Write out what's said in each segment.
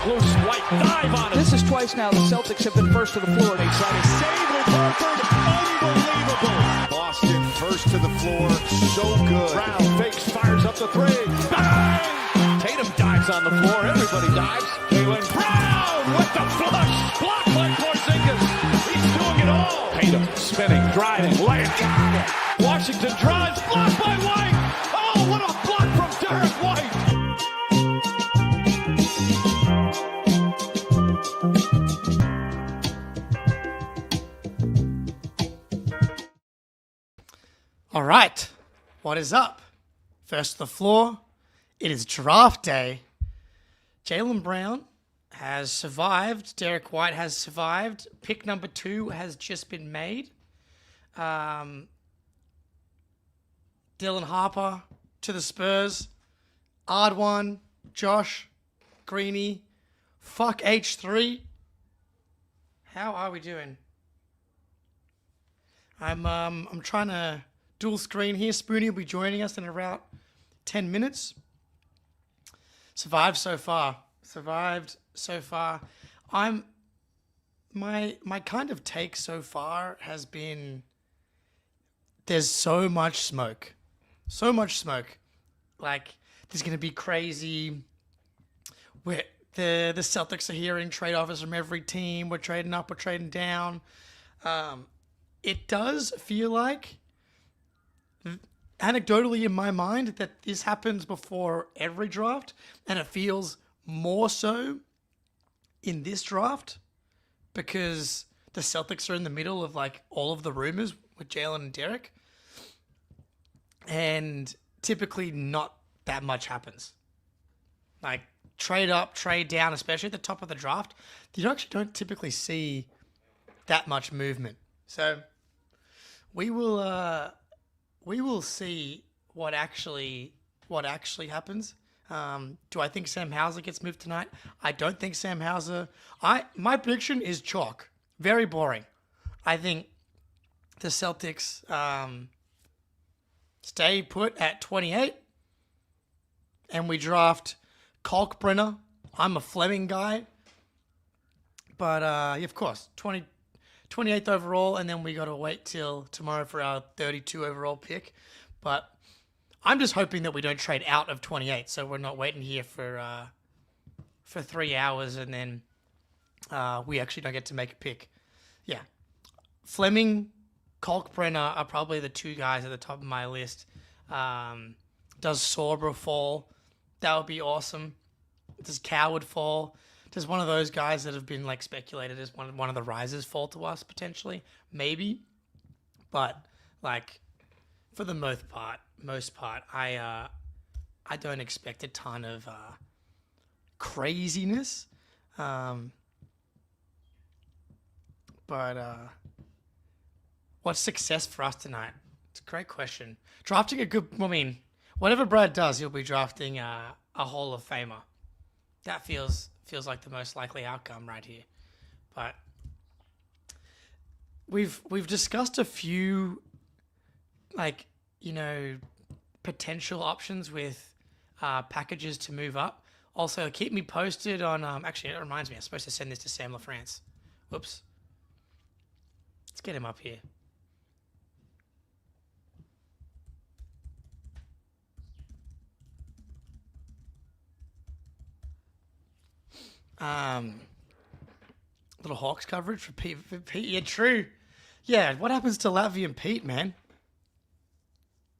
Loose White dive on him. This is twice now the Celtics have been first to the floor. They try to Save with Horford. Unbelievable. Boston first to the floor. So good. Brown fakes, fires up the three. Bang! Tatum dives on the floor. Everybody dives. Jaylen Brown with the flush. Blocked by Porzingis. He's doing it all. Tatum spinning, driving, layup. Washington drives. Blocked by White. Oh, what a block from Derek White. All right, what is up? First to the floor, it is draft day. Jaylen Brown has survived. Derek White has survived. Pick number 2 has just been made. Dylan Harper to the Spurs. Ardwan, Josh, Greeny. Fuck H3. How are we doing? I'm trying to dual screen here. Spoonie will be joining us in about 10 minutes. Survived so far. My kind of take so far has been there's so much smoke. Like, there's going to be crazy. The Celtics are hearing trade offers from every team. We're trading up, we're trading down. It does feel like, anecdotally in my mind, that this happens before every draft, and it feels more so in this draft because the Celtics are in the middle of like all of the rumors with Jaylen and Derek, and typically not that much happens. Like trade up, trade down, especially at the top of the draft, you actually don't typically see that much movement. So we will see what actually happens. Do I think Sam Hauser gets moved tonight? I don't think Sam Hauser. My prediction is chalk. Very boring. I think the Celtics stay put at 28, and we draft Kalkbrenner. I'm a Fleming guy, but of course, 28th overall, and then we got to wait till tomorrow for our 32 overall pick. But I'm just hoping that we don't trade out of 28, so we're not waiting here for 3 hours and then we actually don't get to make a pick. Yeah, Fleming, Kalkbrenner are probably the 2 guys at the top of my list. Does Sorba fall? That would be awesome. Does Coward fall? Does one of those guys that have been like speculated as one of the risers fall to us potentially? Maybe, but like for the most part, I don't expect a ton of craziness. But what's success for us tonight? It's a great question. Drafting a good. I mean, whatever Brad does, he'll be drafting a Hall of Famer. That feels like the most likely outcome right here. But we've discussed a few potential options with packages to move up. Also, keep me posted on actually it reminds me, I'm supposed to send this to Sam LaFrance. Whoops. Let's get him up here. Little Hawks coverage for Pete. Yeah, true. Yeah, what happens to Latvian Pete, man?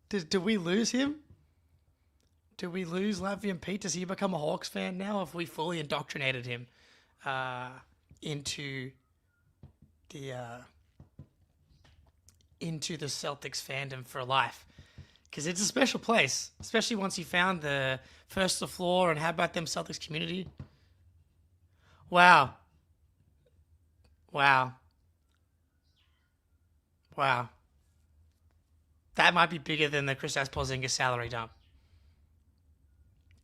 Do we lose him? Do we lose Latvian Pete? Does he become a Hawks fan now? If we fully indoctrinated him into the Celtics fandom for life? Because it's a special place, especially once you found the first the floor and how about them Celtics community. Wow. That might be bigger than the Kristaps Porzingis salary dump.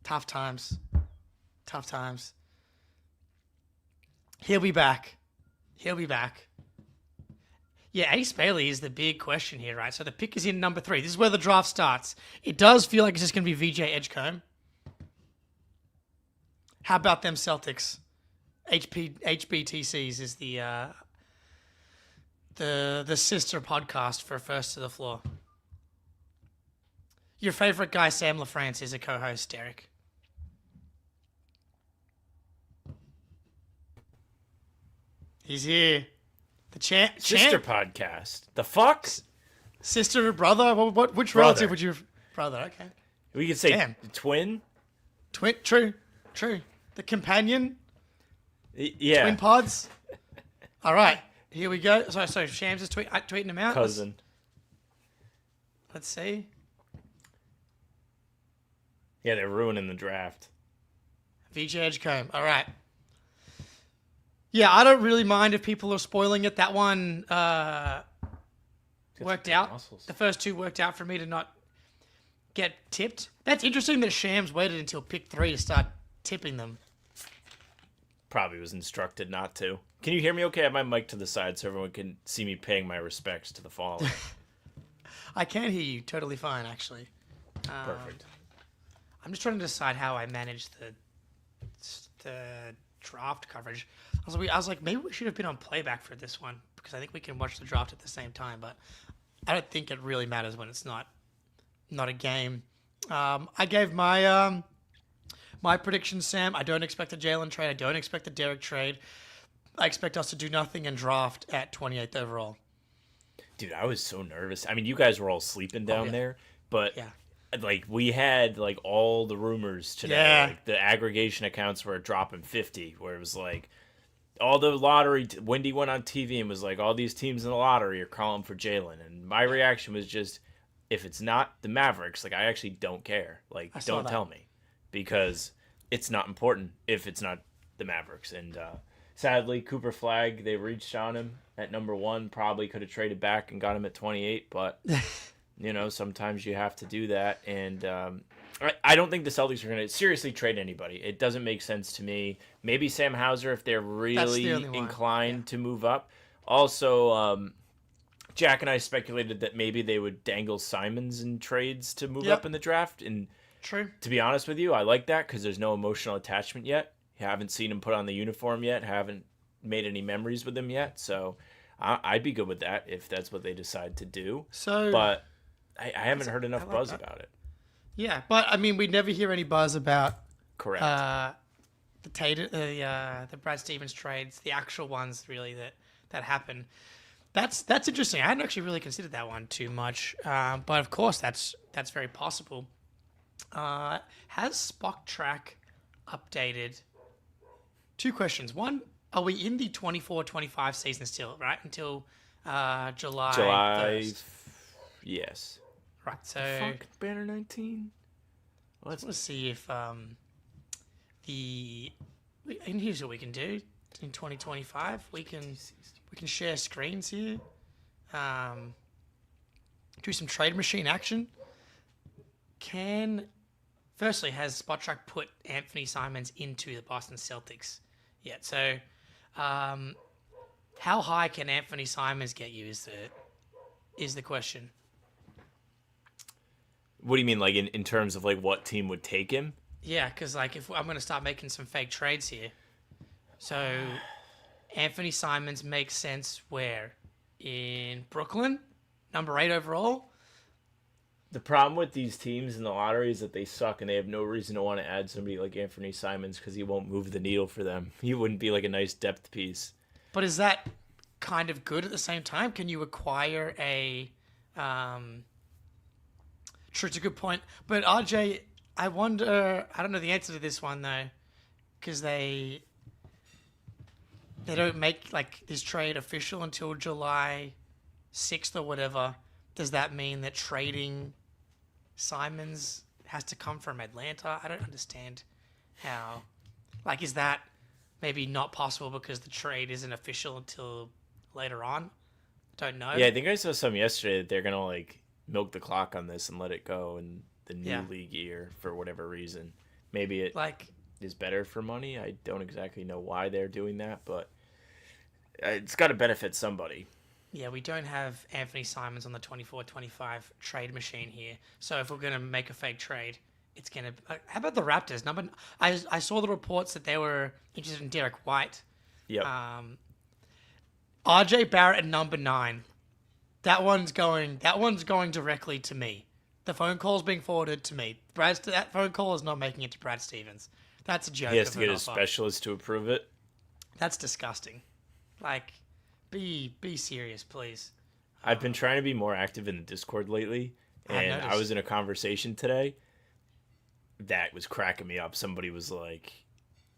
Tough times. He'll be back. Yeah, Ace Bailey is the big question here, right? So the pick is in number 3. This is where the draft starts. It does feel like it's just going to be VJ Edgecombe. How about them Celtics? HBTCs is the sister podcast for First to the Floor. Your favorite guy, Sam LaFrance, is a co-host, Derek. He's here. The Sister podcast. The fuck? Sister or brother? Which Brother. relative would you... Brother, okay. We could say Damn. twin. True. The companion? Yeah. Twin pods? All right. Here we go. So Shams is tweeting them out. Cousin. Let's see. Yeah, they're ruining the draft. VJ Edgecombe. All right. Yeah, I don't really mind if people are spoiling it. That one worked out. muscles. The first two worked out for me to not get tipped. That's interesting that Shams waited until pick 3 to start tipping them. Probably was instructed not to. Can you hear me okay? I have my mic to the side so everyone can see me paying my respects to the fallen. I can hear you totally fine, actually. Perfect. I'm just trying to decide how I manage the draft coverage. I was like, maybe we should have been on playback for this one because I think we can watch the draft at the same time. But I don't think it really matters when it's not a game. I gave my my prediction, Sam. I don't expect a Jalen trade. I don't expect a Derek trade. I expect us to do nothing and draft at 28th overall. Dude, I was so nervous. I mean, you guys were all sleeping down there, but Yeah. like we had like all the rumors today. Yeah. Like, the aggregation accounts were dropping 50, where it was like all the lottery. Wendy went on TV and was like, all these teams in the lottery are calling for Jalen, and my reaction was just, if it's not the Mavericks, like I actually don't care. Like, I saw don't that. tell me, because it's not important if it's not the Mavericks. And sadly, Cooper Flag, they reached on him at number 1. Probably could have traded back and got him at 28, but you know, sometimes you have to do that. And I don't think the Celtics are going to seriously trade anybody. It doesn't make sense to me. Maybe Sam Hauser if they're really only one. inclined to move up. Also, Jack and I speculated that maybe they would dangle Simons in trades to move Yep. up in the draft. And True. to be honest with you, I like that because there's no emotional attachment yet. You haven't seen him put on the uniform yet. Haven't made any memories with him yet. So I'd be good with that if that's what they decide to do. So, But I haven't heard enough like buzz that. about it. yeah, but I mean, we never hear any buzz about Correct. the Brad Stevens trades, the actual ones really that happen. That's interesting. I hadn't actually really considered that one too much, but of course that's very possible. Has Spock Track updated? 2 questions. One, are we in the 24-25 season still? Right until July. July. 1st? Yes. Right. So Fuck Banner 19. let's see if and here's what we can do in 2025. We can share screens here. Do some trade machine action. Firstly, has Spot Track put Anthony Simons into the Boston Celtics yet? So, how high can Anthony Simons get you is the question. What do you mean, like in terms of like what team would take him? Yeah, because like if I'm going to start making some fake trades here, so Anthony Simons makes sense where in Brooklyn, number 8 overall. The problem with these teams in the lottery is that they suck and they have no reason to want to add somebody like Anthony Simons because he won't move the needle for them. He wouldn't be like a nice depth piece. But is that kind of good at the same time? Can you acquire a? True, it's a good point. But RJ, I wonder. I don't know the answer to this one though, because they don't make like this trade official until July 6th or whatever. Does that mean that trading Simons has to come from Atlanta? I don't understand how. Like, is that maybe not possible because the trade isn't official until later on? Don't know. Yeah, I think I saw some yesterday that they're gonna like milk the clock on this and let it go in the new league year for whatever reason. Maybe it Like, is better for money. I don't exactly know why they're doing that, but it's got to benefit somebody. yeah, we don't have Anthony Simons on the 24-25 trade machine here. So if we're going to make a fake trade, it's gonna. How about the Raptors? I saw the reports that they were interested in Derek White. Yep. RJ Barrett at number 9. That one's going directly to me. The phone call's being forwarded to me. That phone call is not making it to Brad Stevens. That's a joke. He has of to an get his offer. specialist to approve it. That's disgusting. Like, be serious, please. I've been trying to be more active in the Discord lately, and I noticed. was in a conversation today that was cracking me up. Somebody was like,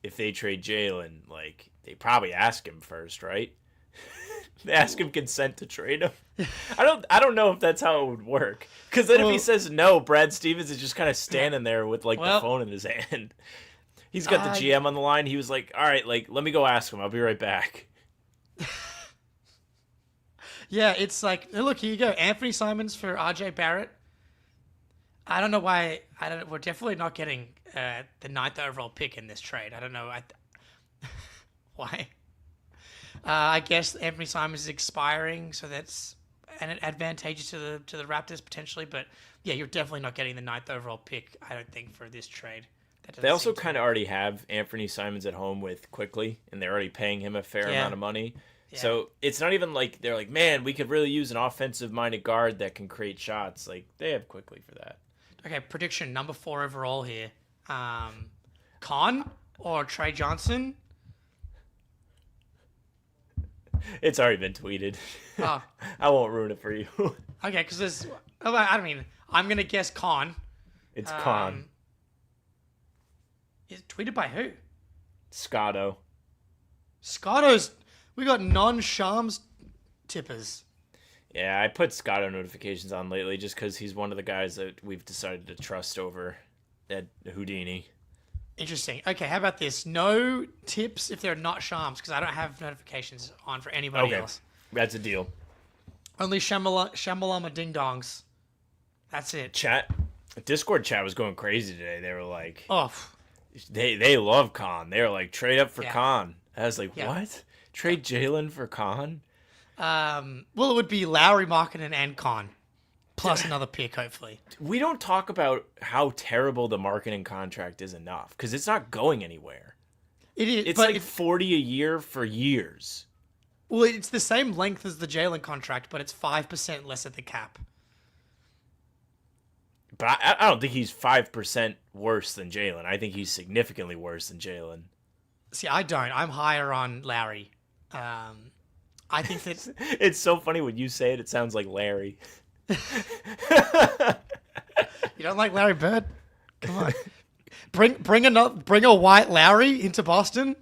if they trade Jalen, like, they probably ask him first, right? They ask him consent to trade him. I don't know if that's how it would work. Because then if he says no, Brad Stevens is just kind of standing there with like the phone in his hand. He's got the GM on the line. He was like, all right, like, let me go ask him. I'll be right back. Yeah, it's like, look, here you go. Anthony Simons for RJ Barrett. I don't know why. We're definitely not getting the 9th overall pick in this trade. I don't know why. I guess Anthony Simons is expiring, so that's an advantageous to the Raptors potentially. But yeah, you're definitely not getting the 9th overall pick. I don't think for this trade. They also kind of already have Anthony Simons at home with Quickly, and they're already paying him a fair amount of money. Yeah. So it's not even like they're like, man, we could really use an offensive-minded guard that can create shots. Like, they have Quickly for that. Okay, prediction number 4 overall here. Con or Trey Johnson? It's already been tweeted. Oh. I won't ruin it for you. Okay, because there's... I mean, I'm going to guess Con. It's Con. Is it tweeted by who? Scotto. Scotto's... We got non-Shams tippers. Yeah, I put Scotto notifications on lately just because he's one of the guys that we've decided to trust over Ed Houdini. Interesting. Okay, how about this? No tips if they're not Shams, because I don't have notifications on for anybody else. That's a deal. Only Shamalama Ding Dongs. That's it. Discord chat was going crazy today. They were like, oh, they love Khan. They were like, trade up for Khan. I was like, what? Trade Jalen for Khan? Well, it would be Lowry, Markkanen, and Khan, plus another pick, hopefully. We don't talk about how terrible the Markkanen contract is enough, because it's not going anywhere. It is. It's like 40 a year for years. Well, it's the same length as the Jalen contract, but it's 5% less at the cap. But I don't think he's 5% worse than Jalen. I think he's significantly worse than Jalen. See, I don't. I'm higher on Lowry. I think that it's so funny when you say it. It sounds like Larry. You don't like Larry Bird? Come on, bring a white Lowry into Boston.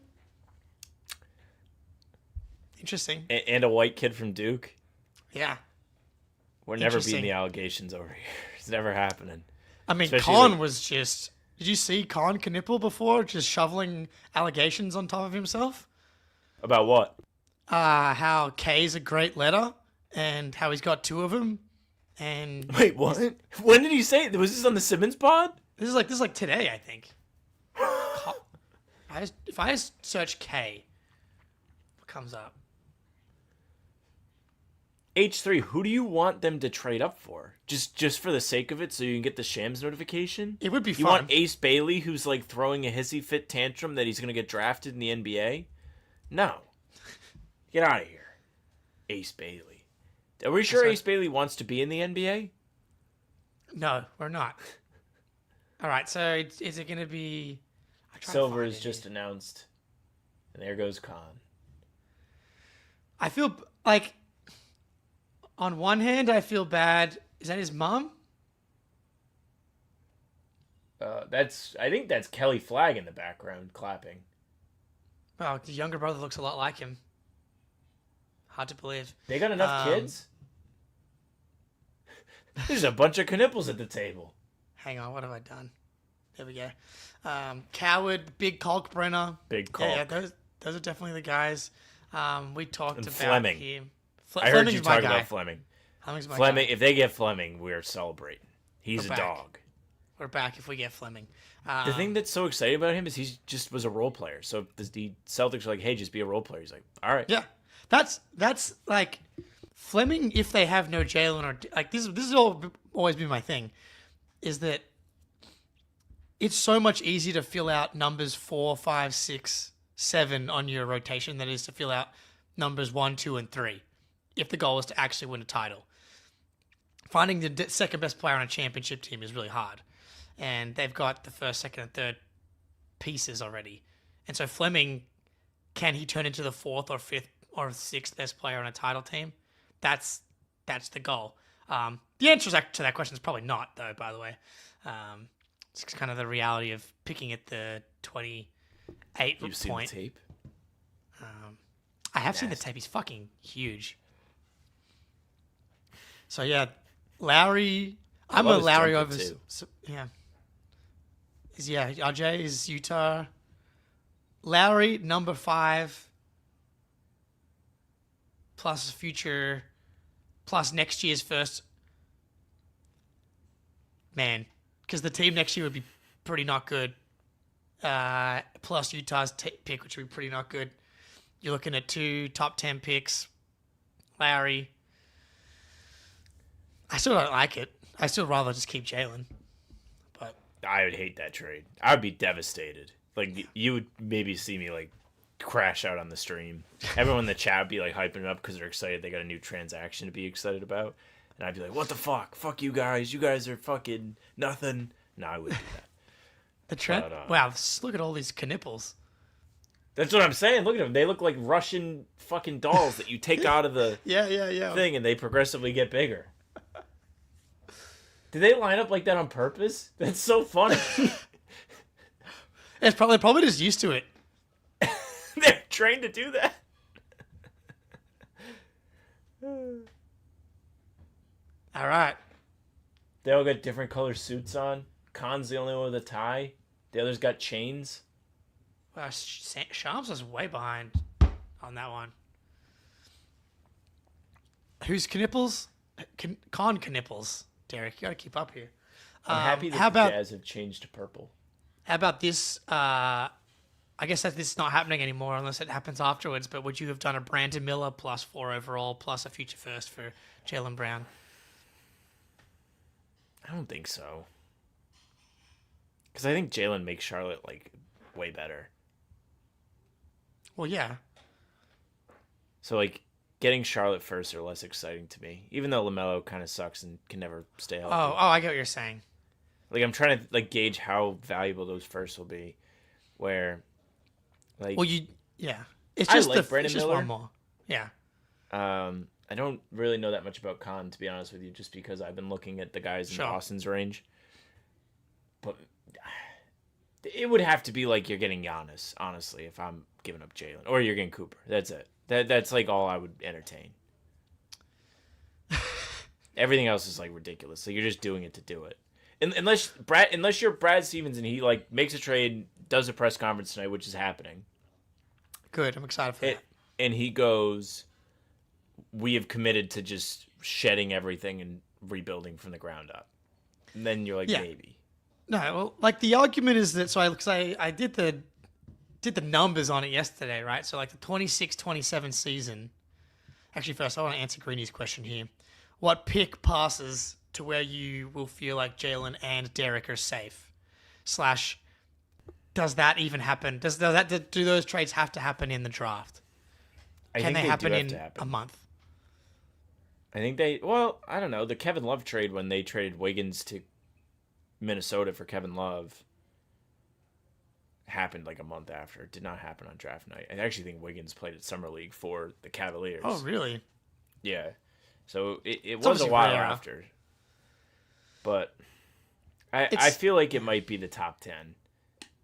Interesting. And a white kid from Duke. Yeah. We're never beating the allegations over here. It's never happening. I mean, Khan was just... Did you see Khan Knipple before? Just shoveling allegations on top of himself? About what? How K's a great letter, and how he's got 2 of them. And wait, what? When did he say it? Was this on the Simmons pod? This is like today, I think. If I just search K, what comes up? H3, who do you want them to trade up for? Just for the sake of it, so you can get the Shams notification? It would be fun. You want Ace Bailey, who's like throwing a hissy fit tantrum that he's going to get drafted in the NBA? No. Get out of here. Ace Bailey. Are we sure Ace Bailey wants to be in the NBA? No, we're not. All right, so is it going to be... Silver is just announced. And there goes Khan. I feel like... On one hand, I feel bad. Is that his mom? I think that's Kelly Flagg in the background clapping. Well, the younger brother looks a lot like him. Hard to believe. They got enough kids? There's a bunch of knipples at the table. Hang on, what have I done? There we go. Coward, Big Kalkbrenner. Big Kalk. Yeah, those are definitely the guys we talked about Fleming. him. I heard you talk about Fleming. Fleming, if they get Fleming, we're celebrating. He's a dog. We're back if we get Fleming. The thing that's so exciting about him is he just was a role player. So if the Celtics are like, hey, just be a role player. He's like, all right. Yeah. That's like Fleming, if they have no Jalen or like this is always been my thing, is that it's so much easier to fill out numbers 4, 5, 6, 7 on your rotation than it is to fill out numbers 1, 2, and 3 if the goal is to actually win a title. Finding the second best player on a championship team is really hard. And they've got the first, second, and third pieces already. And so Fleming, can he turn into the fourth or fifth or sixth best player on a title team? That's the goal. The answer to that question is probably not, though, by the way. It's kind of the reality of picking at the 28 You've seen the tape? I have seen the tape. He's fucking huge. So, yeah, Lowry. I'm a Lowry over. Yeah. RJ is Utah. Lowry, number 5. Plus future. Plus next year's first. Man. Because the team next year would be pretty not good. Plus Utah's pick, which would be pretty not good. You're looking at 2 top 10 picks. Lowry. I still don't like it. I still rather just keep Jalen. But I would hate that trade. I would be devastated. Like, you would maybe see me, like, crash out on the stream. Everyone in the chat would be, like, hyping it up because they're excited they got a new transaction to be excited about. And I'd be like, what the fuck? Fuck you guys. You guys are fucking nothing. No, I wouldn't do that. The trend? Wow, look at all these knipples. That's what I'm saying. Look at them. They look like Russian fucking dolls that you take out of the thing and they progressively get bigger. Did they line up like that on purpose? That's so funny. It's probably just used to it. They're trained to do that. All right. They all got different color suits on. Khan's the only one with a tie. The others got chains. Wow, Shams was way behind on that one. Who's Knipples? Khan Knipples. Derek, you got to keep up here. I'm happy that the Jazz have changed to purple. How about this? I guess that this is not happening anymore unless it happens afterwards, but would you have done a Brandon Miller plus 4 overall plus a future first for Jaylen Brown? I don't think so. Because I think Jalen makes Charlotte, like, way better. Well, yeah. So, like, getting Charlotte first are less exciting to me. Even though LaMelo kind of sucks and can never stay healthy. Oh, I get what you're saying. Like, I'm trying to, like, gauge how valuable those firsts will be. Where, like... Well, It's just, Brandon Miller. One more. Yeah. I don't really know that much about Khan, to be honest with you, just because I've been looking at the guys in Austin's range. But it would have to be like you're getting Giannis, honestly, if I'm giving up Jalen. Or you're getting Cooper. That's it. That's like all I would entertain. Everything else is like ridiculous. So you're just doing it to do it. Unless you're Brad Stevens and he like makes a trade, does a press conference tonight, which is happening. Good. I'm excited for that. And he goes, we have committed to just shedding everything and rebuilding from the ground up. And then you're like, maybe. No, well, like the argument is that, so I did the numbers on it yesterday, right? So like the 26-27 season. Actually, first I want to answer Greeny's question here. What pick passes to where you will feel like Jalen and Derek are safe? / does that even happen? Do those trades have to happen in the draft? Can they happen in a month? I think I don't know. The Kevin Love trade, when they traded Wiggins to Minnesota for Kevin Love, happened like a month after. It did not happen on draft night. I actually think Wiggins played at Summer League for the Cavaliers. Oh, really? Yeah. So it was a while after. But I feel like it might be the top 10.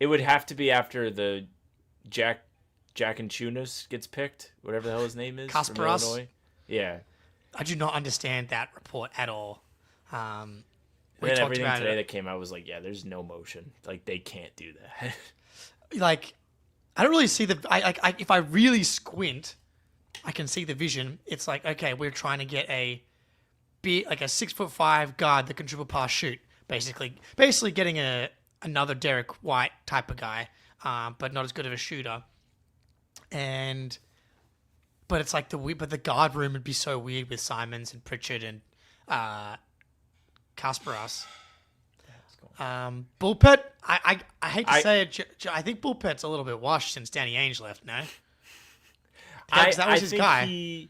It would have to be after the Jack and Chunas gets picked, whatever the hell his name is. Kasparas? Yeah. I do not understand that report at all. And then everything today that came out was like, yeah, there's no motion. Like, they can't do that. Like, I don't really see if I really squint, I can see the vision. It's like, okay, we're trying to get a 6'5" guard that can dribble, pass, shoot. Basically getting another Derek White type of guy, but not as good of a shooter. But it's like the guard room would be so weird with Simons and Pritchard and Kasparas. What's going Bullpet, I hate to say it, I think Bullpet's a little bit washed since Danny Ainge left, no? That was his think guy.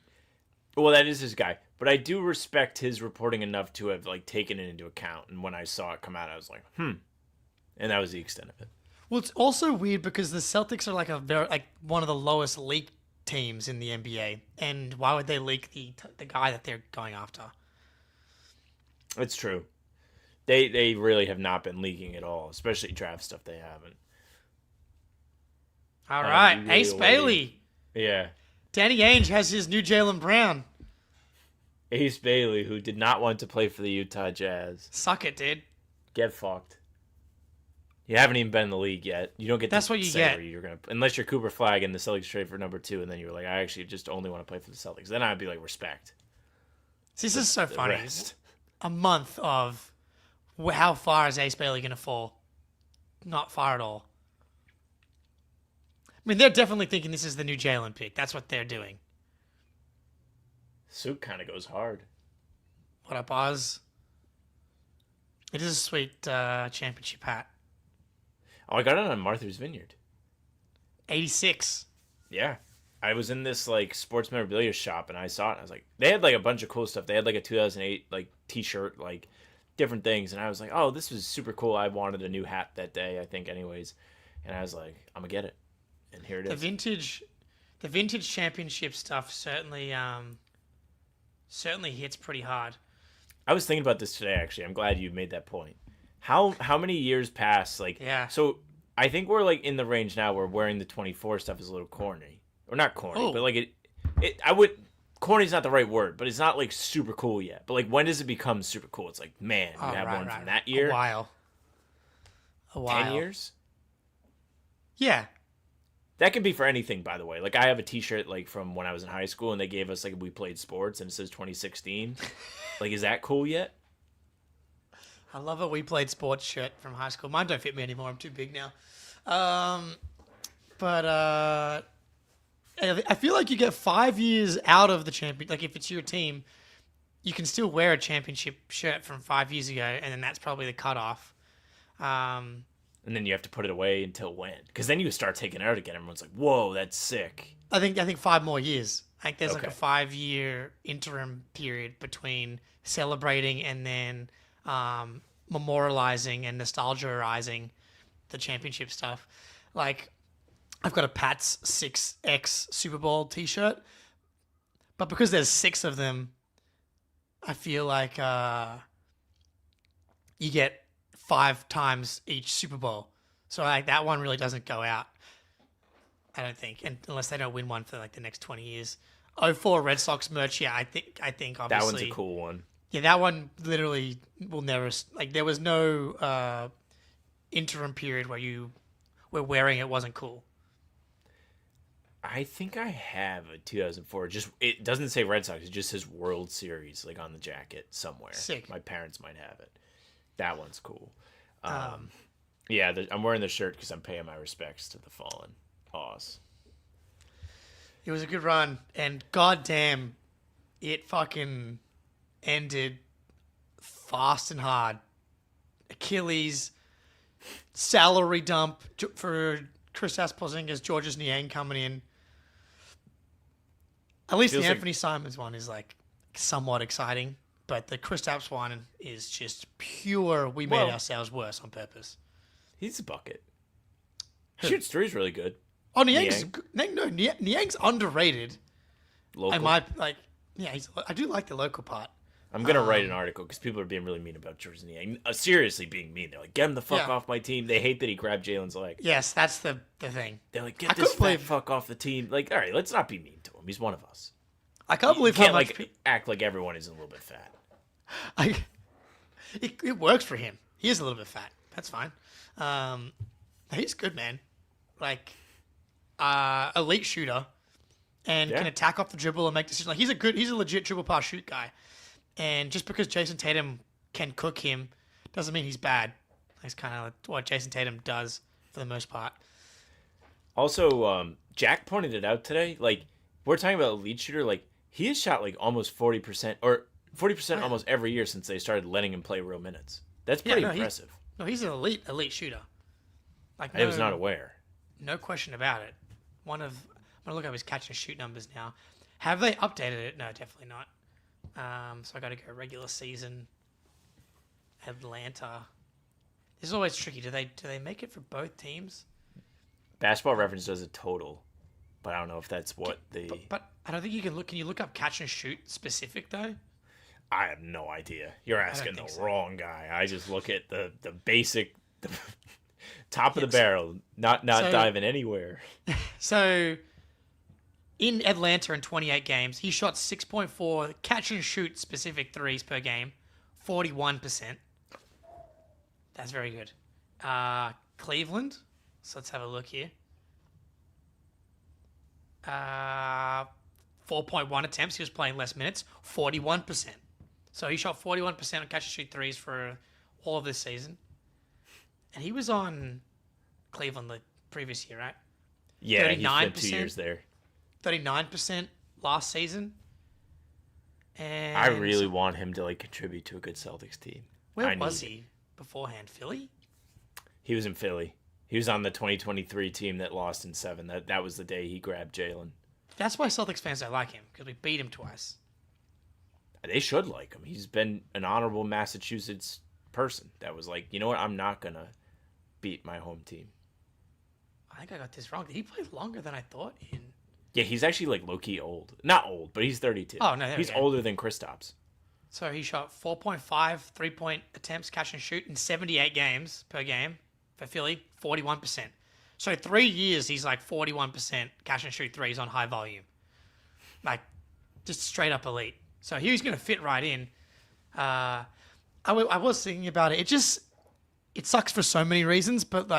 Well, that is his guy. But I do respect his reporting enough to have like taken it into account. And when I saw it come out, I was like, And that was the extent of it. Well, it's also weird because the Celtics are like one of the lowest leaked teams in the NBA. And why would they leak the guy that they're going after? It's true. They really have not been leaking at all, especially draft stuff they haven't. All right, really Ace Bailey. Yeah. Danny Ainge has his new Jaylen Brown. Ace Bailey, who did not want to play for the Utah Jazz. Suck it, dude. Get fucked. You haven't even been in the league yet. You don't get That's to what you say get. where you're gonna, unless you're Cooper Flag and the Celtics trade for number 2, and then you were like, I actually just only want to play for the Celtics. Then I'd be like, respect. See, this is so The funny. rest. A month of how far is Ace Bailey going to fall? Not far at all. I mean, they're definitely thinking this is the new Jalen pick. That's what they're doing. Suit kind of goes hard. What up, Oz? It is a sweet championship hat. Oh, I got it on Martha's Vineyard. 86. Yeah. I was in this like sports memorabilia shop and I saw it and I was like, they had like a bunch of cool stuff. They had like a 2008 like t-shirt, like different things. And I was like, oh, this was super cool. I wanted a new hat that day, I think anyways. And I was like, I'm gonna get it. And here it is. The vintage championship stuff certainly hits pretty hard. I was thinking about this today, actually. I'm glad you made that point. How many years pass? Like, yeah. So I think we're like in the range now where wearing the 24 stuff is a little corny, or not corny, but like corny's not the right word, but it's not like super cool yet. But like, when does it become super cool? It's like, man, you have one from that year. A while. 10 years. Yeah. That can be for anything, by the way. Like, I have a T-shirt like from when I was in high school, and they gave us like we played sports, and it says 2016. Like, is that cool yet? I love a we played sports shirt from high school. Mine don't fit me anymore. I'm too big now. But I feel like you get 5 years out of the champion. Like, if it's your team, you can still wear a championship shirt from 5 years ago, and then that's probably the cutoff. And then you have to put it away until when? Because then you start taking it out again. Everyone's like, "Whoa, that's sick." I think 5 more years. I think there's like Okay. a 5-year interim period between celebrating and then memorializing and nostalgizing the championship stuff. Like, I've got a Pats 6X Super Bowl T-shirt, but because there's 6 of them, I feel like you get 5 times each Super Bowl. So like that one really doesn't go out, I don't think, unless they don't win one for like the next 20 years. 04 Red Sox merch, yeah, I think obviously That one's a cool one. Yeah, that one literally will never, like, there was no interim period where you were wearing it wasn't cool. I think I have a 2004. Just it doesn't say Red Sox. It just says World Series like on the jacket somewhere. Sick. My parents might have it. That one's cool. Yeah, I'm wearing the shirt because I'm paying my respects to the fallen. Oz. It was a good run, and goddamn, it fucking ended fast and hard. Achilles, salary dump for Kristaps Porzingis, Georges Niang coming in. At least Feels the like- Anthony Simons one is like somewhat exciting, but the Kristaps one is just pure. We made Well- ourselves worse on purpose. He's a bucket. Shoots three's really good. Oh, Niang's Niang's underrated. Local. I might like, yeah, I do like the local part. I'm gonna write an article because people are being really mean about Georges Niang. Seriously, being mean. They're like, get him the fuck Yeah. off my team. They hate that he grabbed Jalen's leg. Yes, that's the thing. They're like, I get this couldn't believe- fat fuck off the team. Like, all right, let's not be mean to him. He's one of us. I can't You believe how can't much like act like everyone is a little bit fat. it works for him. He is a little bit fat. That's fine. He's good, man. Like, elite shooter, and Yeah. can attack off the dribble and make decisions. Like, he's a legit dribble pass shoot guy. And just because Jason Tatum can cook him doesn't mean he's bad. That's kind of what Jason Tatum does for the most part. Also, Jack pointed it out today. Like, we're talking about elite shooter. Like, he has shot like almost 40% or 40% almost every year since they started letting him play real minutes. That's pretty impressive. No, he's an elite shooter. Like I was not aware. No question about it. I'm gonna look up his catch and shoot numbers now. Have they updated it? No, definitely not. So I got to go regular season. Atlanta. This is always tricky. Do they make it for both teams? Basketball Reference does a total, but I don't know if that's what But I don't think you can look. Can you look up catch and shoot specific though? I have no idea. You're asking the wrong guy. I just look at the basic, top of the barrel, not diving anywhere. So, in Atlanta in 28 games, he shot 6.4 catch and shoot specific threes per game, 41%. That's very good. Cleveland. So let's have a look here. 4.1 attempts. He was playing less minutes, 41%. So he shot 41% on catch and shoot threes for all of this season. And he was on Cleveland the previous year, right? Yeah, he spent 2 years there. 39% last season. And I really want him to contribute to a good Celtics team. Where was he beforehand? Philly? He was in Philly. He was on the 2023 team that lost in 7. That was the day he grabbed Jalen. That's why Celtics fans don't like him, because we beat him twice. They should like him. He's been an honorable Massachusetts person that was like, you know what, I'm not going to beat my home team. I think I got this wrong. Did he play longer than I thought? Yeah, he's actually low-key old. Not old, but he's 32. Oh, no, he's older than Kristaps. So he shot 4.5 three-point attempts, catch and shoot in 78 games per game for Philly, 41%. So 3 years, he's 41% catch and shoot threes on high volume. Just straight up elite. So he was going to fit right in. I was thinking about it. It sucks for so many reasons, but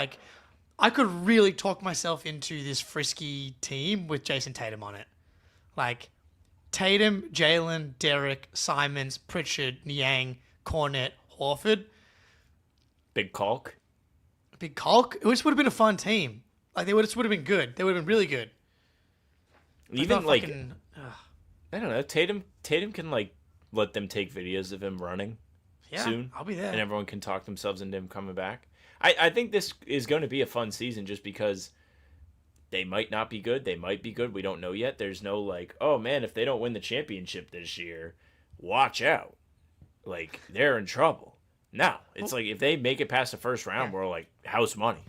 I could really talk myself into this frisky team with Jason Tatum on it. Tatum, Jalen, Derek, Simons, Pritchard, Niang, Cornette, Horford. Big Calk. Big Calk. It just would have been a fun team. They would have been good. They would have been really good. Even I don't know. Tatum can let them take videos of him running soon. I'll be there. And everyone can talk themselves into him coming back. I think this is going to be a fun season just because they might not be good. They might be good. We don't know yet. There's no oh man, if they don't win the championship this year, watch out. They're in trouble. No, it's if they make it past the first round, we're house money.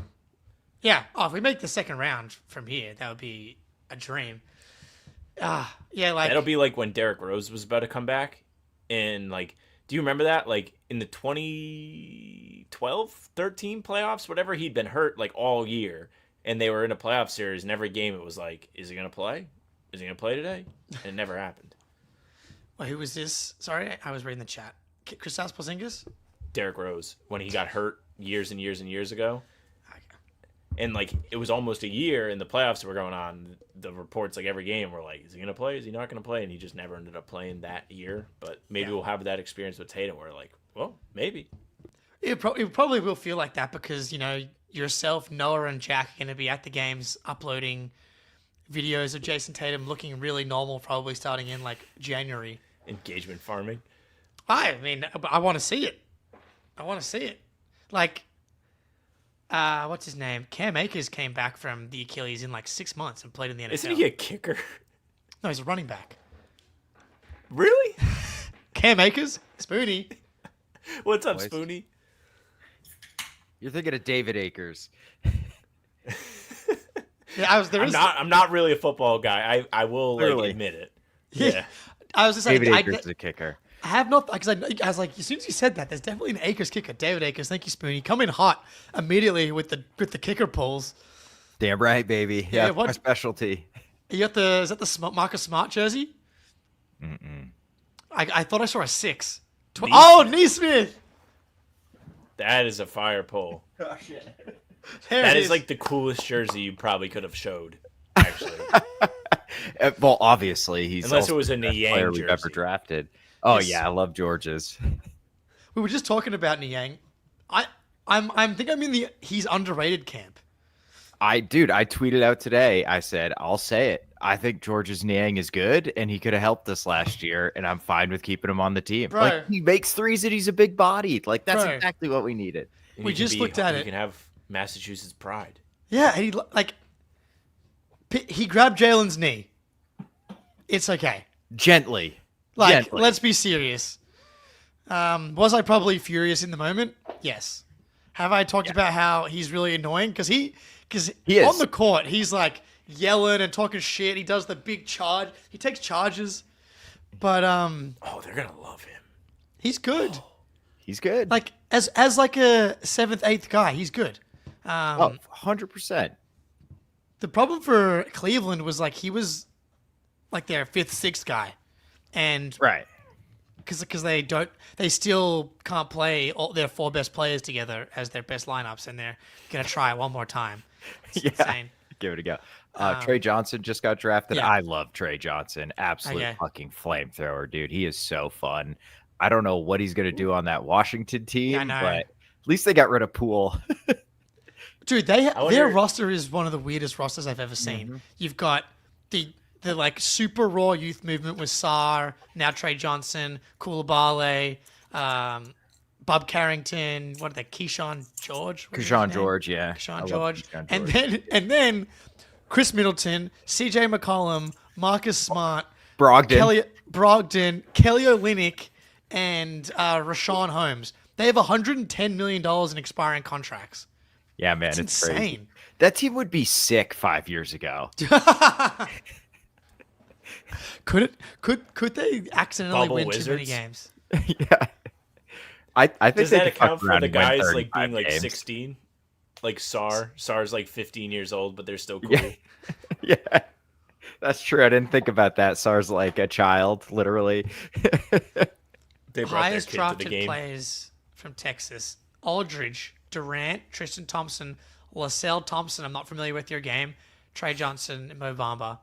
Yeah. Oh, if we make the second round from here, that would be a dream. That'll be when Derrick Rose was about to come back, and do you remember that? In the 2012, 13 playoffs, whatever, he'd been hurt all year, and they were in a playoff series, and every game it was is he gonna play? Is he gonna play today? And it never happened. Wait, who was this? Sorry, I was reading the chat. Kristaps Porzingis? Derrick Rose, when he got hurt years and years and years ago. And it was almost a year, and the playoffs were going on. The reports every game were is he gonna play? Is he not gonna play? And he just never ended up playing that year. But maybe we'll have that experience with Tatum, where well, maybe. It probably will feel like that because yourself, Noah, and Jack are gonna be at the games uploading videos of Jason Tatum looking really normal, probably starting in January. Engagement farming. I mean, I want to see it. What's his name? Cam Akers came back from the Achilles in 6 months and played in the NFL. Isn't he a kicker? No, he's a running back. Really? Cam Akers? Spoonie. What's up, Spoonie? You're thinking of David Akers. Yeah, I'm not really a football guy. I will admit it. Yeah. I was just David Akers is a kicker. I have not, because I was as soon as you said that, there's definitely an Akers kicker. David Akers, thank you, Spoonie. Come in hot immediately with the kicker pulls. Damn right, baby. Yeah, my specialty. You got is that the Marcus Smart jersey? Mm-mm. I thought I saw a 6. Neesmith! That is a fire pull. Oh, shit. That is the coolest jersey you probably could have showed, actually. Well, obviously, he's unless it was a Niang player jersey we've ever drafted. Oh yes. Yeah, I love George's. We were just talking about Niang. I'm in the he's underrated camp. I tweeted out today. I said, I'll say it. I think George's Niang is good, and he could have helped us last year, and I'm fine with keeping him on the team. Bro. He makes threes and he's a big body. That's exactly what we needed. We just looked at You it. can have Massachusetts pride. Yeah, and he grabbed Jalen's knee. It's okay. Gently. Like, Gently. let's be serious. Was I probably furious in the moment? Yes. Have I talked about how he's really annoying? Because He on is. the court, he's like yelling and talking shit. He does the big charge. He takes charges. But Oh, they're gonna love him. he's good. He's good. Like as like a 7th, 8th guy, he's good. 100%. The problem for Cleveland was like he was like their 5th, 6th guy. And Right. because they still can't play all their 4 best players together as their best lineups, and they're gonna try it one more time. It's insane. Give it a go. Trey Johnson just got drafted. yeah. I love Trey Johnson. Absolute Okay. fucking flamethrower, dude. He is so fun. I don't know what he's going to do on that Washington team, I know. but at least they got rid of Poole. Dude, wonder- their roster is one of the weirdest rosters I've ever seen. You've got the like super raw youth movement with Sarr, now Trey Johnson, Koulibaly, Bob Carrington, what are they? Keyshawn George. What's his Keyshawn name? George, yeah. I Keyshawn love George. Keyshawn And George. then Chris Middleton, CJ McCollum, Marcus Smart, Brogdon, Kelly Olynyk, and Rashawn Holmes. They have $110 million in expiring contracts. Yeah, man, It's it's crazy. insane. That team would be sick 5 years ago. Could they accidentally Bubble win too many Wizards? games? Yeah. I think Does they that could fuck account for around the and win guys like 35 being like games. 16? Like Sar's like 15 years old, but they're still cool. Yeah. Yeah. That's true. I didn't think about that. SAR's like a child, literally. They brought Highest their kid to the drafted game. players from Texas: Aldridge, Durant, Tristan Thompson, Lascelles Thompson. I'm not familiar with your game. Trey Johnson, and Mo Bamba.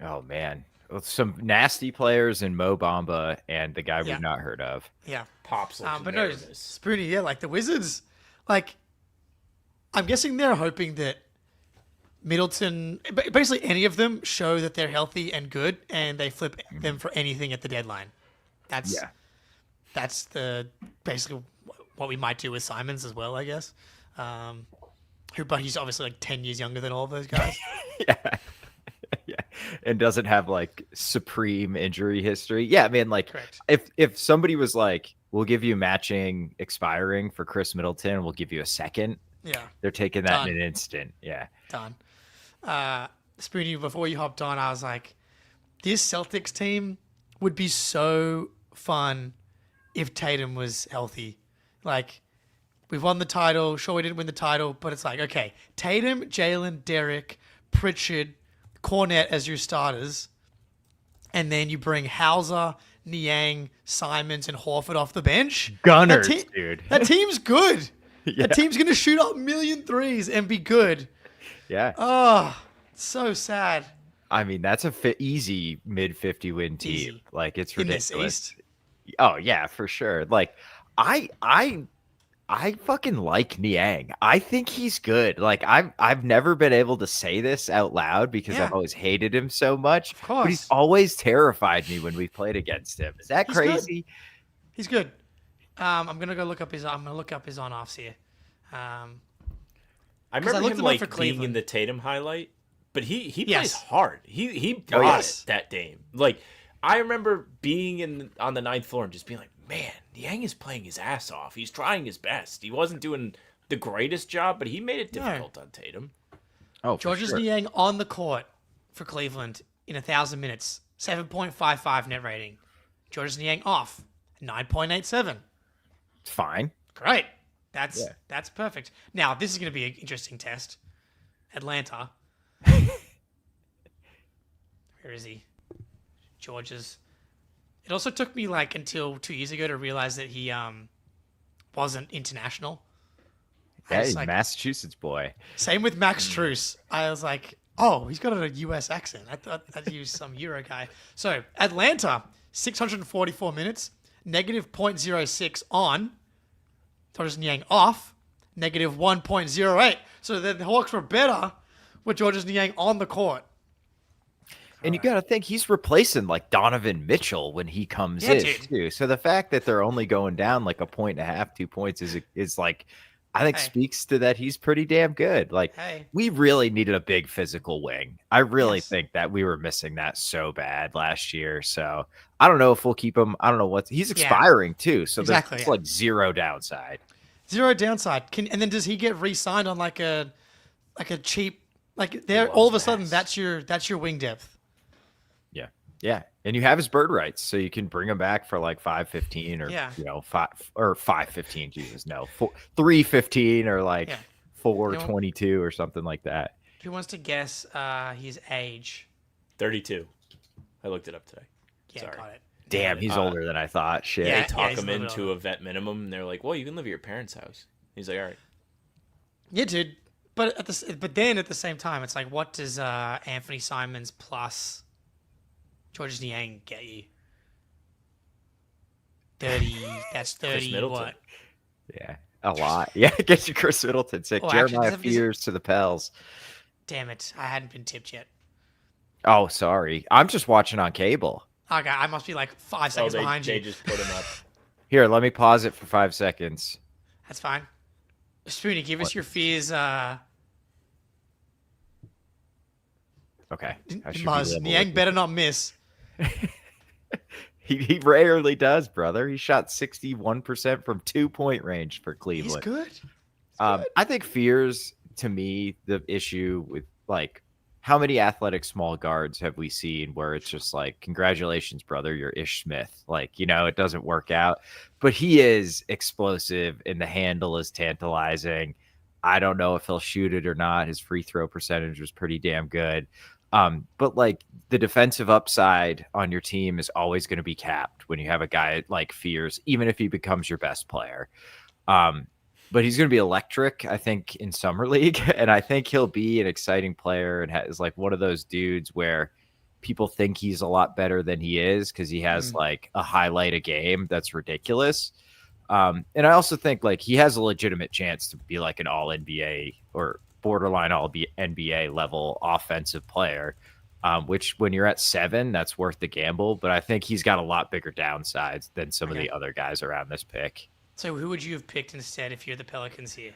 Oh man. With some nasty players in Mo Bamba and the guy Yeah. we've not heard of. Yeah. Pops looks But no, nervous. Spoonie, yeah, like the Wizards, like, I'm guessing they're hoping that Middleton, basically any of them, show that they're healthy and good, and they flip them for anything at the deadline. That's the basically what we might do with Simons as well, I guess. But he's obviously like 10 years younger than all of those guys. Yeah. Yeah. And doesn't have like supreme injury history. Yeah, I mean, like Correct. if somebody was like, we'll give you matching expiring for Chris Middleton, we'll give you a second. Yeah, They're taking that Done. in an instant. Yeah. done. Spoonie, before you hopped on, I was like, this Celtics team would be so fun if Tatum was healthy. Like, we've won the title. Sure, we didn't win the title, but it's like, okay, Tatum, Jalen, Derek, Pritchard, Cornette as your starters, and then you bring Hauser, Niang, Simons, and Horford off the bench. Gunners, That te- dude. That team's good. Yeah. That team's going to shoot up a million threes and be good. Yeah. Oh, so sad. I mean, that's a easy mid 50 win team. Easy. Like it's In this ridiculous. East. Oh yeah, for sure. Like I fucking like Niang. I think he's good. Like I've never been able to say this out loud because Yeah. I've always hated him so much. Of course. But he's always terrified me when we've played against him. Is that He's good. crazy? He's good. I'm gonna look up his on-offs here. I 'cause I remember looked him him up like for being in Cleveland. the Tatum highlight, but he plays Yes. hard. He brought yes. it that game. Like I remember being on the 9th floor and just being like, man, Yang is playing his ass off. He's trying his best. He wasn't doing the greatest job, but he made it difficult on Tatum. Oh, for Georges sure. Niang on the court for Cleveland in 1,000 minutes, 7.55 net rating. Georges Niang off, 9.87. It's fine. Great. That's perfect. Now this is gonna be an interesting test. Atlanta. Where is he? George's. It also took me like until 2 years ago to realize that he wasn't international. I Yeah, was he's like- Massachusetts boy. Same with Max Struess. I was like, oh, he's got a US accent. I thought I'd use some Euro guy. So Atlanta, 644 minutes, negative 0.06 on. Georges Niang off, negative 1.08. So the Hawks were better with Georges Niang on the court. And you got to think he's replacing like Donovan Mitchell when he comes in too. So the fact that they're only going down like 1.5, 2 points is like, I think speaks to that he's pretty damn good. Like we really needed a big physical wing. I really think that we were missing that so bad last year. So I don't know if we'll keep him. I don't know what he's expiring too. So there's like zero downside. Zero downside. And then does he get re-signed on like a cheap there? All of a sudden that's your wing depth. Yeah, and you have his bird rights, so you can bring him back for like 515 or 515. Jesus, no, 315 or like 422 or something like that. Who wants to guess his age? 32. I looked it up today. Yeah, Sorry. got it. Damn, he's older than I thought. Shit. They talk him into a vet minimum, and they're like, "Well, you can live at your parents' house." He's like, "All right." Yeah, dude. But then at the same time, it's like, what does Anthony Simons plus Georges Niang get you? 30. That's 30. What? Yeah, a lot. Yeah, it gets you Chris Middleton sick. Jeremiah Fears to the Pels. Damn it! I hadn't been tipped yet. Oh, sorry. I'm just watching on cable. Okay, I must be like 5 seconds behind you. They just put him up. Here, let me pause it for 5 seconds. That's fine. Spoonie, give us your fears. Okay. Niang better not miss. He rarely does, brother. He shot 61% from 2-point range for Cleveland. He's good. I think Fears, to me, the issue with like how many athletic small guards have we seen where it's just like, congratulations, brother, you're Ish Smith. Like, it doesn't work out. But he is explosive and the handle is tantalizing. I don't know if he'll shoot it or not. His free throw percentage was pretty damn good. But like the defensive upside on your team is always going to be capped when you have a guy like Fears, even if he becomes your best player. But he's going to be electric, I think, in Summer League. And I think he'll be an exciting player and is like one of those dudes where people think he's a lot better than he is because he has like a highlight a game that's ridiculous. And I also think like he has a legitimate chance to be like an all NBA or borderline all NBA level offensive player, which when you're at 7, that's worth the gamble. But I think he's got a lot bigger downsides than some of the other guys around this pick. So who would you have picked instead if you're the Pelicans here?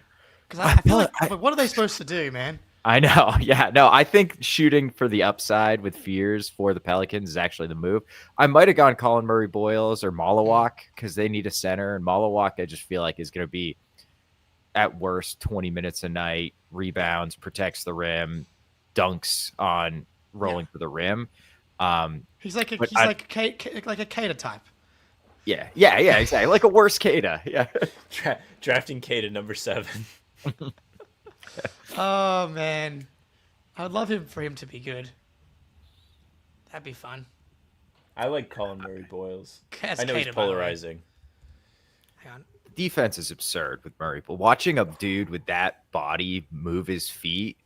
Because I feel like, what are they supposed to do, man? I know. Yeah, no, I think shooting for the upside with Fears for the Pelicans is actually the move. I might have gone Colin Murray-Boyles or Malawak because they need a center. And Malawak, I just feel like is going to be at worst 20 minutes a night, rebounds, protects the rim, dunks on rolling for the rim. He's like a Cater type. Yeah, exactly. Like a worse Kada. Yeah. Drafting Kada number 7. Oh man, I would love for him to be good. That'd be fun. I like Colin Murray-Boyles. That's I know Cater, he's polarizing. Hang on. Defense is absurd with Murray, but watching a dude with that body move his feet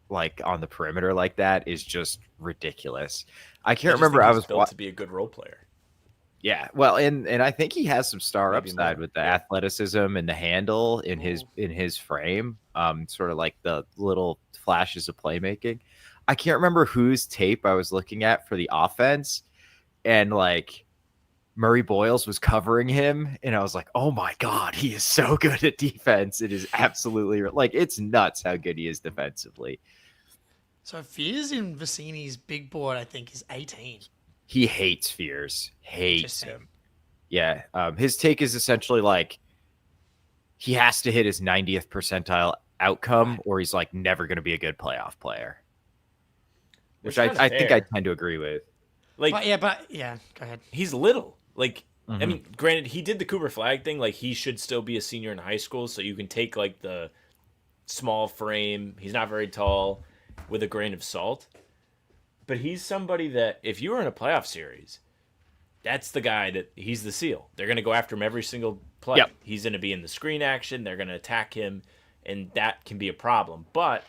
like on the perimeter like that is just ridiculous. I can't remember. I was built to be a good role player. Yeah, well, and I think he has some star upside with the athleticism and the handle in his frame. Sort of like the little flashes of playmaking. I can't remember whose tape I was looking at for the offense, and like Murray-Boyles was covering him, and I was like, oh my god, he is so good at defense. It is absolutely like it's nuts how good he is defensively. So Fears in Vicini's big board, I think, is 18. He hates Fears. Hates him. Yeah. His take is essentially like he has to hit his 90th percentile outcome or he's like never going to be a good playoff player. Which I think I tend to agree with. Like, but go ahead. He's little. Like, I mean, granted, he did the Cooper Flag thing. Like, he should still be a senior in high school, so you can take like the small frame. He's not very tall with a grain of salt. But he's somebody that if you were in a playoff series, that's the guy that he's the seal. They're going to go after him every single play. Yep. He's going to be in the screen action. They're going to attack him, and that can be a problem. But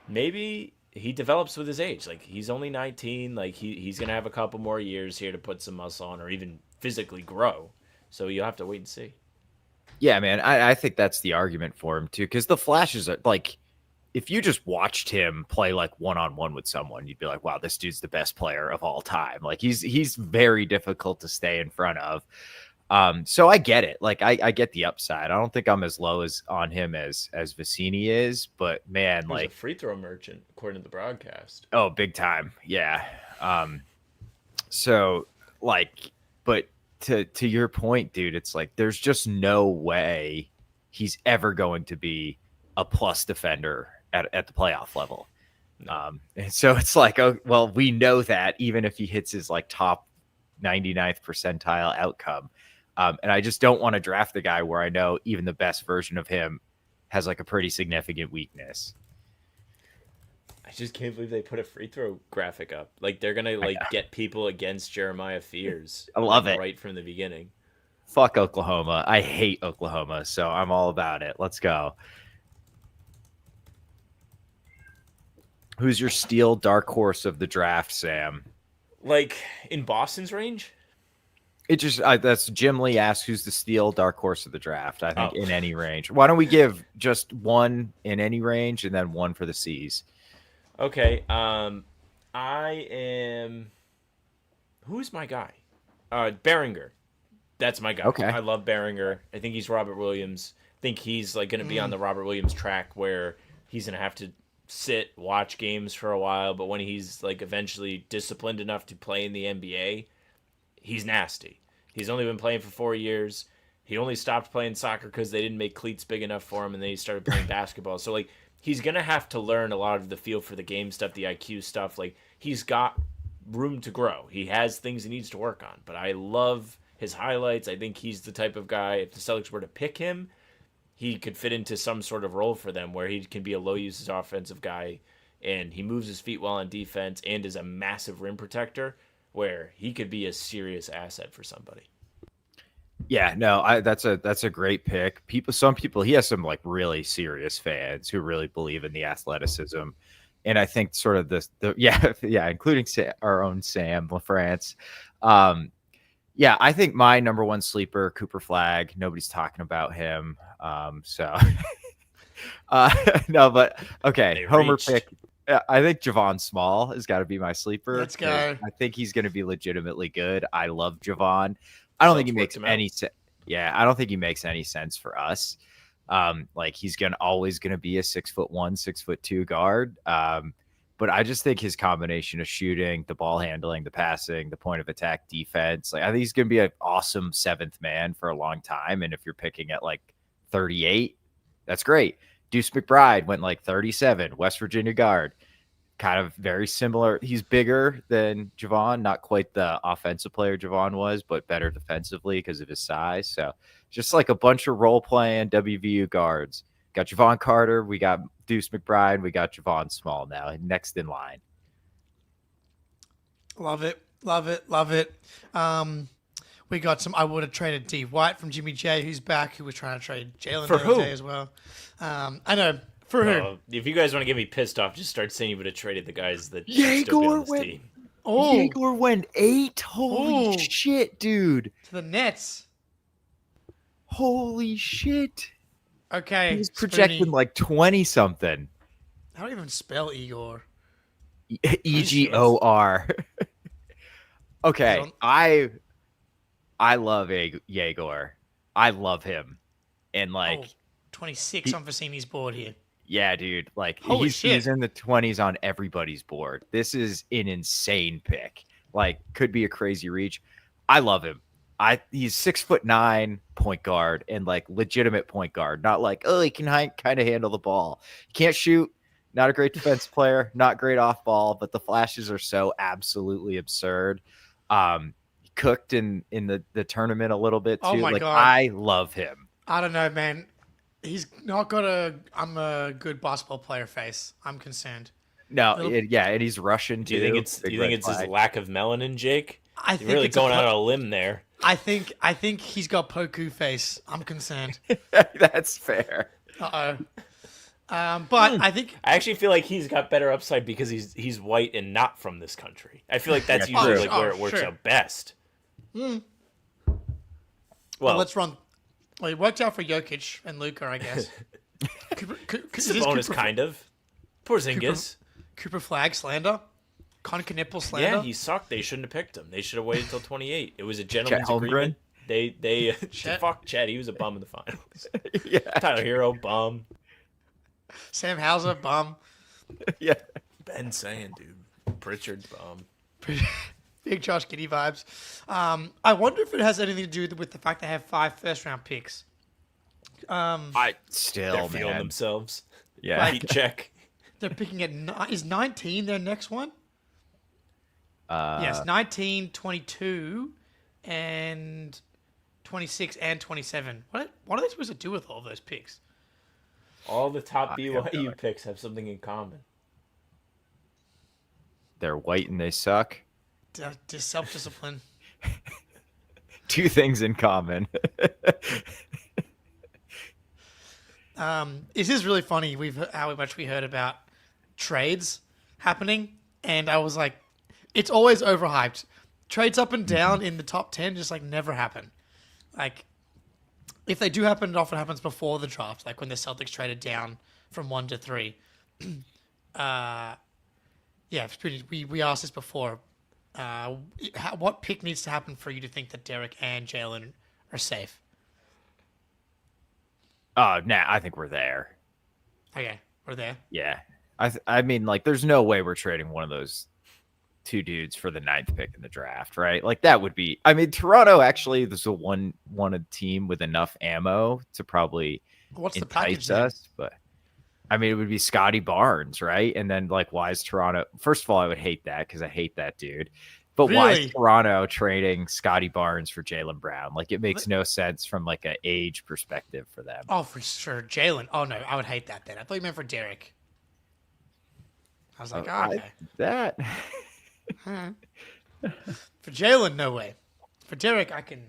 maybe he develops with his age. Like, he's only 19. Like, he's going to have a couple more years here to put some muscle on or even physically grow. So you'll have to wait and see. Yeah, man. I think that's the argument for him, too, because the flashes are like if you just watched him play like one-on-one with someone, you'd be like, wow, this dude's the best player of all time. Like he's very difficult to stay in front of. So I get it. Like I get the upside. I don't think I'm as low as on him as Vicini is, but man, He's like a free throw merchant according to the broadcast. oh, big time. Yeah. So like, but to your point, dude, it's like there's just no way he's ever going to be a plus defender at the playoff level. And so it's like, oh, well, we know that even if he hits his like top 99th percentile outcome. And I just don't want to draft the guy where I know even the best version of him has like a pretty significant weakness. I just can't believe they put a free throw graphic up. Like they're gonna like get people against Jeremiah Fears. I love it right from the beginning. Fuck Oklahoma. I hate Oklahoma, so I'm all about it. Let's go. Who's your steal dark horse of the draft, Sam? Like in Boston's range? It just that's Jim Lee asks who's the steal dark horse of the draft. I think in any range. Why don't we give just one in any range and then one for the C's? Okay. I am. Who's my guy? Behringer. That's my guy. Okay. I love Behringer. I think he's Robert Williams. I think he's like going to be on the Robert Williams track where he's going to have to sit, watch games for a while, but when he's like eventually disciplined enough to play in the NBA, he's nasty. He's only been playing for 4 years. He only stopped playing soccer because they didn't make cleats big enough for him, and then he started playing basketball. So like he's gonna have to learn a lot of the feel for the game stuff, the IQ stuff. Like he's got room to grow. He has things he needs to work on. But I love his highlights. I think he's the type of guy, if the Celtics were to pick him, he could fit into some sort of role for them where he can be a low usage offensive guy, and he moves his feet well on defense and is a massive rim protector where he could be a serious asset for somebody. Yeah, no, that's a great pick. Some people, he has some like really serious fans who really believe in the athleticism, and I think sort of including our own Sam LaFrance. Yeah, I think my number one sleeper, Cooper Flagg. Nobody's talking about him, so no, but okay, Homer pick. I think Javon Small has got to be my sleeper. Let's go. I think he's going to be legitimately good. I love Javon. I don't think he makes any sense. Yeah, I don't think he makes any sense for us. Like he's always gonna be a 6'1", 6'2" guard. But I just think his combination of shooting, the ball handling, the passing, the point of attack defense, like I think he's gonna be an awesome seventh man for a long time. And if you're picking at like 38, that's great. Deuce McBride went like 37, West Virginia guard. Kind of very similar. He's bigger than Javon, not quite the offensive player Javon was, but better defensively because of his size. So just like a bunch of role playing WVU guards. Got Javon Carter, we got Deuce McBride, we got Javon Small now, next in line. Love it. Love it. Love it. We got some. I would have traded D White from Jimmy J, who's back, who was trying to trade Jalen For who? Day as well. I know. For who? If you guys want to get me pissed off, just start saying you would have traded the guys that should still be on this team. Jaeger went 8. Holy shit, dude. To the Nets. Holy shit. Okay. He's projecting like 20 something. I don't even spell Igor. EGOR. Okay. I love Jaeger. I love him. And like 26 on Vicini's board here. Yeah, dude. Like he's in the 20s on everybody's board. This is an insane pick. Like could be a crazy reach. I love him. He's 6'9" point guard and like legitimate point guard. Not like, oh, he can kind of handle the ball. He can't shoot. Not a great defense player. Not great off ball, but the flashes are so absolutely absurd. He cooked in the tournament a little bit too. Oh my God. I love him. I don't know, man. He's not got I'm a good basketball player face. I'm concerned. No, and he's Russian too. Do you think it's his lack of melanin, Jake? I think you're really it's going out on a limb there. I think he's got Poku face. I'm concerned. That's fair. But I think I actually feel like he's got better upside because he's white and not from this country. I feel like that's usually where it works out best. Well, Well, it worked out for Jokic and Luka, I guess. Sabonis kind of. Porzingis. Cooper Flag slander. Conker Nipple slander. Yeah, he sucked. They shouldn't have picked him. They should have waited until 28. It was a Chet gentleman's Holmgren. agreement. They Chet. fuck Chet. He was a bum in the finals. Yeah. Tyler Hero, bum. Sam Hauser, bum. Yeah. Ben saying, dude. Pritchard, bum. Big Josh Giddey vibes. I wonder if it has anything to do with the fact they have 5 first-round picks. I still, They're feeling man. themselves. Yeah. Heat check. They're picking at is 19 their next one? Yes, 19, 22, and 26 and 27. What are they supposed to do with all of those picks? All the top have BYU no idea. picks have something in common. They're white and they suck. Just self-discipline. 2 things in common. It is really funny how much we heard about trades happening, and I was like, it's always overhyped. Trades up and down in the top 10 just like never happen. Like, if they do happen, it often happens before the draft, like when the Celtics traded down from 1 to 3. Yeah, it's pretty. We asked this before. What pick needs to happen for you to think that Derek and Jalen are safe? Oh, nah, I think we're there. Okay, we're there. Yeah. I mean, like, there's no way we're trading one of those 2 dudes for the 9th pick in the draft, right? Like, that would be. I mean, Toronto actually is a wanted team with enough ammo to probably What's the package entice then? us, but I mean, it would be Scotty Barnes, right? And then, like, why is Toronto? First of all, I would hate that because I hate that dude. But why Really? is Toronto trading Scotty Barnes for Jaylen Brown? Like, it makes no sense from like an age perspective for them. Oh, for sure, Jalen. Oh no, I would hate that then. I thought you meant for Derek. I was like, okay. That For Jalen, no way. For Derek, I can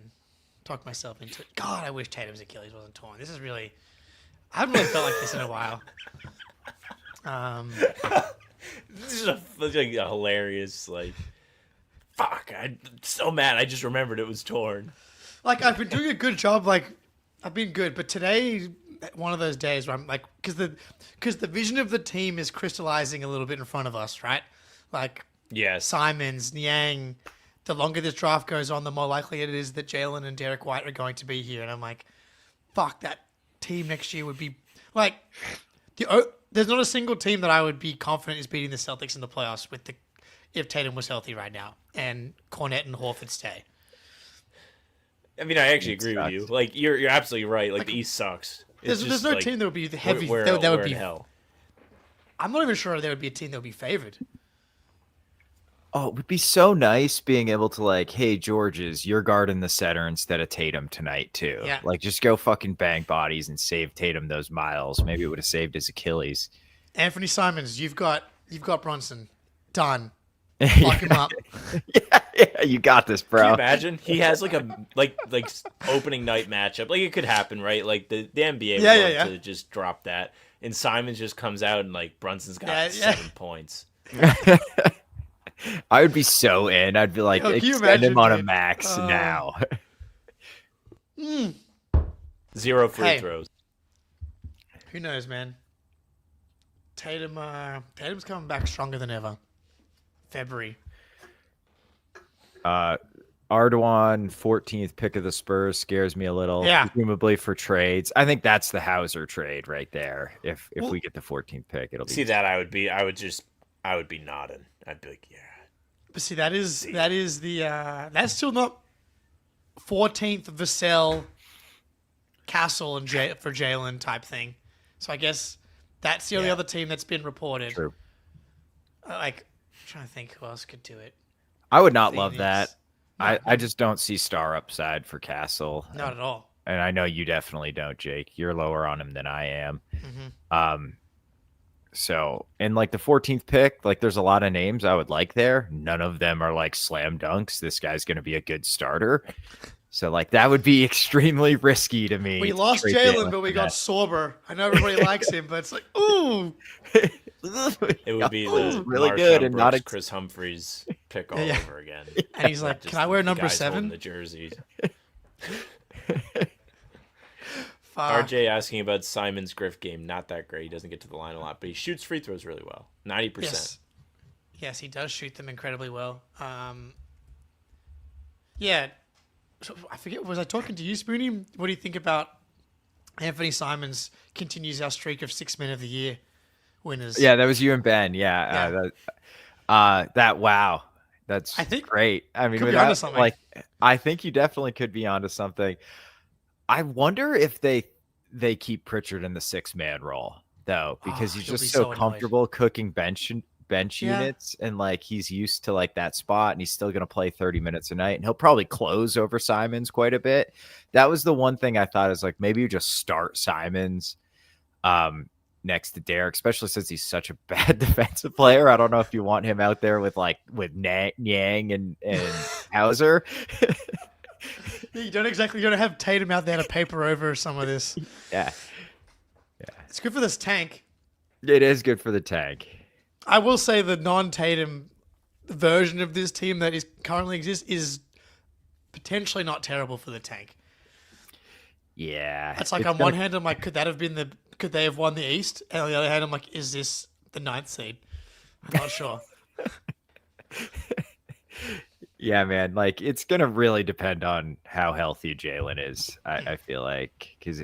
talk myself into it. God, I wish Tatum's Achilles wasn't torn. This is really. I haven't really felt like this in a while. This is like a hilarious, like, fuck, I'm so mad. I just remembered it was torn. Like, I've been doing a good job. Like, I've been good, but today, one of those days where I'm like, because the vision of the team is crystallizing a little bit in front of us, right? Like, Yes. Simons, Niang. The longer this draft goes on, the more likely it is that Jalen and Derek White are going to be here. And I'm like, fuck, that team next year would be like there's not a single team that I would be confident is beating the Celtics in the playoffs if Tatum was healthy right now and Cornette and Horford stay. I mean, I actually agree with you. Like, you're absolutely right. Like, the East sucks. It's There's just, no like, team that would be the heavy. Where that would in be. hell. I'm not even sure there would be a team that would be favored. Oh, it would be so nice being able to, like, hey, Georges, you're guarding the center instead of Tatum tonight, too. Yeah. Like, just go fucking bang bodies and save Tatum those miles. Maybe it would have saved his Achilles. Anthony Simons, you've got Brunson. Done. Lock him up. Yeah, you got this, bro. Can you imagine? He has like a like opening night matchup. Like, it could happen, right? Like, the NBA would love to just drop that. And Simons just comes out and, like, Brunson's got 7 points. I would be so in. I'd be like, Yo, can you extend him imagine, on a dude? max now. 0 free Hey. throws. Who knows, man? Tatum's coming back stronger than ever. February. Ardoin, 14th pick of the Spurs, scares me a little. Yeah. Presumably for trades. I think that's the Hauser trade right there. If we get the 14th pick, it'll be. See, that I would be nodding. I'd be like, yeah. But see, that is the that's still not 14th Vassell, Castle and for Jalen type thing. So I guess that's the only other team that's been reported. True. Like, I'm trying to think who else could do it. I would not love Phoenix. that. I just don't see star upside for Castle. Not at all. And I know you definitely don't, Jake. You're lower on him than I am. So, and like the 14th pick, like there's a lot of names I would like there. None of them are like slam dunks. This guy's going to be a good starter. So, like, that would be extremely risky to me. We to lost trade Jalen, for but we that. got Sorber. I know everybody likes him, but it's like, ooh. It would be the really Marshawn good and not Brooks, Chris Humphreys pick all Yeah. over again. And he's like, Just can I wear the number guys 7? holding the jerseys. Fuck. RJ asking about Simon's Griff game. Not that great. He doesn't get to the line a lot, but he shoots free throws really well. 90%. Yes, he does shoot them incredibly well. Yeah. So I forget, was I talking to you, Spoonie? What do you think about Anthony Simons continues our streak of 6 men of the year winners? Yeah, that was you and Ben. Yeah. Wow. That's great. I mean, could be onto something. like, I think you definitely could be onto something. I wonder if they keep Pritchard in the 6-man role though, because he's just so comfortable cooking bench units, and like he's used to like that spot, and he's still going to play 30 minutes a night, and he'll probably close over Simons quite a bit. That was the one thing I thought is like maybe you just start Simons next to Derek, especially since he's such a bad defensive player. I don't know if you want him out there with Yang and Hauser. You don't have Tatum out there to paper over some of this. Yeah. It's good for this tank. It is good for the tank. I will say the non-Tatum version of this team that currently exists is potentially not terrible for the tank. Yeah. It's like on one hand, I'm like, could they have won the East? And on the other hand, I'm like, is this the 9th seed? I'm not sure. Yeah, man. Like, it's going to really depend on how healthy Jalen is, I feel like. Because,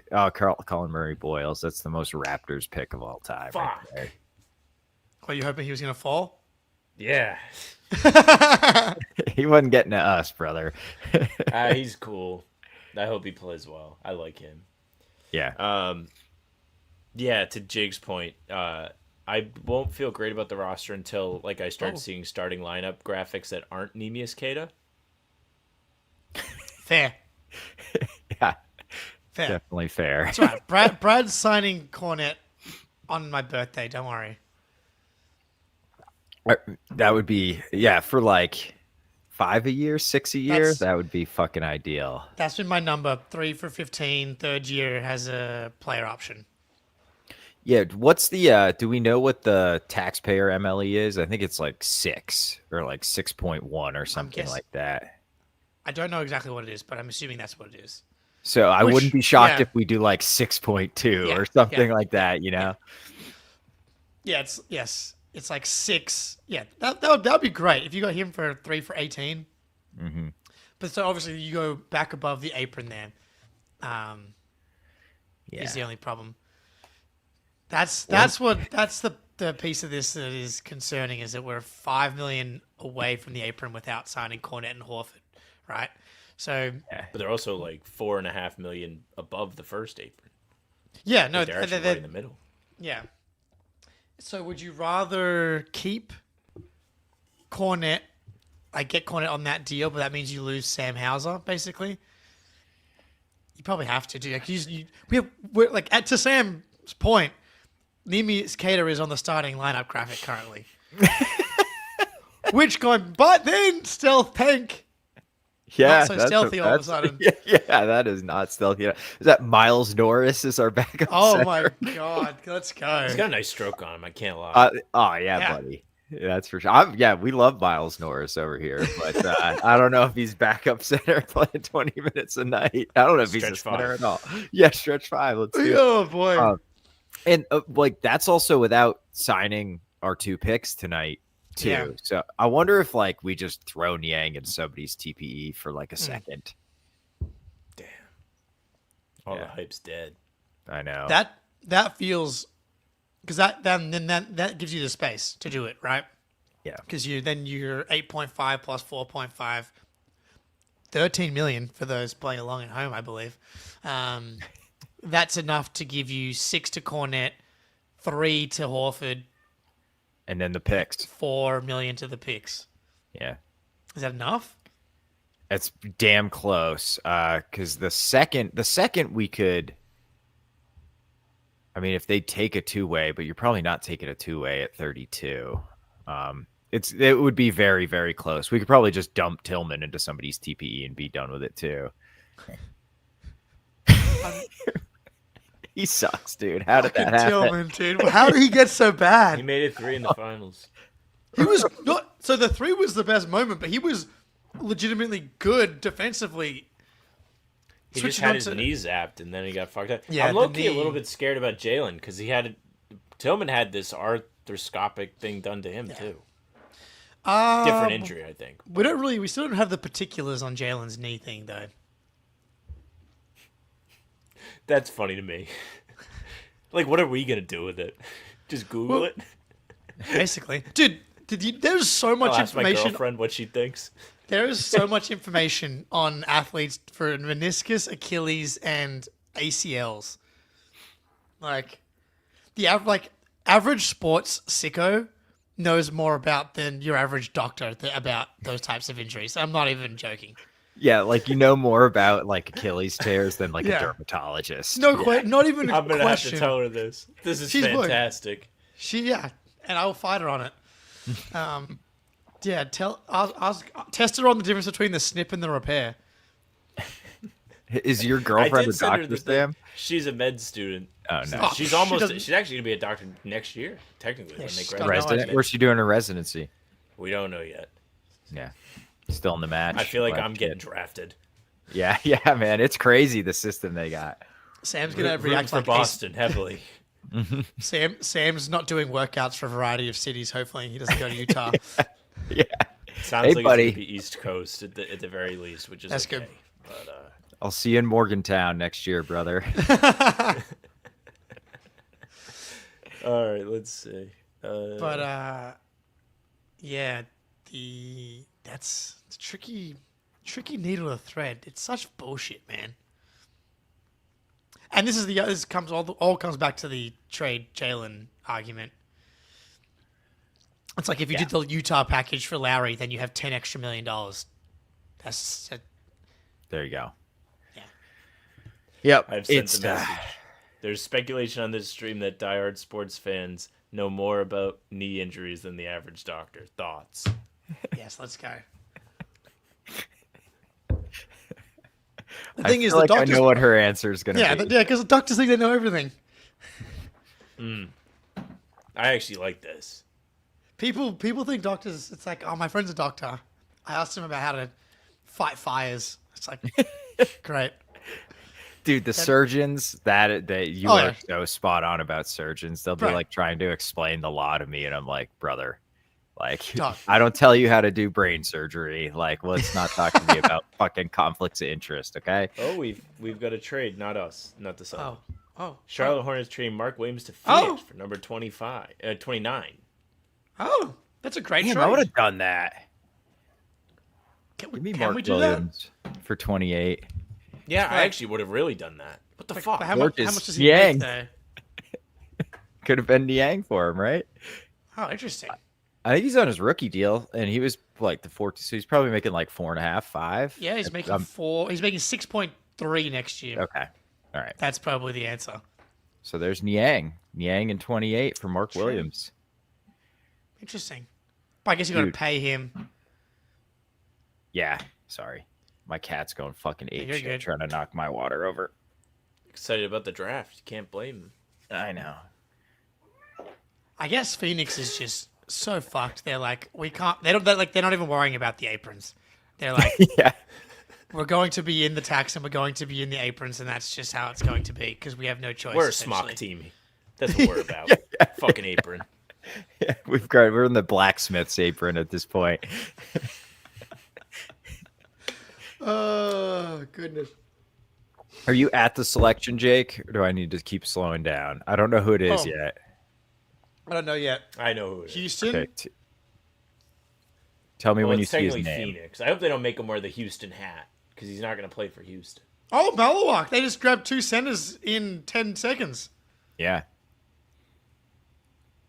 Colin Murray Boyles, that's the most Raptors pick of all time. Fuck. Right. Are you hoping he was going to fall? Yeah. He wasn't getting to us, brother. He's cool. I hope he plays well. I like him. Yeah. Yeah, to Jake's point, I won't feel great about the roster until like I start seeing starting lineup graphics that aren't Neemias Queta. Fair. Yeah. Fair. Definitely fair. That's right. Brad's signing Cornet on my birthday. Don't worry. That would be, for like 5 a year, 6 a year. That would be fucking ideal. That's been my number. 3 for 15. Third year has a player option. Yeah, what's the do we know what the taxpayer MLE is? I think it's like 6 or like 6.1 or something like that. I don't know exactly what it is, but I'm assuming that's what it is. So I wouldn't be shocked if we do like 6.2 or something like that, you know? Yeah, it's like 6. Yeah, that would be great if you got him for 3 for 18. Mm-hmm. But so obviously you go back above the apron there. Is the only problem. That's the piece of this that is concerning, is that we're $5 million away from the apron without signing Cornet and Horford, right? So, but they're also like $4.5 million above the first apron. Yeah, no, they're actually right in the middle. Yeah. So, would you rather keep Cornet? Get Cornet on that deal, but that means you lose Sam Hauser, basically. You probably have to do. We're like to Sam's point. Neemias Queta is on the starting lineup graphic currently. But then stealth tank. Yeah, not so stealthy all of a sudden. Yeah, that is not stealthy. Is that Miles Norris is our backup? Oh my god, let's go. He's got a nice stroke on him. I can't lie. Buddy. Yeah, that's for sure. We love Miles Norris over here, but I don't know if he's backup center playing 20 minutes a night. I don't know if he's a center at all. Yeah, stretch 5. Let's do it. Oh boy. And that's also without signing our 2 picks tonight too. Yeah. So I wonder if we just throw Niang in somebody's TPE for like a second. Damn. All the hype's dead. I know. That feels, because that gives you the space to do it, right? Yeah. Because you're 8.5 plus 4.5, 13 million for those playing along at home, I believe. That's enough to give you 6 to Cornet, 3 to Horford, and then the picks. 4 million to the picks. Yeah. Is that enough? It's damn close. Because the second we could, I mean, if they take a 2-way, but you're probably not taking a 2-way at 32. It would be very, very close. We could probably just dump Tillman into somebody's TPE and be done with it too. He sucks, dude. How did that happen? Tillman, dude. How did he get so bad? He made it 3 in the finals. He was not. So the 3 was the best moment, but he was legitimately good defensively. He just had his knee zapped, and then he got fucked up. Yeah, I'm low-key a little bit scared about Jalen, because Tillman had this arthroscopic thing done to him, too. Different injury, I think. We still don't have the particulars on Jalen's knee thing, though. That's funny to me. Like, what are we going to do with it? Just Google it? Basically. Dude, there's so much I'll ask my information. girlfriend what she thinks. There is so much information on athletes for meniscus, Achilles, and ACLs. Like, average sports sicko knows more about than your average doctor about those types of injuries. I'm not even joking. Yeah, like you know more about like Achilles tears than like Yeah. a dermatologist. No, not even a I'm going to have to question. tell her this. This is She's woke. fantastic. And I will fight her on it. Yeah, I'll test her on the difference between the snip and the repair. Is your I girlfriend a did send her doctor, the thing. Sam? She's a med student. Oh So no, she's doesn't- she's actually going to be a doctor next year, technically, when they she's graduate. got no resident. idea. Where's she doing her residency? We don't know yet. Yeah, still in the match. I feel like Last I'm getting kid. drafted. Yeah, man, it's crazy the system they got. Sam's gonna Rooting react for like Boston heavily. Sam's not doing workouts for a variety of cities. Hopefully, he doesn't go to Utah. Yeah, Sounds Hey, like buddy. it's going to be East Coast at the very least, which is That's okay. good. But, I'll see you in Morgantown next year, brother. all right, let's see. But yeah, that's it's tricky needle to thread. It's such bullshit, man. And this comes back to the trade Jalen argument. It's like if you did the Utah package for Lowry, then you have $10 extra million. That's There you go. Yeah. Yep, I've sent it's the message. There's speculation on this stream that diehard sports fans know more about knee injuries than the average doctor. Thoughts? yes. Let's go. The I thing is, feel the like I doctors. know what her answer is gonna Yeah, be. because the doctors think they know everything. I actually like this. People think doctors. It's like, oh, my friend's a doctor. I asked him about how to fight fires. It's like, great. Dude, the surgeons that you Oh, are yeah. so spot on about surgeons. They'll be Right. like trying to explain the law to me, and I'm like, brother, like Doc. I don't tell you how to do brain surgery. Like, let's not talk to me about fucking conflicts of interest, okay? Oh, we've got a trade, not us, not the Celtics. Oh, Charlotte Hornets trading Mark Williams to Oh. Phoenix for number 29. oh, that's a great Damn, trade. I would have done that. Can Give me we Mark do Williams for 28. Yeah, I Right. actually would have really done that. What the that? fuck? But how much Gorgeous. does he Yang. make though? Could have been Niang for him, right? Oh, interesting. I think he's on his rookie deal, and he was like the 4th, so he's probably making like 4.5, 5. Yeah, he's making Um, 4. He's making 6.3 next year. Okay, all right. That's probably the answer. So there's Niang and 28 for Mark True. Williams. Interesting. But I guess you got to Dude. pay him. Yeah, sorry, my cat's going fucking you're ape shit good. trying to knock my water over. Excited about the draft. You can't blame him. I know. I guess Phoenix is just so fucked. They're like, we can't. They're not even worrying about the aprons. They're like, Yeah, we're going to be in the tax and we're going to be in the aprons, and that's just how it's going to be because we have no choice. We're a essentially. smock team. That's what we're about. Fucking apron. we're in the blacksmith's apron at this point. Oh goodness. Are you at the selection, Jake, or do I need to keep slowing down? I don't know who it is Oh. yet. I don't know yet. I know who it is. Houston. Okay, tell me Well, when you it's see his technically name. Phoenix. I hope they don't make him wear the Houston hat because he's not going to play for Houston. Oh, Malawak. They just grabbed 2 centers in 10 seconds. Yeah.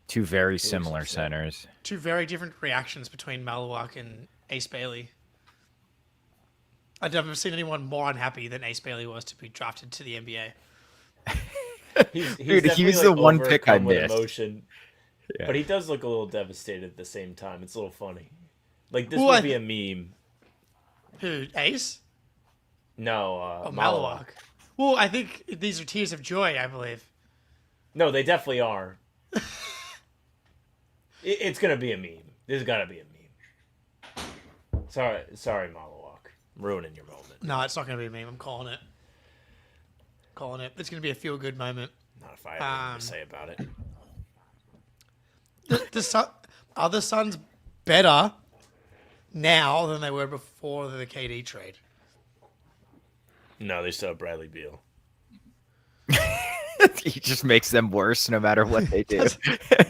Two very similar insane. centers. 2 very different reactions between Malawak and Ace Bailey. I've never seen anyone more unhappy than Ace Bailey was to be drafted to the NBA. He's Dude, he definitely, was the one pick I overcome with missed. Emotion, Yeah. but he does look a little devastated at the same time. It's a little funny. Like this Well, would I be a meme. Who? Ace? No, Oh, Malawak. Malawak. Well, I think these are tears of joy, I believe. No, they definitely are. It's gonna be a meme. There's gotta be a meme. Sorry, Malawak. I'm ruining your moment. No, it's not going to be a meme. I'm calling it. calling it. It's going to be a feel-good moment. Not if I have anything to say about it. Are the Suns better now than they were before the KD trade? No, they still have Bradley Beal. He just makes them worse no matter what they do.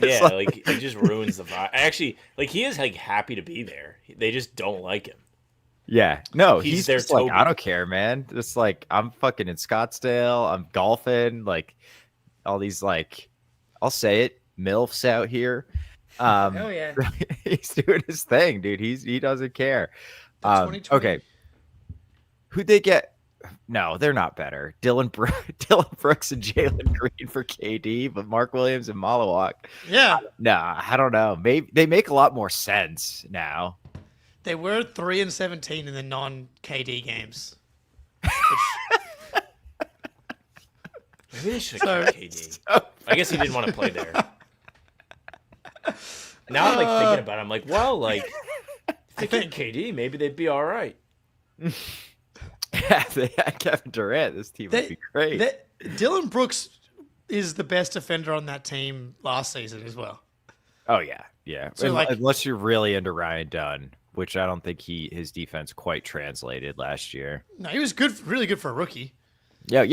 Yeah, like it just ruins the vibe. Actually, like he is like happy to be there. They just don't like him. Yeah, no, He's he's their just like, Toby. I don't care, man. Just like I'm fucking in Scottsdale. I'm golfing. Like all these like, I'll say it, milfs out here. Hell yeah. He's doing his thing, dude. He doesn't care. 2020. Okay, who'd they get? No, they're not better. Dylan Brooks and Jalen Green for KD, but Mark Williams and Malawak. Yeah. Nah, I don't know. Maybe they make a lot more sense now. They were 3-17 in the non-KD games. Maybe they should have kept KD. I guess he didn't want to play there. Now I'm like thinking about it. I'm like, well, like if they get KD, maybe they'd be all right. Yeah, they had Kevin Durant. This team would be great. Dylan Brooks is the best defender on that team last season as well. Oh yeah, yeah. So, like- Unless you're really into Ryan Dunn, which I don't think his defense quite translated last year. No, he was good, really good for a rookie. Yeah.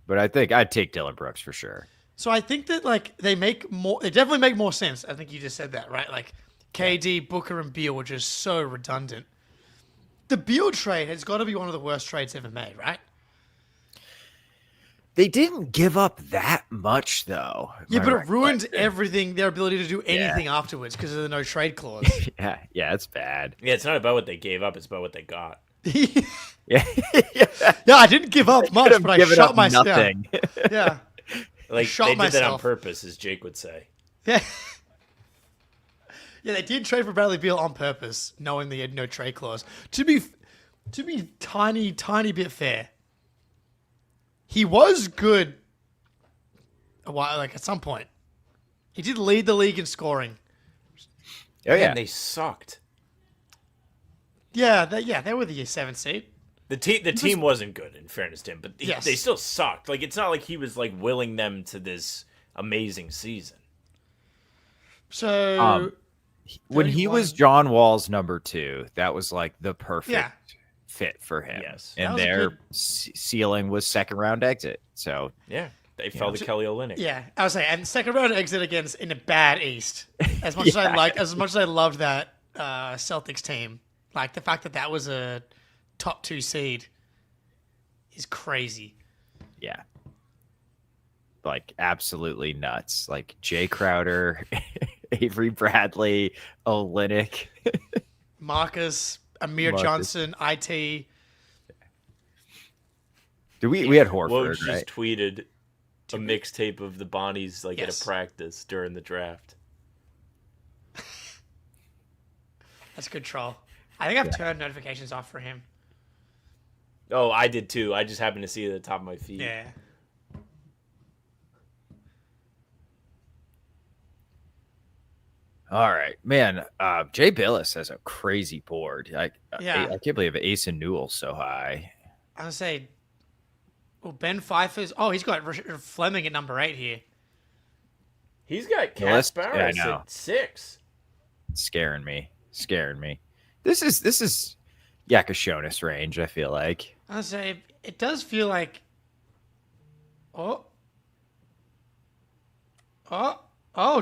But I think I'd take Dylan Brooks for sure. So I think that like they definitely make more sense. I think you just said that, right? Like KD, Booker, and Beal were just so redundant. The Beal trade has got to be one of the worst trades ever made, right? They didn't give up that much though. Yeah, but it ruined everything, their ability to do anything afterwards because of the no trade clause. Yeah, it's bad. Yeah, it's not about what they gave up; it's about what they got. Yeah, Yeah, I didn't give up much, but I shot myself. Nothing. Yeah. Like Shot they did that on myself. purpose, as Jake would say. Yeah. Yeah, they did trade for Bradley Beal on purpose, knowing they had no trade clause. To be tiny bit fair, he was good a while, like at some point. He did lead the league in scoring. Oh yeah, And they sucked. Yeah, they were the 7th seed. The team wasn't good, in fairness to him, but Yes. they still sucked. Like it's not like he was like willing them to this amazing season. So when he 31. was John Wall's number 2, that was like the perfect Yeah. fit for him. Yes. That And was a their good- ceiling was second round exit. So Yeah, they fell to Kelly Olynyk. yeah, I was saying, and second round exit against in a bad East. As much as I loved that Celtics team, like the fact that was a top 2 seed is crazy. yeah, like absolutely nuts. Like Jay Crowder, Avery Bradley, Olynyk. Marcus, Amir Marcus. Johnson, IT. We had Horford, Woj right? just tweeted a mixtape of the Bonnies like Yes. at a practice during the draft. That's a good troll. I think I've turned notifications off for him. Oh, I did too. I just happened to see it at the top of my feed. Yeah. All right, man. Jay Billis has a crazy board. I can't believe Ace and Newell's so high. I would say, well, Ben Pfeiffer's. Oh, he's got Fleming at number 8 here. He's got The list- Cat yeah, I Barris know. at 6. It's scaring me. This is Yakashonis range. I feel like. I would say it does feel like.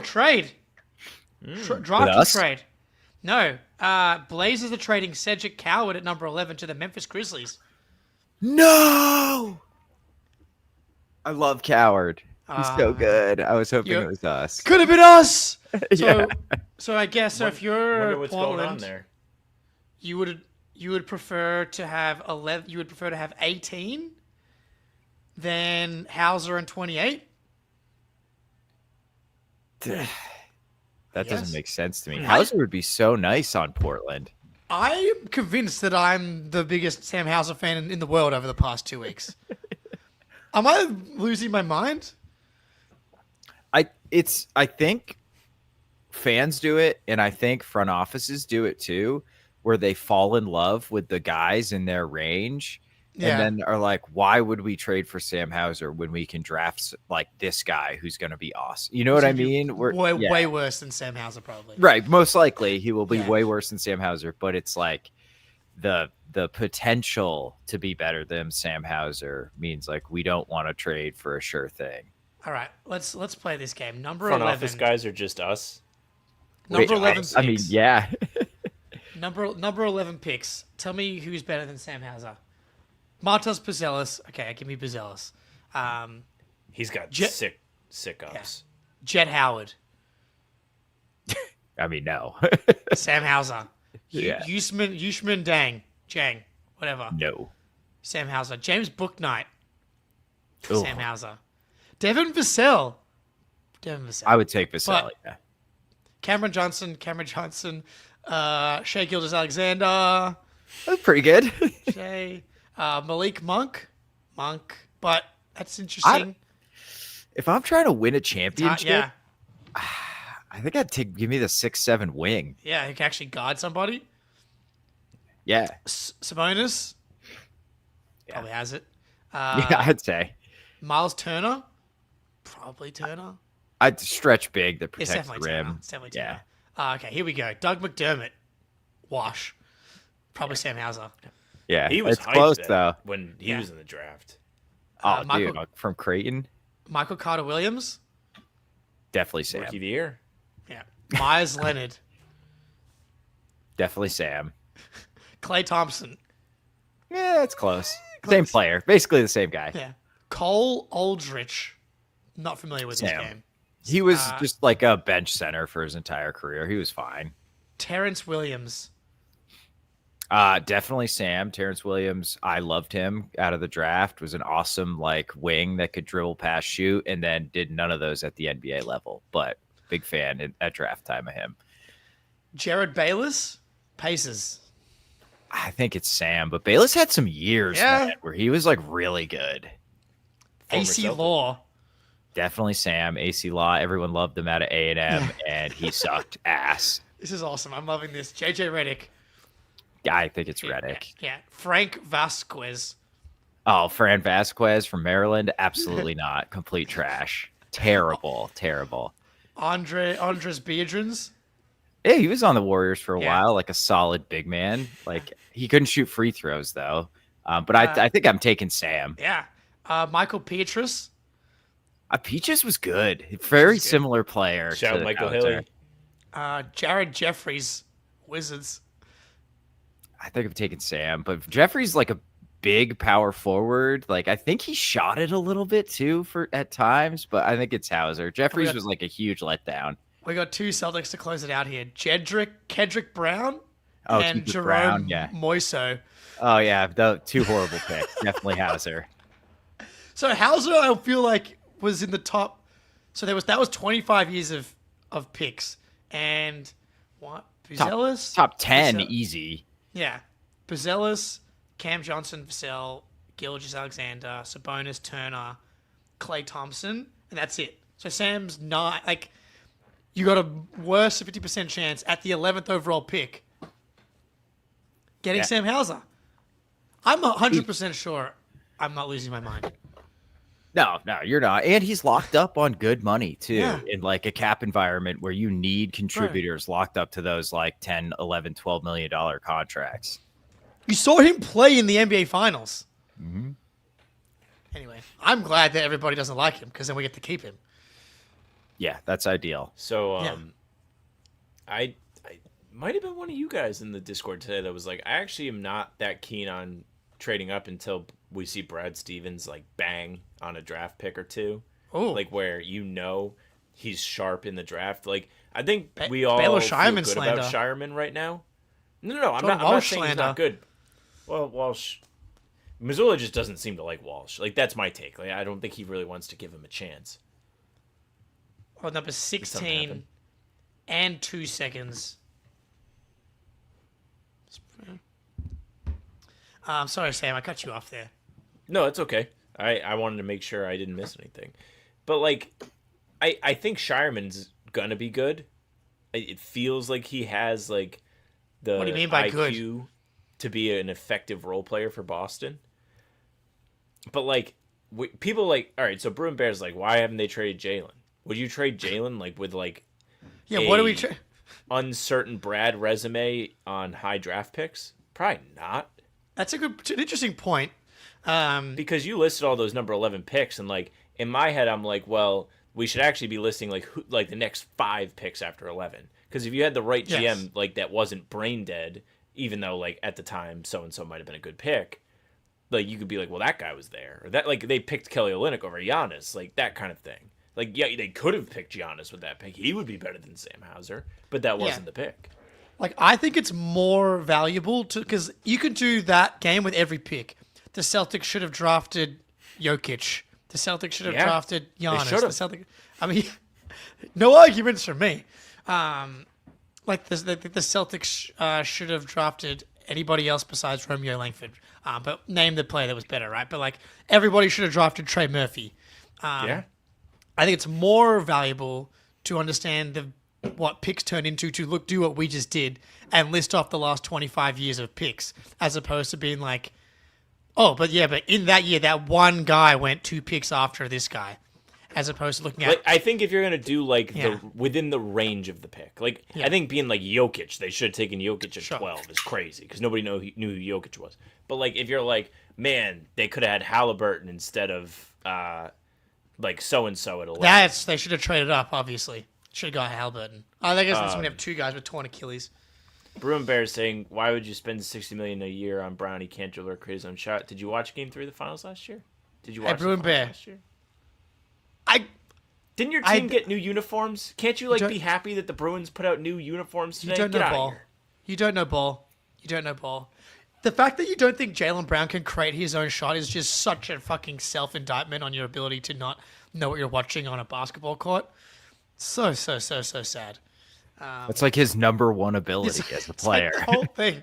Trade. Draft us? trade. No. Blazers are trading Cedric Coward at number 11 to the Memphis Grizzlies. No. I love Coward. He's so Ah. good. I was hoping You're- it was us. Could have been us. Yeah. So I guess if Wonder you're what's going on Portland, there. you would prefer to have 11. You would prefer to have 18 than Hauser and 28. That Yes. doesn't make sense to me. Hauser would be so nice on Portland. I am convinced that I'm the biggest Sam Hauser fan in the world over the past 2 weeks. Am I losing my mind? I think fans do it, and I think front offices do it too, where they fall in love with the guys in their range Yeah. and then are like, why would we trade for Sam Hauser when we can draft like this guy who's going to be awesome? You know what I mean? Way worse than Sam Hauser, probably. Right. Most likely he will be Yeah. way worse than Sam Hauser, but it's like the potential to be better than Sam Hauser means like we don't want to trade for a sure thing. All right, let's play this game. Number Front 11. office guys are just us. Number Wait, 11 picks. I mean, yeah. Number 11 picks. Tell me who's better than Sam Hauser. Martas Buzelis. Okay, give me Buzelis. He's got Jet- sick ups. Jet Howard. I mean, no. Sam Hauser. Yeah. Yushman Jang. Whatever. No. Sam Hauser. James Booknight. Ooh. Sam Hauser. Devin Vassell. I would take Vassell, But- yeah. Cameron Johnson. Shea Gilgeous-Alexander. That's pretty good. Shea. Malik Monk. But that's interesting. If I'm trying to win a championship, Yeah. I think I'd give me the 6'7" wing. Yeah, he can actually guard somebody. Yeah. Sabonis. Probably has it. Yeah, I'd say. Miles Turner. Probably Turner. I'd stretch big that It's protects the definitely rim. Turner. It's definitely Yeah. Turner. Okay, here we go. Doug McDermott. Wash. Probably Sam Hauser. Yeah. He was it's hyped close, then though. when he was in the draft. Oh, Michael- dude. From Creighton? Michael Carter Williams. Definitely Sam. Rookie of the year. Yeah. Myers Leonard. Definitely Sam. Klay Thompson. Yeah, it's close. Same player. Basically the same guy. Yeah. Cole Aldrich. Not familiar with Sam. this game. He was just like a bench center for his entire career. He was fine. Terrence Williams. Definitely Sam. Terrence Williams, I loved him out of the draft. Was an awesome like wing that could dribble, pass, shoot, and then did none of those at the NBA level. But big fan at draft time of him. Jared Bayless. Pacers. I think it's Sam, but Bayless had some years man, where he was like really good. Former AC Celtic. Law. Definitely Sam. AC Law. Everyone loved him out of A&M, and he sucked ass. This is awesome. I'm loving this. JJ Redick. I think it's Reddick. Yeah. Frank Vasquez. Oh, Fran Vasquez from Maryland? Absolutely not. Complete trash. Terrible. Andres Biedrins. Yeah, he was on the Warriors for a Yeah. while, like a solid big man. Like he couldn't shoot free throws though. But I think I'm taking Sam. Yeah. Michael Pietrus. Peaches was good. Very similar player. Shout out to Michael Hauser. Haley. Jared Jeffries. Wizards. I think I'm taking Sam, but Jeffrey's like a big power forward. Like I think he shot it a little bit too for at times, but I think it's Hauser. Jeffries was like a huge letdown. We got two Celtics to close it out here. Kedrick Brown Oh, and Kedrick Jerome Brown, yeah. Moiso. Oh yeah, the two horrible picks. Definitely Hauser. So Hauser, I feel like, was in the top. So that was 25 years of picks. And what? Buzelis? Top 10 Vassell- easy. Yeah. Buzelis, Cam Johnson, Vassell, Gilgeous-Alexander, Sabonis, Turner, Klay Thompson, and that's it. So Sam's not, like, you got a worse 50% chance at the 11th overall pick getting Sam Hauser. I'm 100% sure I'm not losing my mind. No, you're not. And he's locked up on good money too, Yeah. in like a cap environment where you need contributors locked up to those like 10, 11, 12 million dollar contracts. You saw him play in the NBA Finals. Mm-hmm. Anyway, I'm glad that everybody doesn't like him because then we get to keep him. Yeah, that's ideal. So Yeah. I might have been one of you guys in the Discord today that was like, I actually am not that keen on trading up until we see Brad Stevens like bang on a draft pick or two. Oh, Like where he's sharp in the draft. Like I think we all Baylor feel Shireman good slander. about Shireman right now. No, I'm Jordan not Walsh saying he's slander. not good. Well, Walsh, Missoula just doesn't seem to like Walsh. Like that's my take. Like I don't think he really wants to give him a chance. well, number Something 16 happened. and 2 seconds. Sorry, Sam, I cut you off there. No, it's okay. I wanted to make sure I didn't miss anything. But, like, I think Shireman's going to be good. It feels like he has, like, the What do you mean by IQ good? to be an effective role player for Boston. But like people like, all right, so Bruin Bears like, why haven't they traded Jalen? Would you trade Jalen like with like Yeah, what do we? uncertain Brad resume on high draft picks? Probably not. That's an interesting point. Because you listed all those number 11 picks, and like in my head, I'm like, well, we should actually be listing like the next 5 picks after 11. Because if you had the right GM, Yes. like that wasn't brain dead, even though like at the time so and so might have been a good pick, like you could be like, well, that guy was there, or that like they picked Kelly Olynyk over Giannis, like that kind of thing. Like yeah, they could have picked Giannis with that pick; he would be better than Sam Hauser, but that wasn't the pick. Like, I think it's more valuable because you can do that game with every pick. The Celtics should have drafted Jokic. The Celtics should have drafted Giannis. should have. I mean, no arguments from me. Like the Celtics should have drafted anybody else besides Romeo Langford. But name the player that was better, right? But like everybody should have drafted Trey Murphy. Yeah, I think it's more valuable to understand what picks turn into to do what we just did and list off the last 25 years of picks, as opposed to being like, oh, but in that year, that one guy went 2 picks after this guy, as opposed to looking at. like, I think if you're gonna do like Yeah. the within the range of the pick, like I think being like Jokic, they should have taken Jokic at 12 is crazy because nobody knew who Jokic was. But like if you're like, man, they could have had Halliburton instead of like so and so at 11. They should have traded up, obviously. Should have got Halliburton. I guess that's when we have 2 guys with torn Achilles. Bruin Bears saying, why would you spend $60 million a year on Brown? He can't dribble or create his own shot. Did you watch Game 3 of the finals last year? Did you watch Bruin the finals Bear. last year? I Didn't your team get new uniforms? Can't you like be happy that the Bruins put out new uniforms today? You don't Get know out of ball. here. You don't know ball. You don't know ball. The fact that you don't think Jaylen Brown can create his own shot is just such a fucking self-indictment on your ability to not know what you're watching on a basketball court. So sad. It's like his number one ability as a player. Like the whole thing.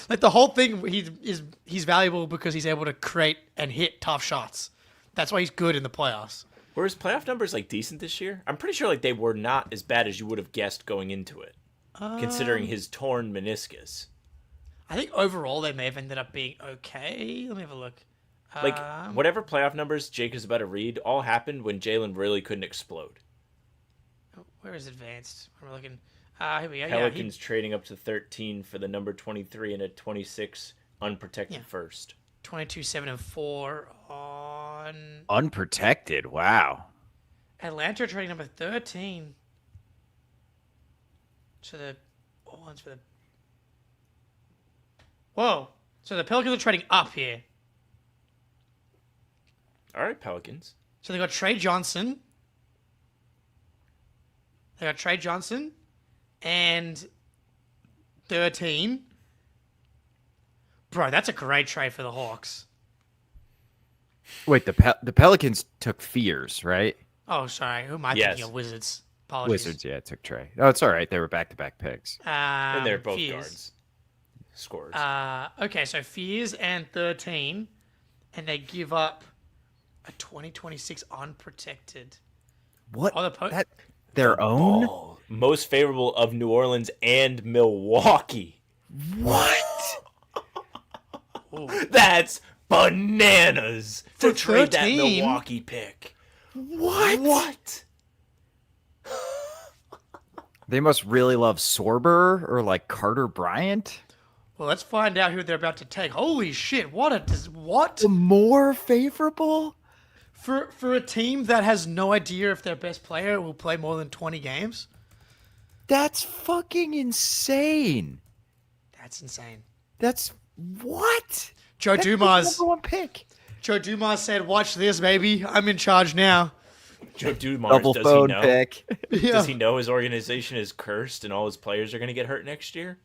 Like the whole thing, he's valuable because he's able to create and hit tough shots. That's why he's good in the playoffs. Were his playoff numbers like decent this year? I'm pretty sure like they were not as bad as you would have guessed going into it, considering his torn meniscus. I think overall they may have ended up being okay. Let me have a look. Like whatever playoff numbers Jake is about to read, all happened when Jalen really couldn't explode. Where is advanced? I'm looking. Here we go. Pelicans trading up to 13 for the number 23 and a 26 unprotected first. 22, 7, and 4 on Unprotected. Wow. Atlanta trading number 13. So the ones for the. Whoa! So the Pelicans are trading up here. All right, Pelicans. So they got Trey Johnson. They got Trey Johnson and 13. Bro, that's a great trade for the Hawks. Wait, the Pelicans took Fears, right? Oh, sorry. Who am I Yes. thinking of? Wizards. Apologies. Wizards, yeah, took Trey. Oh, it's all right. They were back-to-back picks. And they're both Fears. guards. Scorers. Okay, so Fears and 13, and they give up a 2026 unprotected. What? Oh, the that their own? Oh, most favorable of New Orleans and Milwaukee. What? That's bananas to For trade that 13? Milwaukee pick. What? They must really love Sorber or like Carter Bryant. Well, let's find out who they're about to take. Holy shit! What? The more favorable? For a team that has no idea if their best player will play more than 20 games? That's fucking insane. That's insane. That's what? Joe That's the Dumas. number one pick. Joe Dumas said, "Watch this, baby. I'm in charge now." Joe Dumars, Double does he phone know? pick. Yeah. Does he know his organization is cursed and all his players are going to get hurt next year?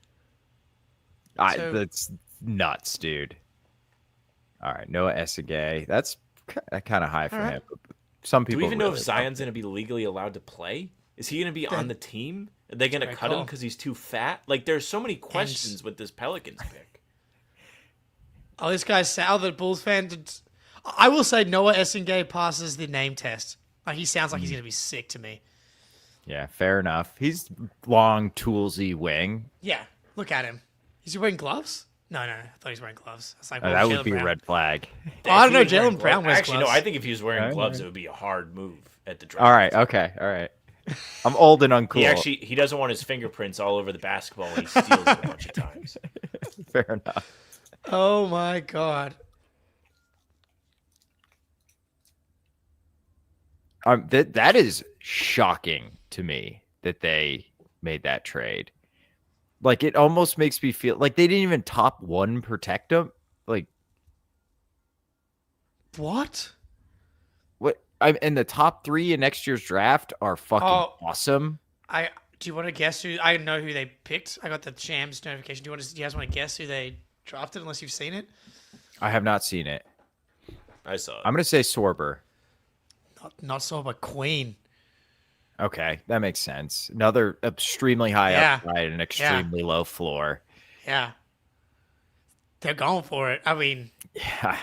So- That's nuts, dude. All right, Noah Essegay. That's kind of high for right. him. Some Do people we even know really if Zion's going to be legally allowed to play? Is he going to be on the team? Are they going to Great cut him call. because he's too fat? Like, there's so many questions with this Pelicans pick. Oh, this guy's Sal, the Bulls fan. I will say Noah Essengay passes the name test. Like, he sounds like he's going to be sick to me. Yeah, fair enough. He's long, toolsy wing. Yeah, look at him. Is he wearing gloves? No, I thought he was wearing gloves. It's like, That would Jaylen be a Brown. red flag. Oh, I don't know. If he was wearing Jaylen Brown gloves- wears Actually, gloves. no. I think if he was wearing Alright, gloves, alright. it would be a hard move at the draft. All right. Okay. All right. I'm old and uncool. He doesn't want his fingerprints all over the basketball when he steals it a bunch of times. Fair enough. Oh my god. That is shocking to me that they made that trade. Like, it almost makes me feel like they didn't even top one protect him. Like, What? what? And the top 3 in next year's draft are fucking awesome. Do you want to guess who? I know who they picked. I got the Shams notification. Do you guys want to guess who they drafted? Unless you've seen it. I have not seen it. I saw it. I'm gonna say Sorber. Not so, but Queen. Okay, that makes sense. Another extremely high Yeah. upside and extremely low floor. Yeah. They're going for it. I mean, Yeah.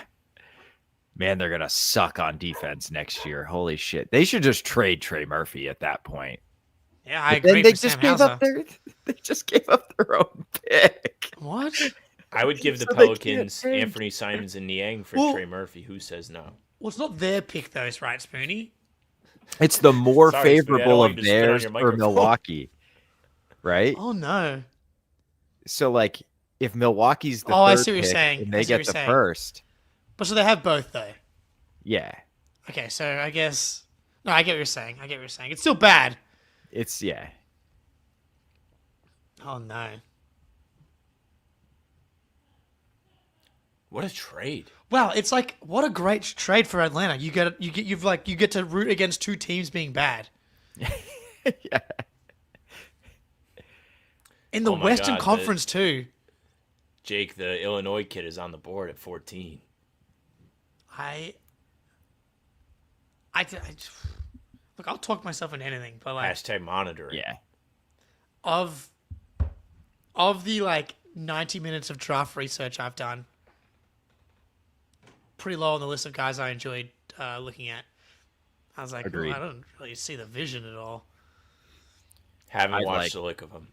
Man, they're gonna suck on defense next year. Holy shit. They should just trade Trey Murphy at that point. yeah, I But then agree. they For just Sam gave Hauser. up they just gave up their own pick. What? I would give the So they can't Pelicans trade. Anthony Simons and Niang for Well- Trey Murphy. Who says no? Well, it's not their pick, though, right, Spoonie? It's the more Sorry, Spoonie, I don't favorable want of you to spit on theirs your for microphone. Milwaukee. Right? Oh no. So like if Milwaukee's the Oh, I third see what you're pick saying. and I they see what get you're the saying. first. But so they have both, though. Yeah. Okay, so I guess. No, I get what you're saying. It's still bad. It's yeah. Oh no. What a trade! Wow, it's like what a great trade for Atlanta. You get to root against two teams being bad. Yeah. In the Oh my Western God, Conference too. Jake, the Illinois kid, is on the board at 14. Look, I'll talk myself into anything, but like Hashtag monitoring. Yeah. of the like 90 minutes of draft research I've done, pretty low on the list of guys I enjoyed looking at. I was like, Agreed. I don't really see the vision at all. Haven't I watched like- the lick of him.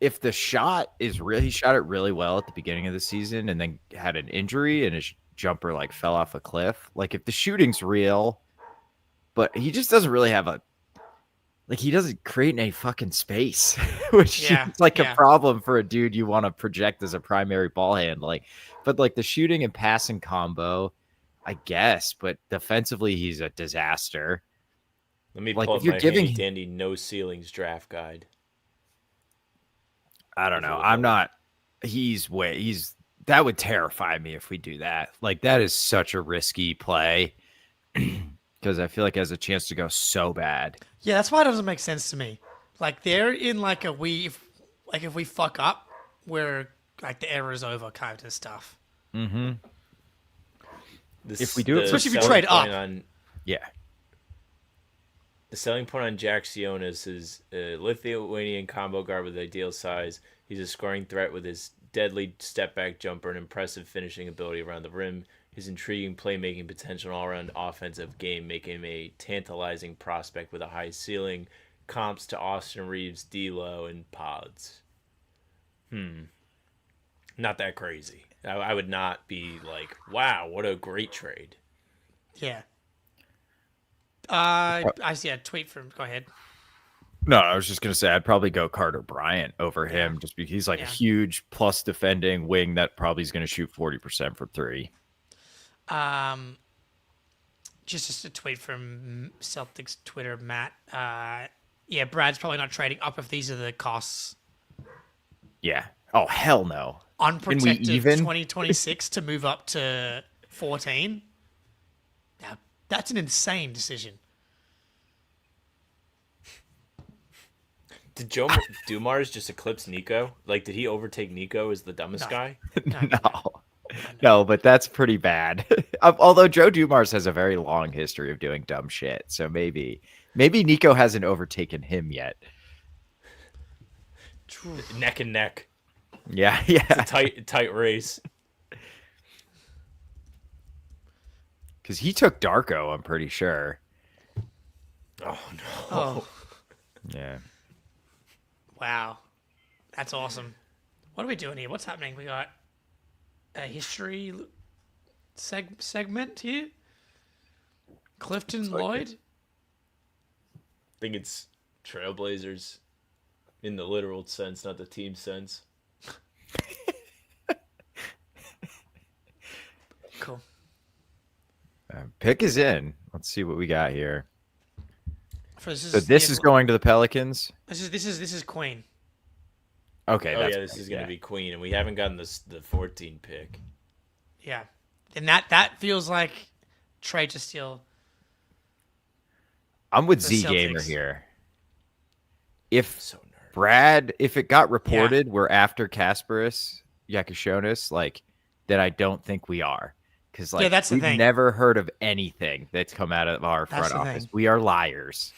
If the shot is really, he shot it really well at the beginning of the season and then had an injury and his jumper like fell off a cliff. Like if the shooting's real, but he just doesn't really have he doesn't create any fucking space, which Yeah, is like yeah. a problem for a dude you want to project as a primary ball handling. But like the shooting and passing combo, I guess, but defensively he's a disaster. Let me Like, pull if up you're my giving- handy dandy no ceilings draft guide. I don't know. I'm not. That would terrify me if we do that. Like that is such a risky play because I feel like it has a chance to go so bad. Yeah, that's why it doesn't make sense to me. Like they're in like if we fuck up, we're like the era is over kind of stuff. Mm-hmm. This, we do it- the Especially if you selling trade point up. On, Yeah. the selling point on Jack Sionis is a Lithuanian combo guard with ideal size. He's a scoring threat with his deadly step back jumper and impressive finishing ability around the rim. His intriguing playmaking potential and all-around offensive game make him a tantalizing prospect with a high ceiling. Comps to Austin Reeves, D'Lo, and Pods. Not that crazy. I would not be like, wow, what a great trade. Yeah. I see a tweet from. Go ahead. No, I was just gonna say I'd probably go Carter Bryant over him just because he's like Yeah. a huge plus defending wing that probably is gonna shoot 40% from three. Just a tweet from Celtics Twitter, Matt. Yeah, Brad's probably not trading up if these are the costs. Yeah. Oh hell no. Unprotected even? 2026 to move up to 14. Now, that's an insane decision. Did Joe Dumars just eclipse Nico? Like, did he overtake Nico as the dumbest No. guy? No, but that's pretty bad. Although Joe Dumars has a very long history of doing dumb shit, so maybe Nico hasn't overtaken him yet. Neck and neck. Yeah, yeah. Tight race. Because he took Darko, I'm pretty sure. Oh, no. Oh, Yeah. wow. That's awesome. What are we doing here? What's happening? We got a history segment here. Clifton Lloyd. I think it's Trailblazers in the literal sense, not the team sense. Cool. Pick is in. Let's see what we got here. So So this is going to the Pelicans. This is Queen. Okay. Oh that's yeah, this is gonna be Queen, and we haven't gotten the 14 pick. Yeah, and that feels like trade to steal. I'm with the Z Gamer Celtics. here. If So nervous. Brad, if it got reported we're after Kasparis Yakashonis, like, then I don't think we are. Because like that's the we've thing. never heard of anything that's come out of our That's front the office. thing. We are liars.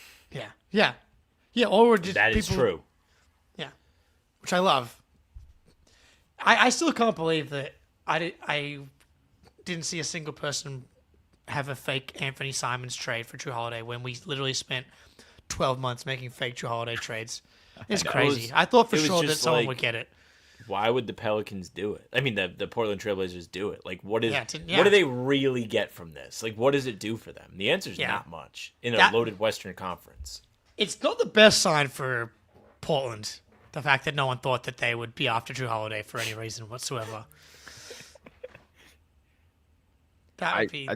Yeah. Or we're just That is people, true. Yeah, which I love. I still can't believe that I didn't see a single person have a fake Anthony Simons trade for Drew Holiday when we literally spent 12 months making fake Drew Holiday trades. It's know. crazy. I thought for it was sure that just someone like- would get it. Why would the Pelicans do it? I mean, the Portland Trailblazers do it. Like, what is? Yeah. What do they really get from this? Like, what does it do for them? The answer is Yeah. not much in a That- loaded Western Conference. It's not the best sign for Portland. The fact that no one thought that they would be after Drew Holiday for any reason whatsoever. That would be.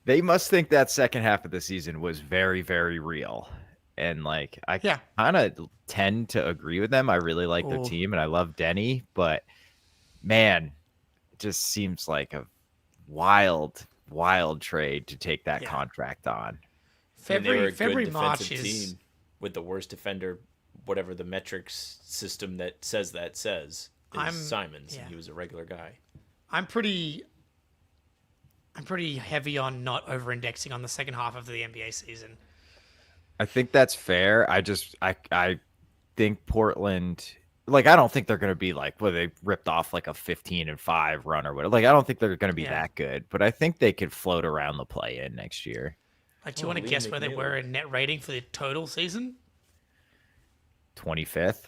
They must think that second half of the season was very, very real. And like I Yeah. kind of tend to agree with them. I really like their Ooh. team and I love Denny, but man, it just seems like a wild, wild trade to take that Yeah. contract on. And they were a February, good March defensive is. team with the worst defender, whatever the metrics system that says is Simons. yeah. And he was a regular guy. I'm pretty heavy on not over-indexing on the second half of the NBA season. I think that's fair. I think Portland, like, I don't think they're going to be like, well, they ripped off like a 15-5 run or whatever. Like, I don't think they're going to be Yeah. that good, but I think they could float around the play in next year. Like, do you Oh, want to Liam guess where they McNeil. were in net rating for the total season? 25th.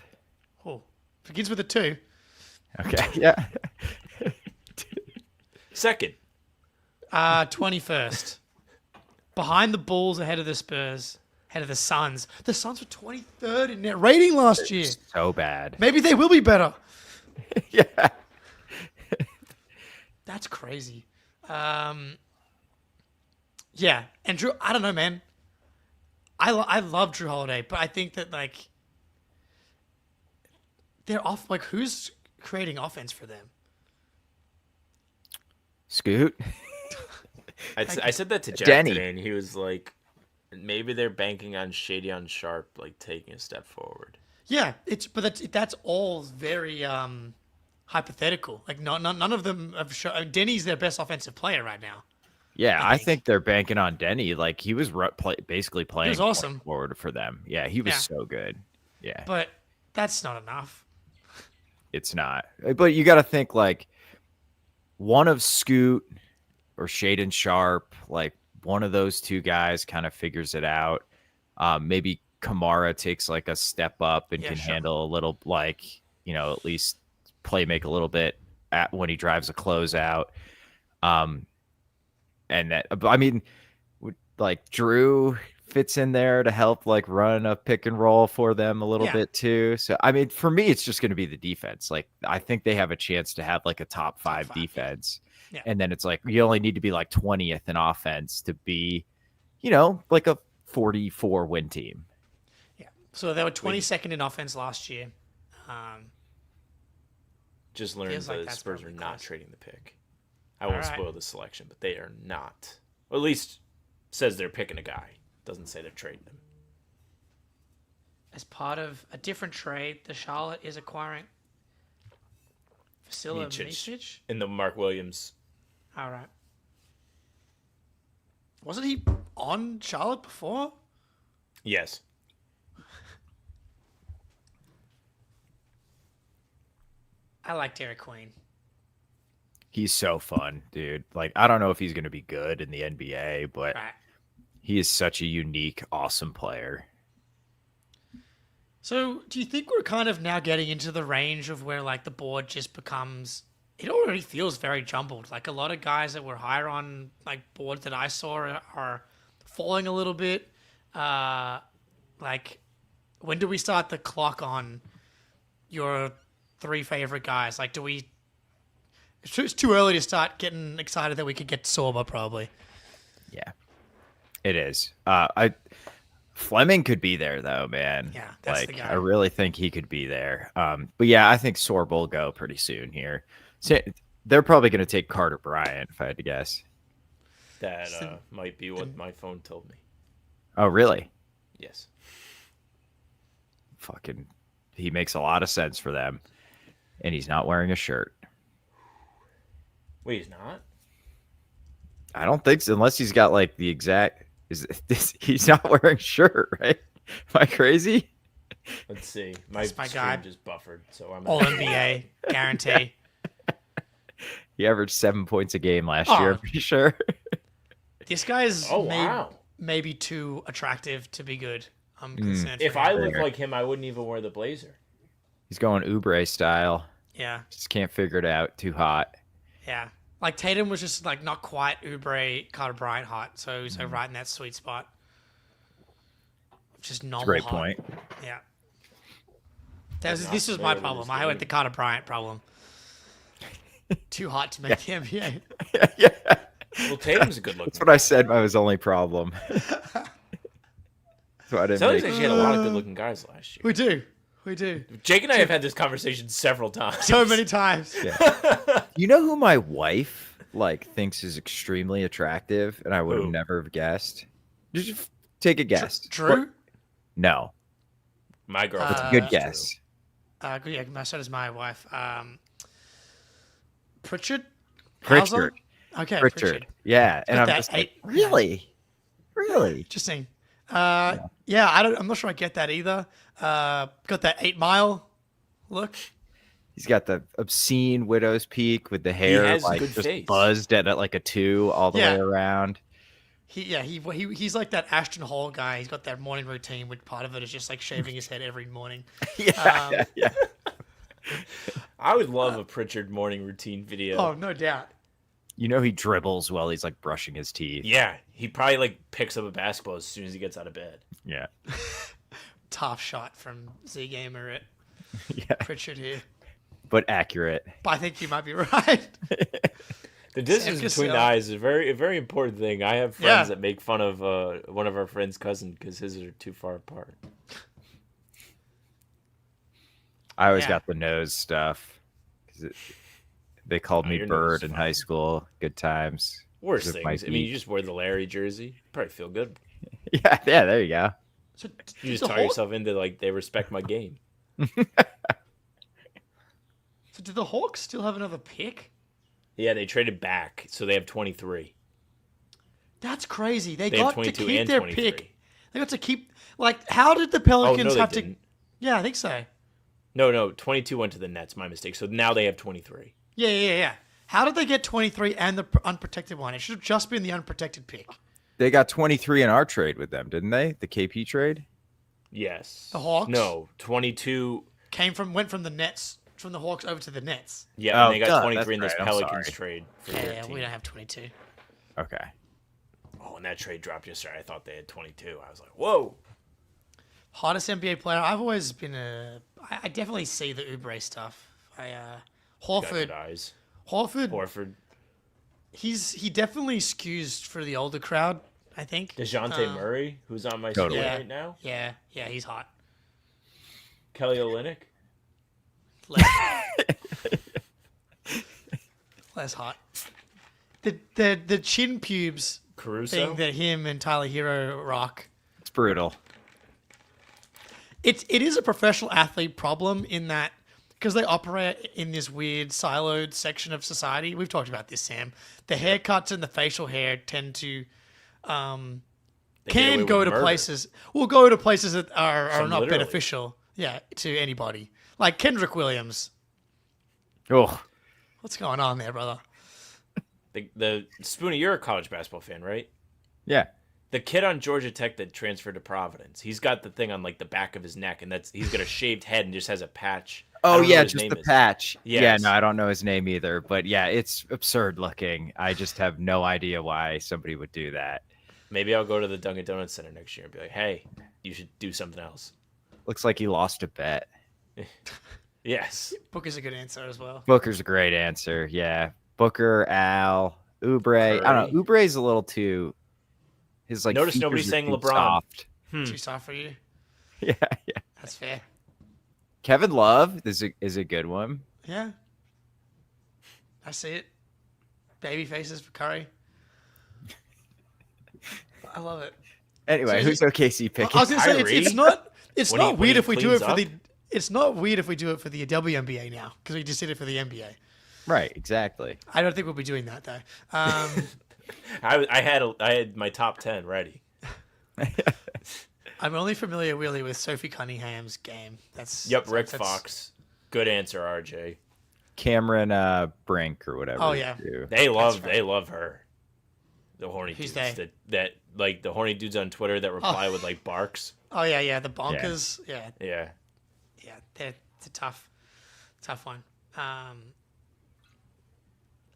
Oh, begins with a 2. Okay. Yeah. Second, 21st. Behind the Bulls, ahead of the Spurs, ahead of the Suns. The Suns were 23rd in net rating last year. So bad. Maybe they will be better. Yeah. That's crazy. Yeah, and Drew, I don't know, man. I love Drew Holiday, but I think that, like, they're off. Like, who's creating offense for them? Scoot. I said that to Jack Denny. today, and he was like, maybe they're banking on Shadion Sharp like taking a step forward. Yeah, that's all very hypothetical. Like, none of them have shown. I mean, Denny's their best offensive player right now. Yeah, I I think. think they're banking on Denny. Like, he was basically playing was awesome. point forward for them. Yeah, he was Yeah. so good. Yeah, But that's not enough. it's not. But you got to think, like, one of Scoot or Shaden Sharp, like, one of those two guys kind of figures it out. Maybe Kamara takes, like, a step up and Yeah, can sure. handle a little, like, at least make a little bit when he drives a closeout. And that, I mean, like, Drew fits in there to help, like, run a pick and roll for them a little Yeah. bit too. So, I mean, for me, it's just going to be the defense. Like, I think they have a chance to have like a top five five, yeah. defense. Yeah. And then it's like, you only need to be like 20th in offense to be, like a 44 win team. Yeah. So they were 22nd in offense last year. Just learned Feels like the that's Spurs are probably not close. trading the pick. I won't Alright. spoil the selection, but they are not. Or at least says they're picking a guy. Doesn't say they're trading him. As part of a different trade, the Charlotte is acquiring Vasila Micic. Micic. In the Mark Williams. All right. Wasn't he on Charlotte before? Yes. I like Derek Queen. He's so fun, dude. Like, I don't know if he's going to be good in the NBA, but Right. he is such a unique, awesome player. So, do you think we're kind of now getting into the range of where like the board just becomes? It already feels very jumbled. Like a lot of guys that were higher on like boards that I saw are falling a little bit. Like, when do we start the clock on your 3 favorite guys? Like, do we? It's too early to start getting excited that we could get Sorba probably. Yeah, it is. Fleming could be there though, man. Yeah, that's the like guy. I really think he could be there. But yeah, I think Sorb will go pretty soon here. So they're probably going to take Carter Bryant if I had to guess. That might be what my phone told me. Oh, really? Yes. Fucking, he makes a lot of sense for them, and he's not wearing a shirt. Wait, he's not? I don't think so, unless he's got like the exact. He's not wearing a shirt, right? Am I crazy? Let's see. My That's my stream guy. just buffered, so I'm All NBA guarantee. He averaged 7 points a game last year. Oh. I'm pretty sure. This guy is Oh, wow. maybe too attractive to be good. I'm Mm. concerned. If for I him. looked like him, I wouldn't even wear the blazer. He's going Oubre style. Yeah, Just can't figure it out. Too hot. yeah. Like Tatum was just like not quite Oubre, Carter Bryant hot, so he's like right in that sweet spot. Just normal. Great hot. point. Yeah. This was my fair, problem. this I went game. the Carter Bryant problem. Too hot to make the NBA. Yeah. Well, Tatum's a good looking. That's what I said. My was only problem. So I didn't. Celtics Make... actually had a lot of good looking guys last year. We do. We do. Jake and I have had this conversation several times. So many times. Yeah. You know who my wife like thinks is extremely attractive, and I would have Who? never have guessed. Just take a guess. Drew? No, My girlfriend. it's a good is guess. Yeah, so does my wife. Pritchard? Pritchard. Hauser? Okay, Pritchard. Yeah, and got I'm that just like, eight- really. Interesting. Yeah, I'm not sure I get that either. Got that 8 Mile look. He's got the obscene widow's peak with the hair has a like good just face. buzzed at like a 2 all the Yeah. way around. He's like that Ashton Hall guy. He's got that morning routine, which part of it is just like shaving his head every morning. Yeah. I would love a Pritchard morning routine video. Oh, no doubt. You know he dribbles while he's like brushing his teeth. Yeah, he probably like picks up a basketball as soon as he gets out of bed. Yeah. Tough shot from Z Gamer at Yeah. Pritchard here. But accurate. But I think you might be right. The distance Sam between the Cassell. eyes is a very important thing. I have friends Yeah. that make fun of one of our friends' cousin because his are too far apart. I always Yeah. got the nose stuff. 'Cause they called me your nose Bird is in fine. high school. Good times. Worst With my things. I mean, you teeth. just wear the Larry jersey. Probably feel good. Yeah, there you go. So, You just the tie Hawks- yourself into like they respect my game. So did the Hawks still have another pick? Yeah, they traded back, so they have 23. That's crazy. They They have got to 22 keep and their 23. pick. They got to keep how did the Oh Pelicans no, they have didn't. to? Yeah, I think so. No, 22 went to the Nets. My mistake. So now they have 23. Yeah. How did they get 23 and the unprotected one? It should have just been the unprotected pick. They got 23 in our trade with them, didn't they? The KP trade? Yes. The Hawks? No, 22. Went from the Nets, from the Hawks over to the Nets. Yeah, Oh, and they got duh, 23 in that's this right, I'm Pelicans sorry. trade for Yeah, 13. we don't have 22. Okay. Oh, and that trade dropped yesterday. I thought they had 22. I was like, whoa. Hottest NBA player. I've always been I definitely see the Oubre stuff. Got good eyes. Horford. He definitely skews for the older crowd, I think. DeJounte Murray, who's on my Totally. screen Yeah. right now. Yeah, he's hot. Kelly Olynyk. Less hot. The chin pubes Caruso. thing that him and Tyler Hero rock. It's brutal. It is a professional athlete problem in that because they operate in this weird siloed section of society. We've talked about this, Sam. The haircuts and the facial hair tend to They get away can with go to murder. places. Will go to places that are Some not literally. beneficial. Yeah, to anybody. Like Kendrick Williams. Oh, What's going on there, brother? The Spoonie, you're a college basketball fan, right? yeah. The kid on Georgia Tech that transferred to Providence, he's got the thing on like the back of his neck, and he's got a shaved head and just has a patch. I Oh don't know yeah, what his just name the is. patch. Yeah, Yes. no, I don't know his name either, but yeah, it's absurd looking. I just have no idea why somebody would do that. Maybe I'll go to the Dunkin' Donuts Center next year and be like, hey, you should do something else. Looks like he lost a bet. Yes. Booker's a good answer as well. Booker's a great answer. Yeah, Booker, Al, Oubre. I don't know. Oubre's a little too. His like. Notice features nobody's are saying too LeBron. soft. Too soft for you. Yeah, yeah. That's fair. Kevin Love is a good one. Yeah. I see it. Baby faces for Curry. I love it. Anyway, So who's OKC picking? I was gonna say it's Kyrie? not. It's When not he weird if we do it cleans for the. up? It's not weird if we do it for the WNBA now because we just did it for the NBA. Right, exactly. I don't think we'll be doing that though. I had my top 10 ready. I'm only familiar really with Sophie Cunningham's game. Rick that's- Fox. Good answer, RJ. Cameron Brink or whatever. Oh, yeah. too. They love right. her. The horny Who's dudes they? that like the horny dudes on Twitter that reply with like barks. Oh yeah, the bonkers. Yeah, Yeah. it's a tough one.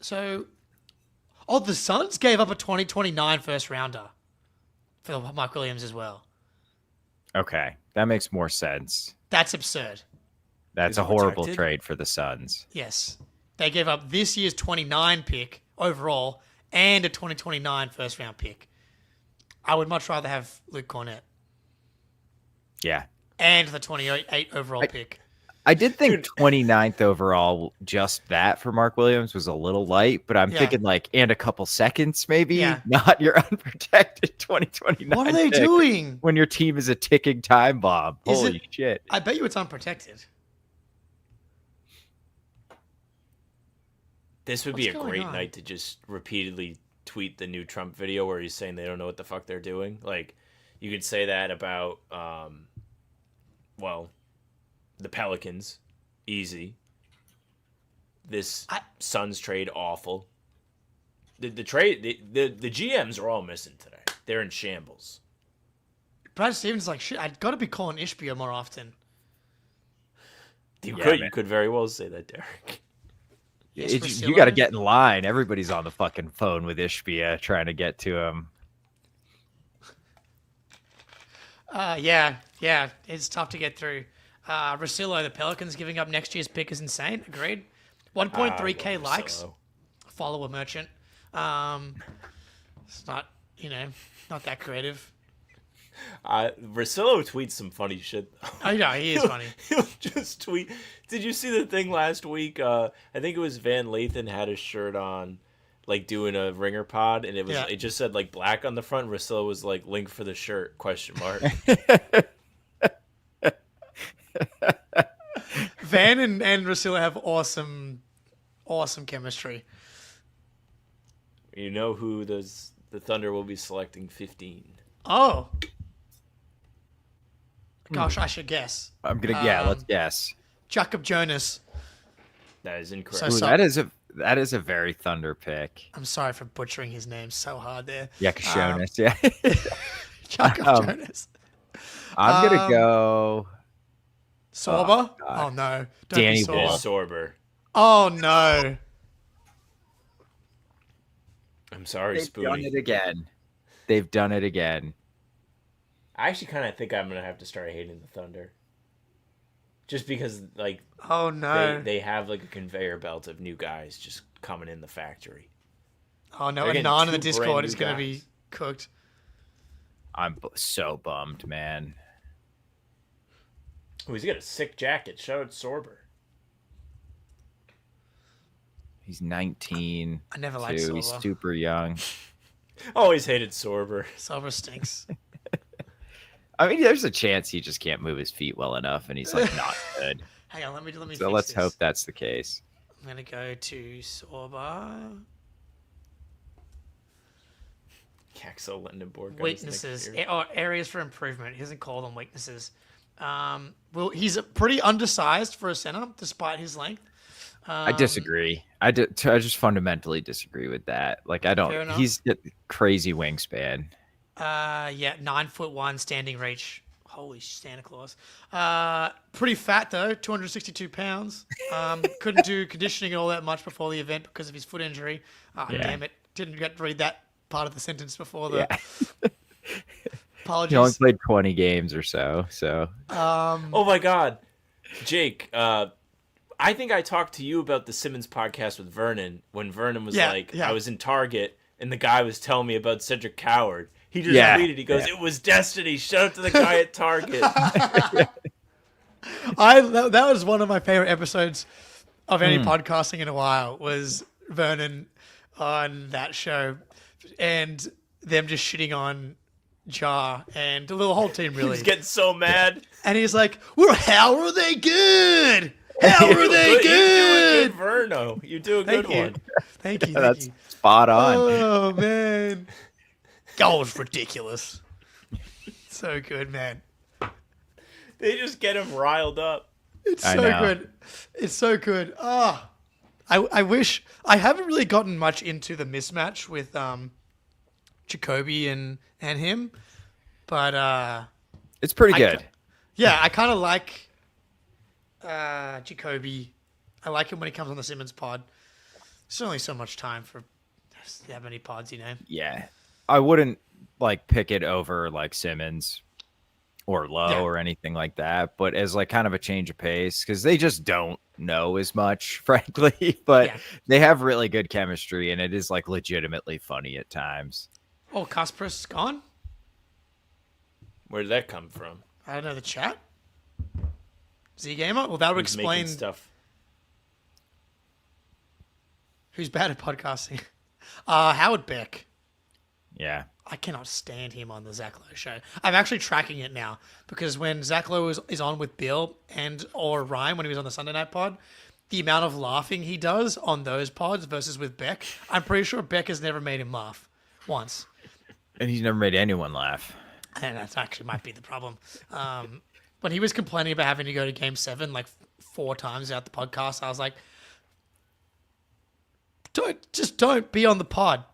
So, the Suns gave up a 2029 first rounder for Mark Williams as well. Okay, that makes more sense. That's absurd. That's Is a it horrible protected? trade for the Suns. Yes, they gave up this year's 29 pick overall and a 2029 first round pick. I would much rather have Luke Cornett Yeah. and the 28 overall pick. I did think 29th overall, just that for Mark Williams was a little light, but I'm Yeah. thinking like, and a couple seconds maybe, Yeah. not your unprotected 2029. What are they pick doing? when your team is a ticking time bomb? Is Holy it- shit. I bet you it's unprotected. This would be What's a going great on? night to just repeatedly tweet the new Trump video where he's saying they don't know what the fuck they're doing. Like, you could say that about, the Pelicans, easy. This Suns trade, awful. The trade, the GMs are all missing today. They're in shambles. Brad Stevens is like, shit, I'd got to be calling Ishbia more often. You man. could very well say that, Derek. Yes, You Priscilla. got to get in line. Everybody's on the fucking phone with Ishbia trying to get to him. Yeah, it's tough to get through. Rosillo, the Pelicans giving up next year's pick is insane. Agreed. 1.3k likes. Follow a merchant. It's not, not that creative. Rosillo tweets some funny shit. I know, he is funny. He'll just tweet. Did you see the thing last week? I think it was Van Lathan had his shirt on, like doing a ringer pod, and it just said like black on the front. Rosillo was like link for the shirt ? Van and Rosillo have awesome chemistry. You know who the Thunder will be selecting 15? Oh. Gosh, I should guess. I'm gonna let's guess. Jakob Jonas. That is incorrect. So Ooh, sorry. that is a very Thunder pick. I'm sorry for butchering his name so hard there. Yakashonis, yeah. Jakob Jonas. I'm gonna go Sorba? Oh, no. Don't Danny be It Sorba. is Sorber. Oh, no. I'm sorry, They've done Spoonie. it again. They've done it again. I actually kind of think I'm gonna have to start hating the Thunder, just because like Oh, no. they have like a conveyor belt of new guys just coming in the factory. Oh, no. they're And getting Nan in the two Discord brand is new going to guys. be cooked. I'm so bummed, man. Oh, he's got a sick jacket. Shout out Sorber. He's 19. I never liked too. He's Sorba. super young. Always hated Sorber. Sorba stinks. I mean, there's a chance he just can't move his feet well enough, and he's like not good. Hang on, let me So fix let's this. hope that's the case. I'm going to go to Sorba. Caxo Lindenborg. Weaknesses. Areas for improvement. He doesn't call them weaknesses. Well, he's pretty undersized for a center, despite his length. I disagree. I just fundamentally disagree with that. Like, I Fair don't. enough. He's got crazy wingspan. Yeah, 9'1", standing reach. Holy Santa Claus. Pretty fat though, 262 pounds. Couldn't do conditioning all that much before the event because of his foot injury. Damn it. Didn't get to read that part of the sentence before the apologies. He only played 20 games or so. Oh my God, Jake. I think I talked to you about the Simmons podcast with Vernon when Vernon was I was in Target and the guy was telling me about Cedric Coward. He just tweeted. He goes, "It was destiny." Shout out to the guy at Target. That was one of my favorite episodes of any podcasting in a while. Was Vernon on that show, and them just shitting on Jar and the whole team really. He's getting so mad, and he's like, "Well, how are they good? How are they good?" You do a good Verno. You do a good one. Thank you. That's spot on. Oh man. That was ridiculous. So good, man. They just get him riled up. It's so good. It's so good. I wish I haven't really gotten much into the mismatch with Jacoby and him, but It's pretty good. I kind of like Jacoby. I like him when he comes on the Simmons pod. There's only so much time for that many pods, you know. Yeah. I wouldn't like pick it over like Simmons or Lowe or anything like that, but as like kind of a change of pace because they just don't know as much, frankly. But they have really good chemistry, and it is like legitimately funny at times. Oh, Kaspar's gone? Where did that come from? I don't know. The chat? Z Gamer? Well, that would explain stuff. Who's bad at podcasting. Howard Beck. Yeah. I cannot stand him on the Zach Lowe show. I'm actually tracking it now because when Zach Lowe is on with Bill or Ryan when he was on the Sunday Night pod, the amount of laughing he does on those pods versus with Beck, I'm pretty sure Beck has never made him laugh once. And he's never made anyone laugh. And that actually might be the problem. When he was complaining about having to go to Game 7 like 4 times out the podcast, I was like, don't be on the pod.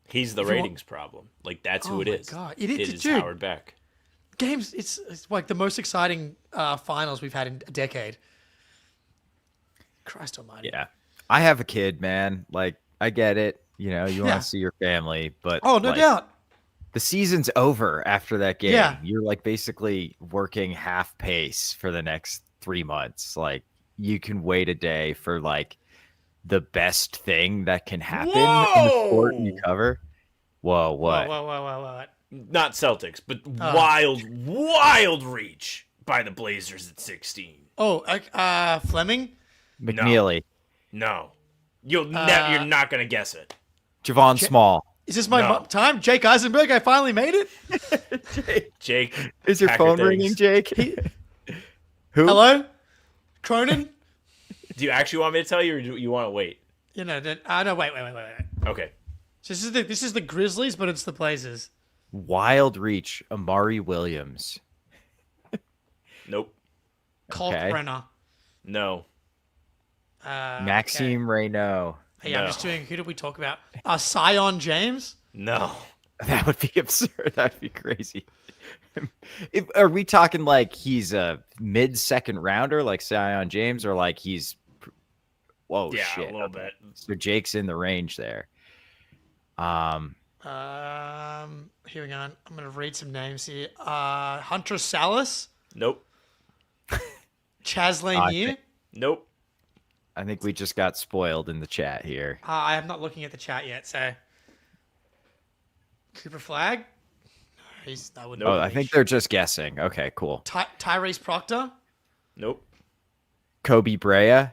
He's the ratings problem. Like, that's who it is. God. It is dude, Howard Beck. Games, it's like the most exciting finals we've had in a decade. Christ almighty. Yeah. I have a kid, man. Like, I get it. You know, you want to see your family, but no doubt. The season's over after that game. Yeah. You're like basically working half pace for the next 3 months. Like, you can wait a day for like the best thing that can happen in the sport you cover. Whoa, what? Whoa. Not Celtics, but wild reach by the Blazers at 16. Oh, Fleming? McNeely. No. You're not going to guess it. Javon Small. Is this my time? Jake Eisenberg, I finally made it? Jake. Is your phone ringing, Jake? Who? Hello? Cronin? Do you actually want me to tell you, or do you want to wait? You know, no, wait. Okay. So this is the Grizzlies, but it's the Blazers. Wild reach, Amari Williams. Nope. Kalkbrenner. No. Maxime Reynaud. Hey, I'm just doing. Who did we talk about? Sion James. No. That would be absurd. That'd be crazy. Are we talking like he's a mid-second rounder, like Sion James, or like he's? Whoa, yeah, shit. a little bit. So Jake's in the range there. Here we go. I'm gonna read some names here. Hunter Salas. Nope. Chaz Lanier. Nope. I think we just got spoiled in the chat here. I am not looking at the chat yet, so Cooper Flag. I think they're just guessing. Okay, cool. Tyrese Proctor. Nope. Kobe Brea.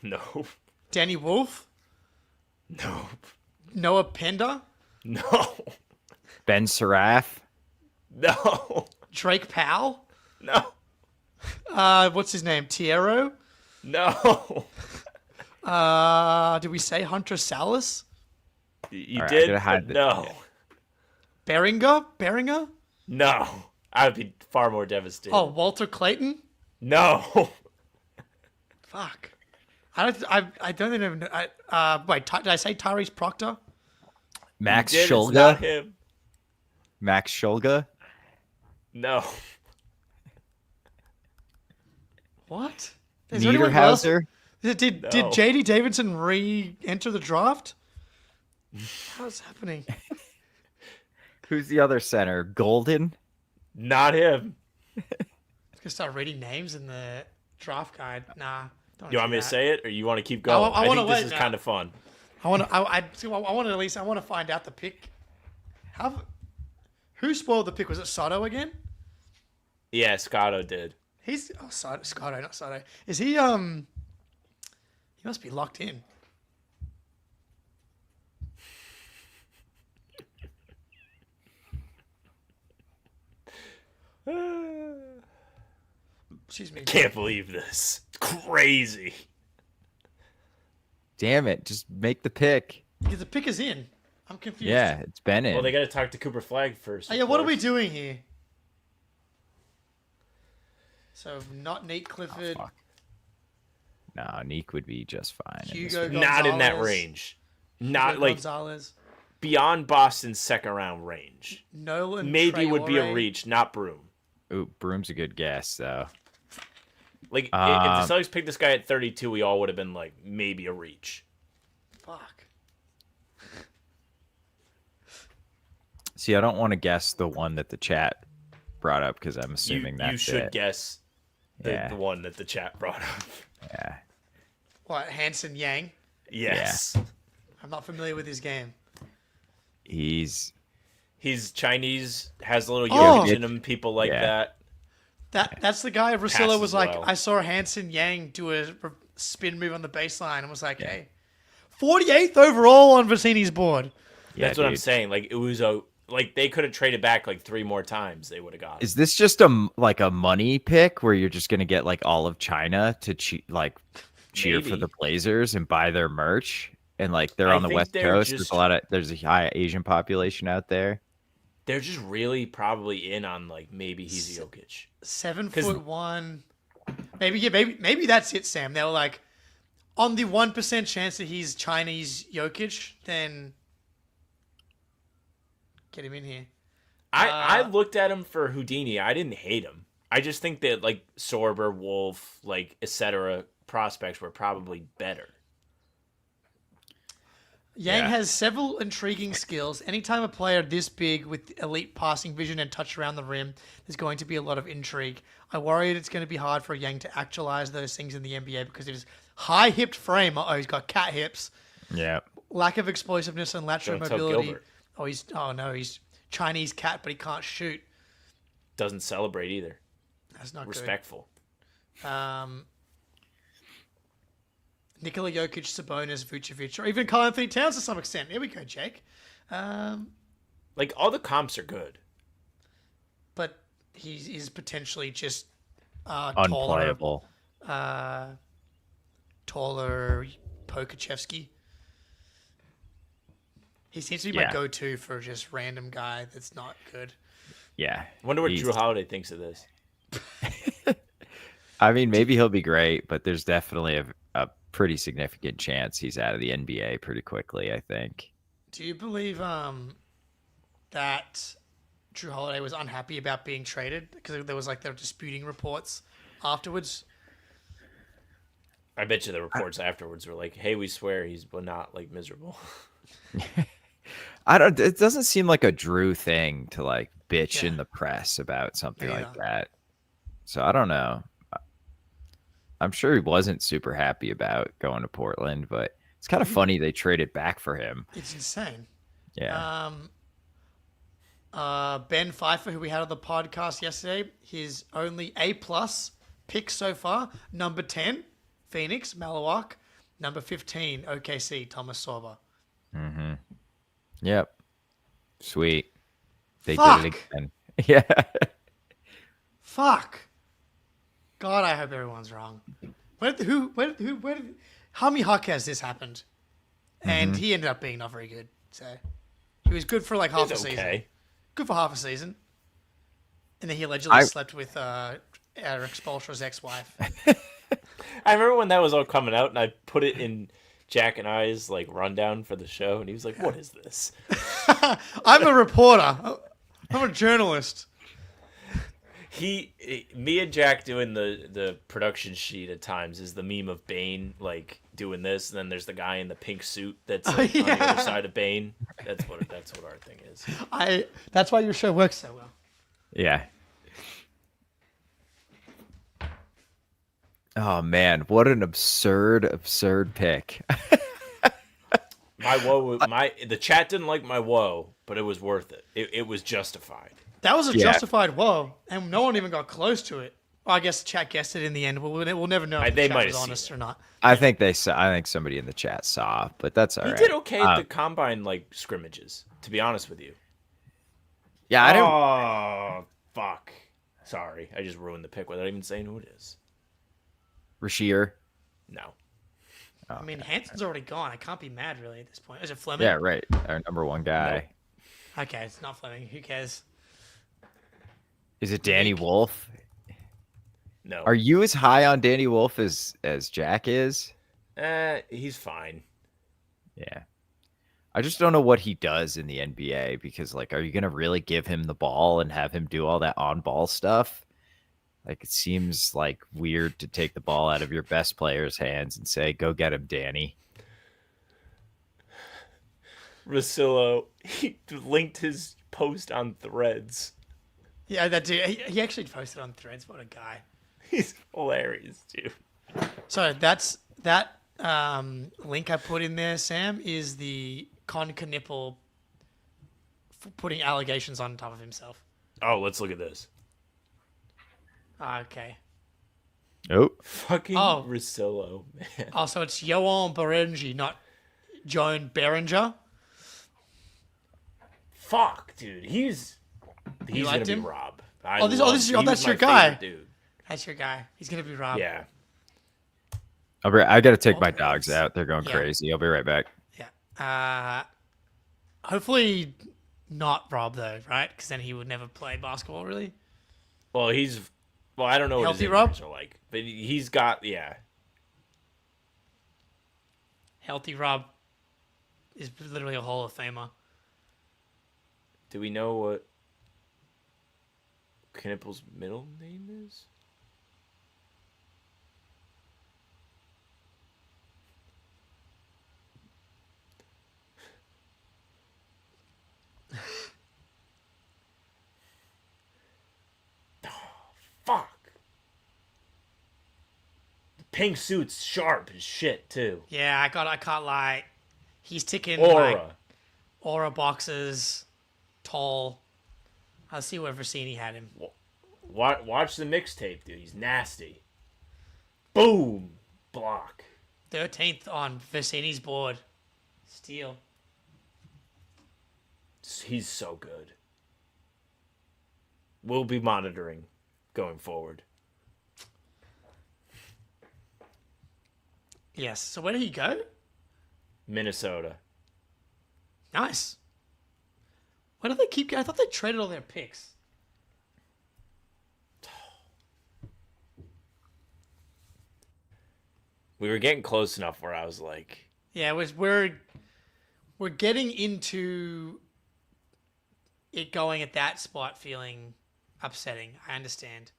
Nope. Danny Wolf. Nope. Noah Pender. No. Ben Seraph. No. Drake Powell. No. What's his name? Tiero. No. Did we say Hunter Salas? You All right, did? but No. Beringer? No. I would be far more devastated. Oh, Walter Clayton? No. Fuck. I don't even know. Wait, did I say Tyrese Proctor? Max It's Shulga. not him. Max Shulga? No. What? Is there anyone else? Niederhauser? Did No. JD Davidson re-enter the draft? How's happening? Who's the other center? Golden? Not him. I'm gonna start reading names in the draft guide. Nah. Don't You want do me to that. say it, or you want to keep going? I wanna think this wait is now. kind of fun. I want to. I want to at least. I want to find out the pick. Who spoiled the pick? Was it Soto again? Yeah, Scotto did. He's Scotto, not Soto. Is he? He must be locked in. Excuse me. Can't believe this. It's crazy. Damn it. Just make the pick. Because the pick is in. I'm confused. Yeah, it's been in. Well, they got to talk to Cooper Flag first. Oh, of yeah, what are we course. doing here? So, not Nate Clifford. Fuck. No, Neek would be just fine. in this Hugo one. Not in that Gonzalez. range. Not Hugo like Gonzalez. beyond Boston's second round range. Nolan. Maybe would be a Traore. reach, not Broom. Ooh, Broom's a good guess, though. Like if the Celtics picked this guy at 32, we all would have been like maybe a reach. Fuck. See, I don't want to guess the one that the chat brought up because I'm assuming that's You should it. guess Yeah. the one that the chat brought up. Yeah. What, Hanson Yang? Yes. I'm not familiar with his game. He's He's Chinese, has a little Oh! Jokic in him, people like Yeah. that. That's the guy Russillo Passes was like, well. I saw Hanson Yang do a spin move on the baseline and was like, hey. 48th overall on Vicini's board. yeah, That's what I'm dude. saying. Like it was like they could have traded back like 3 more times. They would have got him. Is this just a money pick where you're just gonna get like all of China to cheer for Maybe. the Blazers and buy their merch? And like they're I on the think West they're Coast. just- There's a high Asian population out there. They're just really probably in on like maybe he's Jokic. 7'1". Maybe that's it, Sam. They were like, on the 1% chance that he's Chinese Jokic, then get him in here. I looked at him for Houdini. I didn't hate him. I just think that like Sorber, Wolf, like etc. prospects were probably better. Yang Yeah. has several intriguing skills. Anytime a player this big with elite passing vision and touch around the rim, there's going to be a lot of intrigue. I worry it's going to be hard for Yang to actualize those things in the NBA because of his high-hipped frame. Oh, he's got cat hips. Yeah. Lack of explosiveness and lateral Don't tell mobility. Gilbert. He's Chinese cat, but he can't shoot. Doesn't celebrate either. That's not Respectful. good. Nikola Jokic, Sabonis, Vucevic, or even Karl Anthony Towns to some extent. Here we go, Jake. Like all the comps are good. But he is potentially just Unplayable. taller Pokachevsky. He seems to be my Yeah. go-to for just random guy that's not good. Yeah. Wonder what He's- Drew Holiday thinks of this. I mean, maybe he'll be great, but there's definitely a pretty significant chance he's out of the NBA pretty quickly, I think. Do you believe that Drew Holiday was unhappy about being traded because they were disputing reports afterwards? I bet you the reports afterwards were like, "Hey, we swear he's not like miserable." It doesn't seem like a Drew thing to like bitch Yeah. in the press about something Me like either. that. So I don't know. I'm sure he wasn't super happy about going to Portland, but it's kind of funny they traded back for him. It's insane. Yeah. Ben Pfeiffer, who we had on the podcast yesterday, his only A+ pick so far. Number 10, Phoenix, Malawak. Number 15, OKC, Thomas Sorber. Yep. Sweet. They Fuck. did it again. Yeah. Fuck. God, I hope everyone's wrong. Where did Hami Huck has this happened? And he ended up being not very good. So he was good for like half He's a season. okay. Good for half a season. And then he allegedly I- slept with Eric Spoelstra's ex-wife. I remember when that was all coming out, and I put it in Jack and I's like rundown for the show, and he was like, "What is this?" I'm a reporter. I'm a journalist. Me and Jack doing the production sheet at times is the meme of Bane like doing this, and then there's the guy in the pink suit that's like, on the other side of Bane. That's what our thing is. That's why your show works so well. Yeah. Oh man, what an absurd pick. The chat didn't like my woe, but it was worth it. It was justified. That was a justified whoa, and no one even got close to it. Well, I guess the chat guessed it in the end. We'll never know if the They chat might was have seen honest it. or not. I think somebody in the chat saw, but that's all right. He did okay at the combine like scrimmages, to be honest with you. Yeah, I don't. Oh fuck! Sorry, I just ruined the pick without even saying who it is. Rasheer. No. I mean, Hanson's already gone. I can't be mad really at this point. Is it Fleming? Yeah, right. Our number one guy. Okay, it's not Fleming. Who cares? Is it Danny Wolf? No. Are you as high on Danny Wolf as Jack is? He's fine. Yeah. I just don't know what he does in the NBA because, like, are you going to really give him the ball and have him do all that on-ball stuff? Like, it seems, like, weird to take the ball out of your best player's hands and say, go get him, Danny. Rosillo, he linked his post on Threads. Yeah, that dude. He actually posted on Threads. What a guy. He's hilarious, dude. So that link I put in there, Sam, is the Con Knipple putting allegations on top of himself. Oh, let's look at this. Okay. Oh. Fucking Oh. Rosillo, man. Oh, so it's Johan Berengi, not Joan Berenger. Fuck, dude. He's gonna liked be him? Rob. That's your my guy. favorite dude. That's your guy. He's gonna be Rob. Yeah. I got to take my dogs out. They're going Yeah. crazy. I'll be right back. Yeah. Hopefully not Rob though, right? Because then he would never play basketball really. Well, I don't know what Healthy his Rob? injuries are like, but he's got Healthy Rob is literally a Hall of Famer. Do we know what Knipple's middle name is? Fuck. The pink suit's sharp as shit too. Yeah, I can't lie. He's ticking Aura. like aura boxes, tall. I'll see where Versini had him. Watch the mixtape, dude. He's nasty. Boom. Block. 13th on Versini's board. Steal. He's so good. We'll be monitoring going forward. Yes. So where did he go? Minnesota. Nice. Where do they keep going? I thought they traded all their picks. We were getting close enough where I was like, Yeah, we're getting into it going at that spot feeling upsetting. I understand.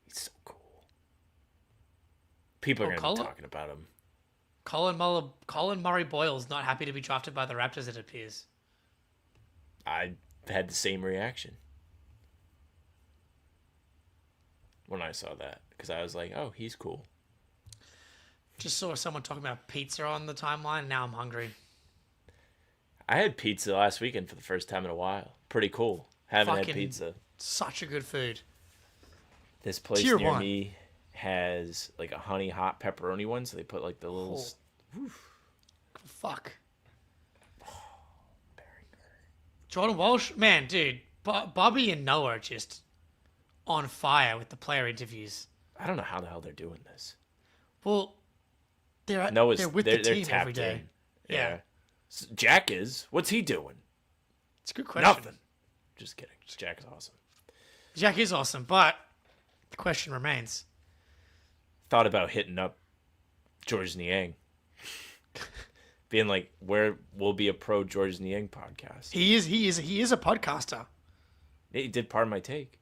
he's so cool. People are going to Colin? be talking about him. Colin Murray Boyle's not happy to be drafted by the Raptors, it appears. I had the same reaction when I saw that because I was like, oh, he's cool. Just saw someone talking about pizza on the timeline, and now I'm hungry. I had pizza last weekend for the first time in a while. Pretty cool. Haven't had Fucking pizza. Such a good food. This place Tier near 1. me has like a honey hot pepperoni one, so they put like the little. Fuck. Jordan Walsh, man, dude, Bobby and Noah are just on fire with the player interviews. I don't know how the hell they're doing this. Well, they're with the team every day. Yeah. So Jack is. What's he doing? It's a good question. Nothing. Just kidding. Jack is awesome. Jack is awesome, but the question remains. Thought about hitting up George Niang. being like, where will be a pro George Niang podcast? He is a podcaster. He did Part of My Take.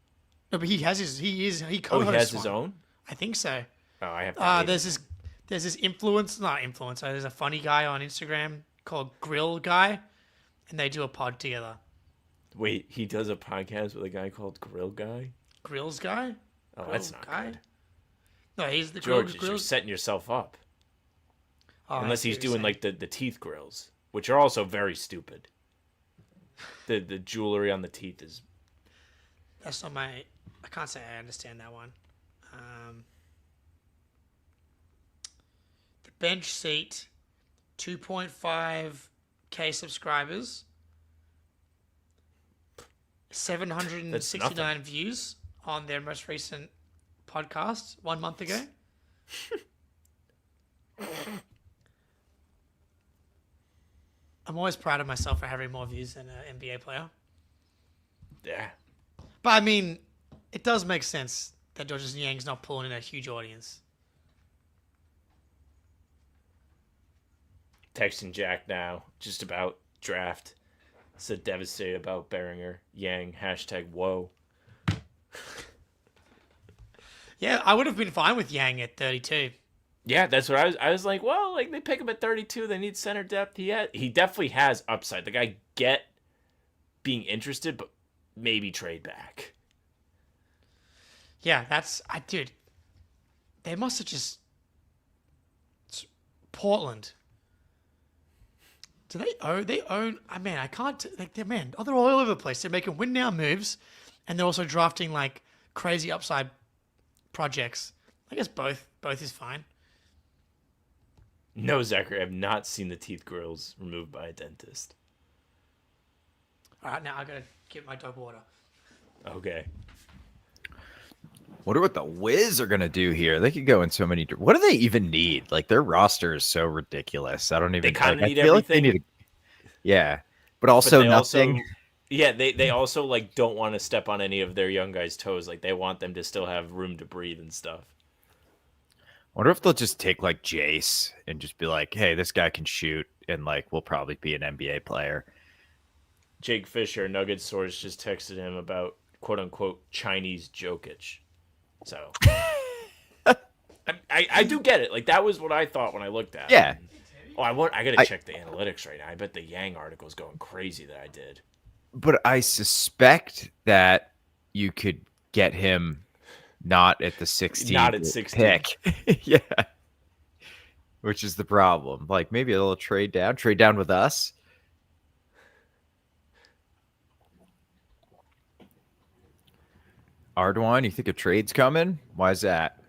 No, but he co-hosts Oh, he has his one. own? I think so. Oh, I have to There's this influencer. There's a funny guy on Instagram called Grill Guy, and they do a pod together. Wait, he does a podcast with a guy called Grill Guy? Grills Guy? Oh, Grill that's not Guy? good. No, he's the George, Grill. you're setting yourself up. Oh, I Unless see he's what you're doing saying. like the teeth grills, which are also very stupid. The jewelry on the teeth is... That's not my. I can't say I understand that one. The bench seat, 2.5K subscribers, 769 views on their most recent podcast 1 month ago. I'm always proud of myself for having more views than an NBA player. Yeah. But I mean, it does make sense that George Niang's not pulling in a huge audience. Texting Jack now, just about draft. So devastated about Behringer, Yang, #whoa. Yeah, I would have been fine with Yang at 32. Yeah, that's what I was like, well, like they pick him at 32, they need center depth. He definitely has upside. Like I get being interested, but maybe trade back. Yeah, dude. They must have just Portland. Do they own? They own. I mean, I can't. Like, they're all over the place. They're making win now moves, and they're also drafting like crazy upside projects. I guess both is fine. No, Zachary, I have not seen the teeth grills removed by a dentist. All right, now I gotta get my dog water. Okay. Wonder what the Wiz are gonna do here. They could go in so many. What do they even need? Like their roster is so ridiculous. I don't even. They kind of like, need I feel everything. Like they need yeah, but also they nothing. Yeah, they also like don't want to step on any of their young guys' toes. Like they want them to still have room to breathe and stuff. Wonder if they'll just take like Jace and just be like, "Hey, this guy can shoot, and like we'll probably be an NBA player." Jake Fisher, Nuggets source, just texted him about "quote unquote" Chinese Jokic. So I do get it. Like that was what I thought when I looked at it. Yeah. Oh, I gotta check the analytics right now. I bet the Yang article is going crazy that I did. But I suspect that you could get him not at the 16th Not at 16. pick. Yeah. Which is the problem. Like maybe a little trade down with us. Ardoin, you think a trade's coming? Why is that?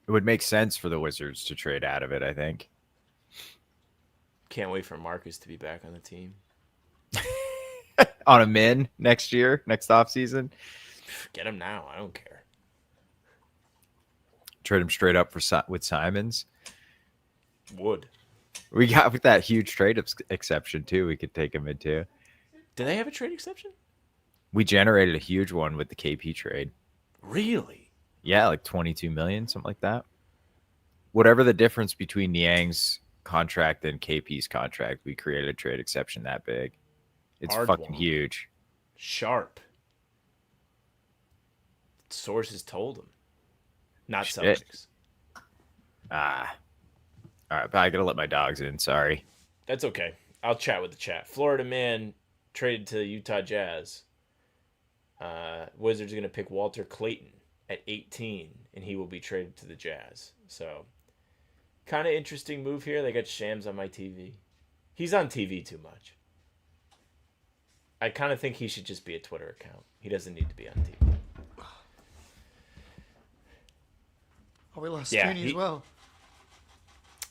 It would make sense for the Wizards to trade out of it, I think. Can't wait for Marcus to be back on the team. On a min next year, next offseason. Get him now. I don't care. Trade him straight up with Simons. Would. We got with that huge trade exception, too. We could take him into. Do they have a trade exception? We generated a huge one with the KP trade. Really? Yeah, like 22 million, something like that. Whatever the difference between Niang's contract and KP's contract, we created a trade exception that big. It's fucking huge. Sharp. Sources told him. Not Shit. Celtics. All right, but I gotta let my dogs in. Sorry. That's okay. I'll chat with the chat. Florida man traded to the Utah Jazz. Wizards are going to pick Walter Clayton at 18, and he will be traded to the Jazz. So, kind of interesting move here. They got Shams on my TV. He's on TV too much. I kind of think he should just be a Twitter account. He doesn't need to be on TV. Oh, we lost Yeah, Tooney as well.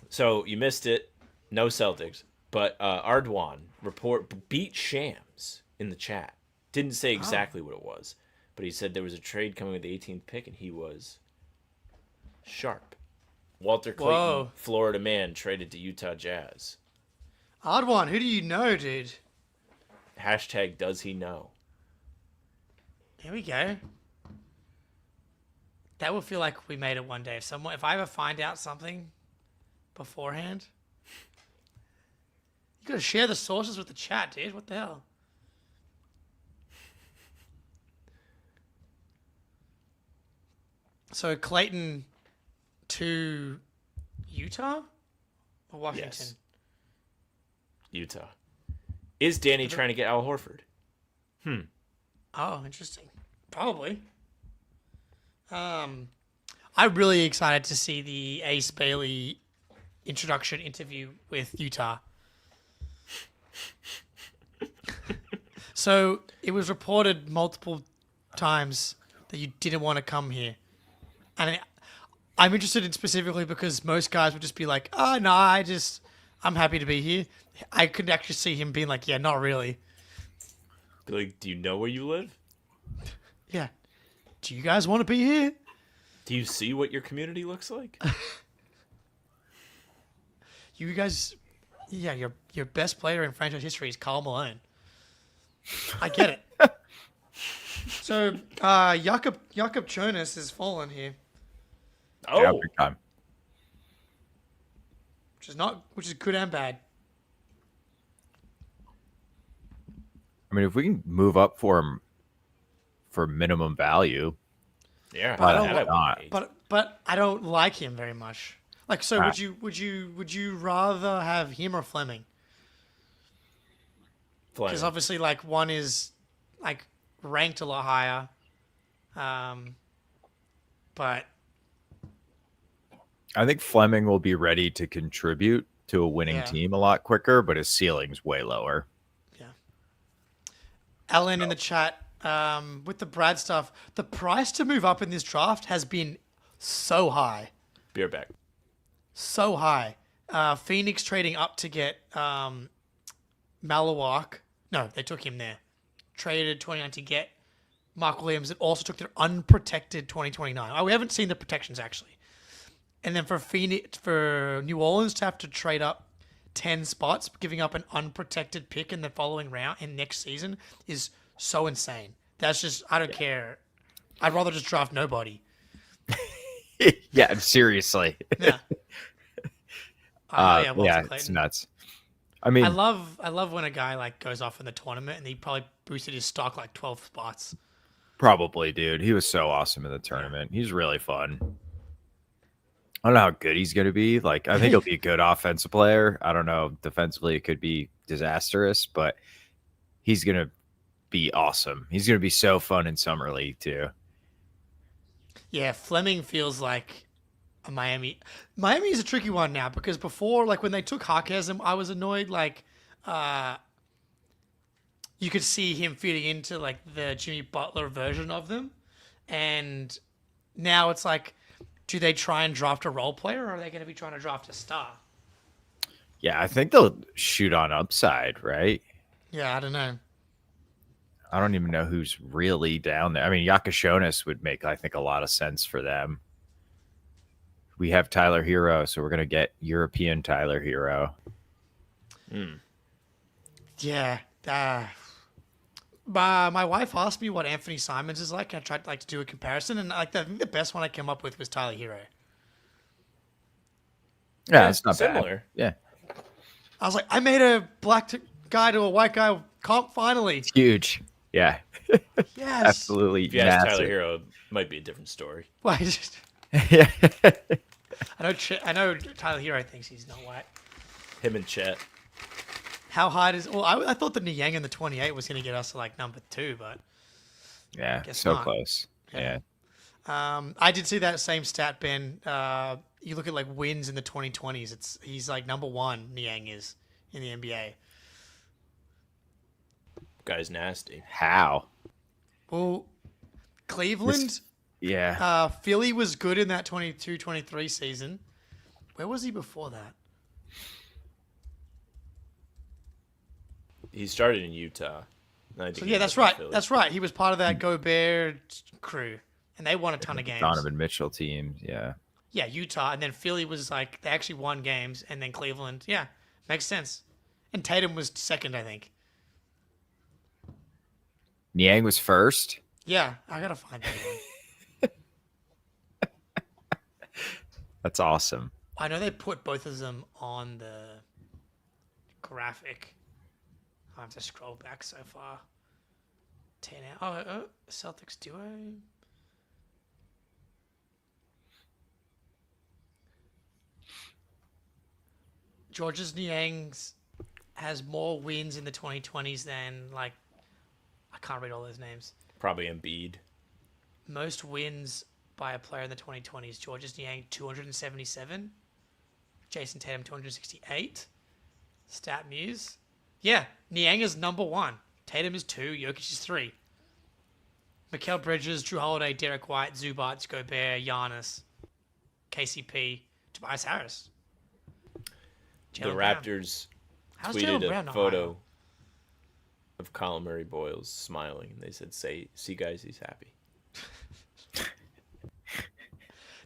So, you missed it. No Celtics. But Ardwan beat Shams in the chat. Didn't say exactly what it was, but he said there was a trade coming with the 18th pick, and he was sharp. Walter Clayton, Whoa. Florida man, traded to Utah Jazz. Odd one. Who do you know, dude? # does he know? There we go. That will feel like we made it one day. If I ever find out something beforehand, You gotta share the sources with the chat, dude. What the hell? So Clayton to Utah or Washington? Yes. Utah. Is Danny trying to get Al Horford? Oh, interesting. Probably. I'm really excited to see the Ace Bailey introduction interview with Utah. So it was reported multiple times that you didn't want to come here. And I'm interested in specifically because most guys would just be like, oh, no, I'm happy to be here. I could actually see him being like, yeah, not really. Be like, do you know where you live? Yeah. Do you guys want to be here? Do you see what your community looks like? You guys, yeah, your best player in franchise history is Karl Malone. I get it. So, Jakob Jonas has fallen here, Yeah, Oh, big time. which is good and bad. I mean, if we can move up for him for minimum value, yeah. But I don't that want- wouldn't hate. But I don't like him very much. Like, so Ah. would you rather have him or Fleming? Fleming. Because obviously, like, one is like ranked a lot higher, but I think Fleming will be ready to contribute to a winning Yeah. team a lot quicker, but his ceiling's way lower. yeah. Ellen in the chat, with the Brad stuff, the price to move up in this draft has been so high. Beer back. So high. Phoenix trading up to get Malawak. No, they took him there. Traded 29 to get Mark Williams. It also took their unprotected 2029. Oh, we haven't seen the protections actually. And then for New Orleans to have to trade up 10 spots, giving up an unprotected pick in the following round in next season is so insane. That's just, I don't care. I'd rather just draft nobody. Yeah, seriously. Yeah. Yeah, Walter it's Clayton. nuts. I mean, I love when a guy like goes off in the tournament and he probably boosted his stock like 12 spots. probably, dude. He was so awesome in the tournament. He's really fun. I don't know how good he's going to be. Like, I think he'll be a good offensive player. I don't know. Defensively, it could be disastrous, but he's going to be awesome. He's going to be so fun in Summer League, too. Yeah, Fleming feels like a Miami. Miami is a tricky one now because before, like when they took Harkesm, I was annoyed. Like, you could see him fitting into like the Jimmy Butler version of them, and now it's like, do they try and draft a role player, or are they going to be trying to draft a star? Yeah, I think they'll shoot on upside, right? Yeah, I don't know. I don't even know who's really down there. I mean, Yakashonis would make, I think, a lot of sense for them. We have Tyler Hero, so we're going to get European Tyler Hero. Yeah. My wife asked me what Anthony Simons is like. I tried like to do a comparison, and like I think the best one I came up with was Tyler Hero. Yeah, it's not similar. bad. Yeah, I was like, I made a black guy to a white guy comp finally. it's huge. Yeah, Yes. absolutely If you ask massive. Tyler Hero, it might be a different story. Why? Just, Yeah. I know Tyler Hero thinks he's not white. Him and Chet. How hard is? Well, I thought the Niang in the 28 was going to get us to like number 2, but Yeah, Guess so not. close. Yeah. Yeah. I did see that same stat, Ben. You look at like wins in the 2020s. He's like number 1. Niang is in the NBA. Guy's nasty. How? Well, Cleveland, Yeah. Philly was good in that 22-23 season. Where was he before that? He started in Utah. I think So he yeah, ended that's up in right. Philly. That's right. He was part of that Gobert crew, and they won a ton of games. Donovan Mitchell teams. Yeah. Yeah, Utah, and then Philly was like they actually won games, and then Cleveland. Yeah, makes sense. And Tatum was second, I think. Niang was first. Yeah, I gotta find that one. That's awesome. I know they put both of them on the graphic. I have to scroll back so far. 10 out. Oh, Celtics duo. Georges Niang's has more wins in the 2020s than, like, I can't read all those names. Probably Embiid. Most wins by a player in the 2020s. Georges Niang, 277. Jason Tatum, 268. StatMuse. Yeah, Niang is number 1. Tatum is 2. Jokic is 3. Mikal Bridges, Drew Holiday, Derek White, Zubac, Gobert, Giannis, KCP, Tobias Harris. The Jaylen Brown. Raptors How's Jaylen tweeted Brown a not photo higher? of Colin Murray Boyles smiling. They said, see guys, he's happy.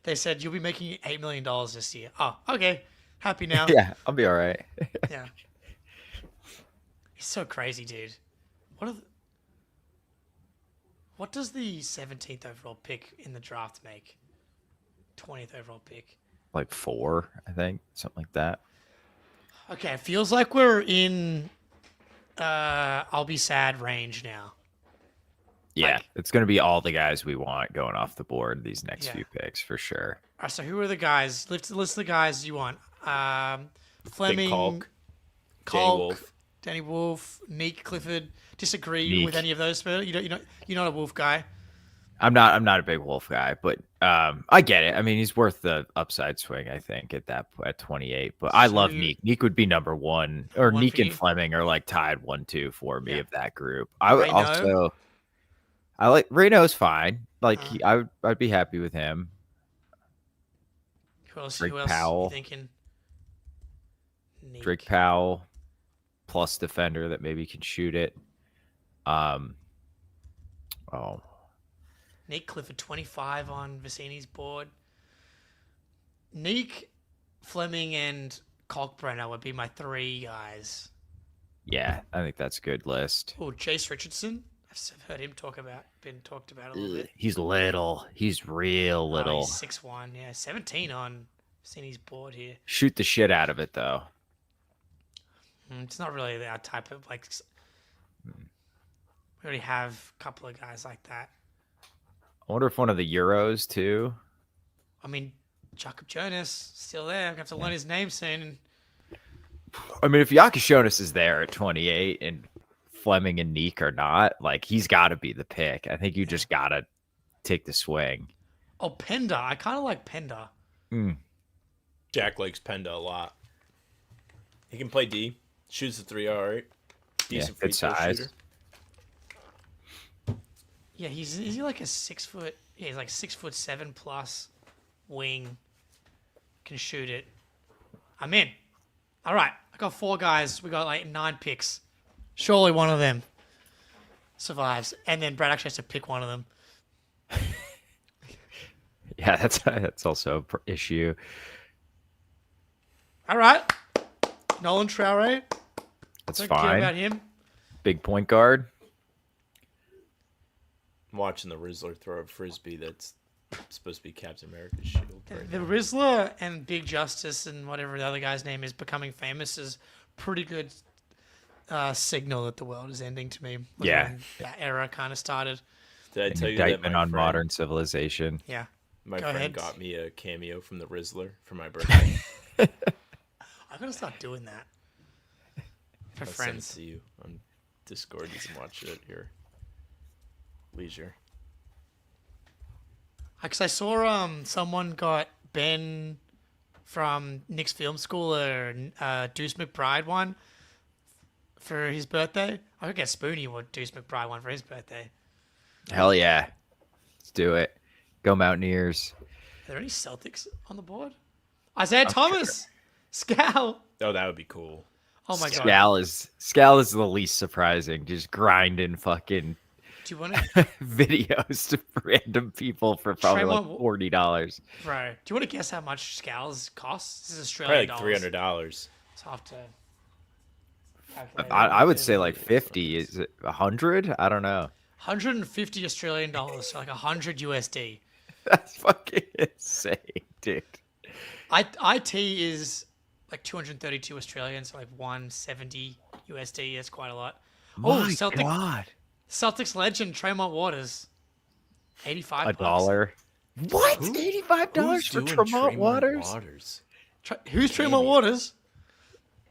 They said, you'll be making $8 million this year. Oh, okay. Happy now. Yeah, I'll be all right. Yeah. He's so crazy, dude. What does the 17th overall pick in the draft make? 20th overall pick. Like 4, I think, something like that. Okay, it feels like we're in I'll be sad range now. Yeah, Like- it's going to be all the guys we want going off the board these next Yeah. few picks for sure. All right, so who are the guys? List the guys you want. Fleming, Big Kalk, Danny Kalk, Wolf. Danny Wolf, Neek Clifford. Disagree Neek. with any of those? You're not a Wolf guy. I'm not a big Wolf guy, but I get it. I mean, he's worth the upside swing, I think, at 28. But I So love you- Neek. Neek would be number 1, or One Neek for and you? Fleming are like tied 1-2 for me Yeah. of that group. I would Rayno? also I like Reno's fine. Like Uh-huh. I'd be happy with him. Who else? Drake Who else Powell. you thinking? Neek. Drake Powell plus defender that maybe can shoot it. Neek Clifford, 25 on Vicini's board. Neek, Fleming, and Kalkbrenner would be my 3 guys. Yeah, I think that's a good list. Oh, Chase Richardson. I've heard him been talked about a little bit. He's little. He's real Oh, little. he's 6'1". Yeah, 17 on Vicini's board here. Shoot the shit out of it though. It's not really our type of, like, we already have a couple of guys like that. I wonder if one of the Euros too. I mean, Jakob Jonas, still there. I'm going to have to learn his name soon. I mean, if Yakashonis is there at 28 and Fleming and Neek are not, like, he's got to be the pick. I think you just got to take the swing. Oh, Pender. I kind of like Pender. Jack likes Penda a lot. He can play D. Shoots the 3 all right. Decent free good throw size. shooter. Yeah, is he like a 6 foot? Yeah, he's like 6'7" plus wing. Can shoot it. I'm in. All right, I got 4 guys. We got like 9 picks. Surely one of them survives, and then Brad actually has to pick one of them. Yeah, that's also a issue. All right, Nolan Traore. That's Don't care about fine. him. Big point guard. I'm watching the Rizzler throw a frisbee that's supposed to be Captain America's shield. Right The now. Rizzler and Big Justice and whatever the other guy's name is becoming famous is pretty good signal that the world is ending to me. Was Yeah. when that era kind of started. Did I An tell you that indictment my on friend, modern civilization. Yeah. my Go friend ahead. got me a cameo from the Rizzler for my birthday? I'm going to start doing that. For I'll send it friends. to you on Discord. You can watch it at your leisure. Because I saw someone got Ben from Nick's Film School Deuce McBride one for his birthday. I could get Spoonie or Deuce McBride one for his birthday. Hell yeah. Let's do it. Go Mountaineers. Are there any Celtics on the board? Isaiah Thomas! Scal! Oh, that would be cool. Oh my god. Scal is the least surprising. Just grinding fucking Do you want to, videos to random people for probably like Tremont- $40. bro? Do you want to guess how much Scals costs? This is Probably Australian like dollars. $300. So I'll have to calculate I it. would say like 50. Is it 100? I don't know. 150 Australian dollars, so like 100 USD. That's fucking insane, dude. IT is like 232 Australian, so like 170 USD. That's quite a lot. My Celtic, God. Celtics legend Tremont Waters, $85. $1. What? Who- $85 who's for doing Tremont Waters? Waters? Who's Tremont Waters?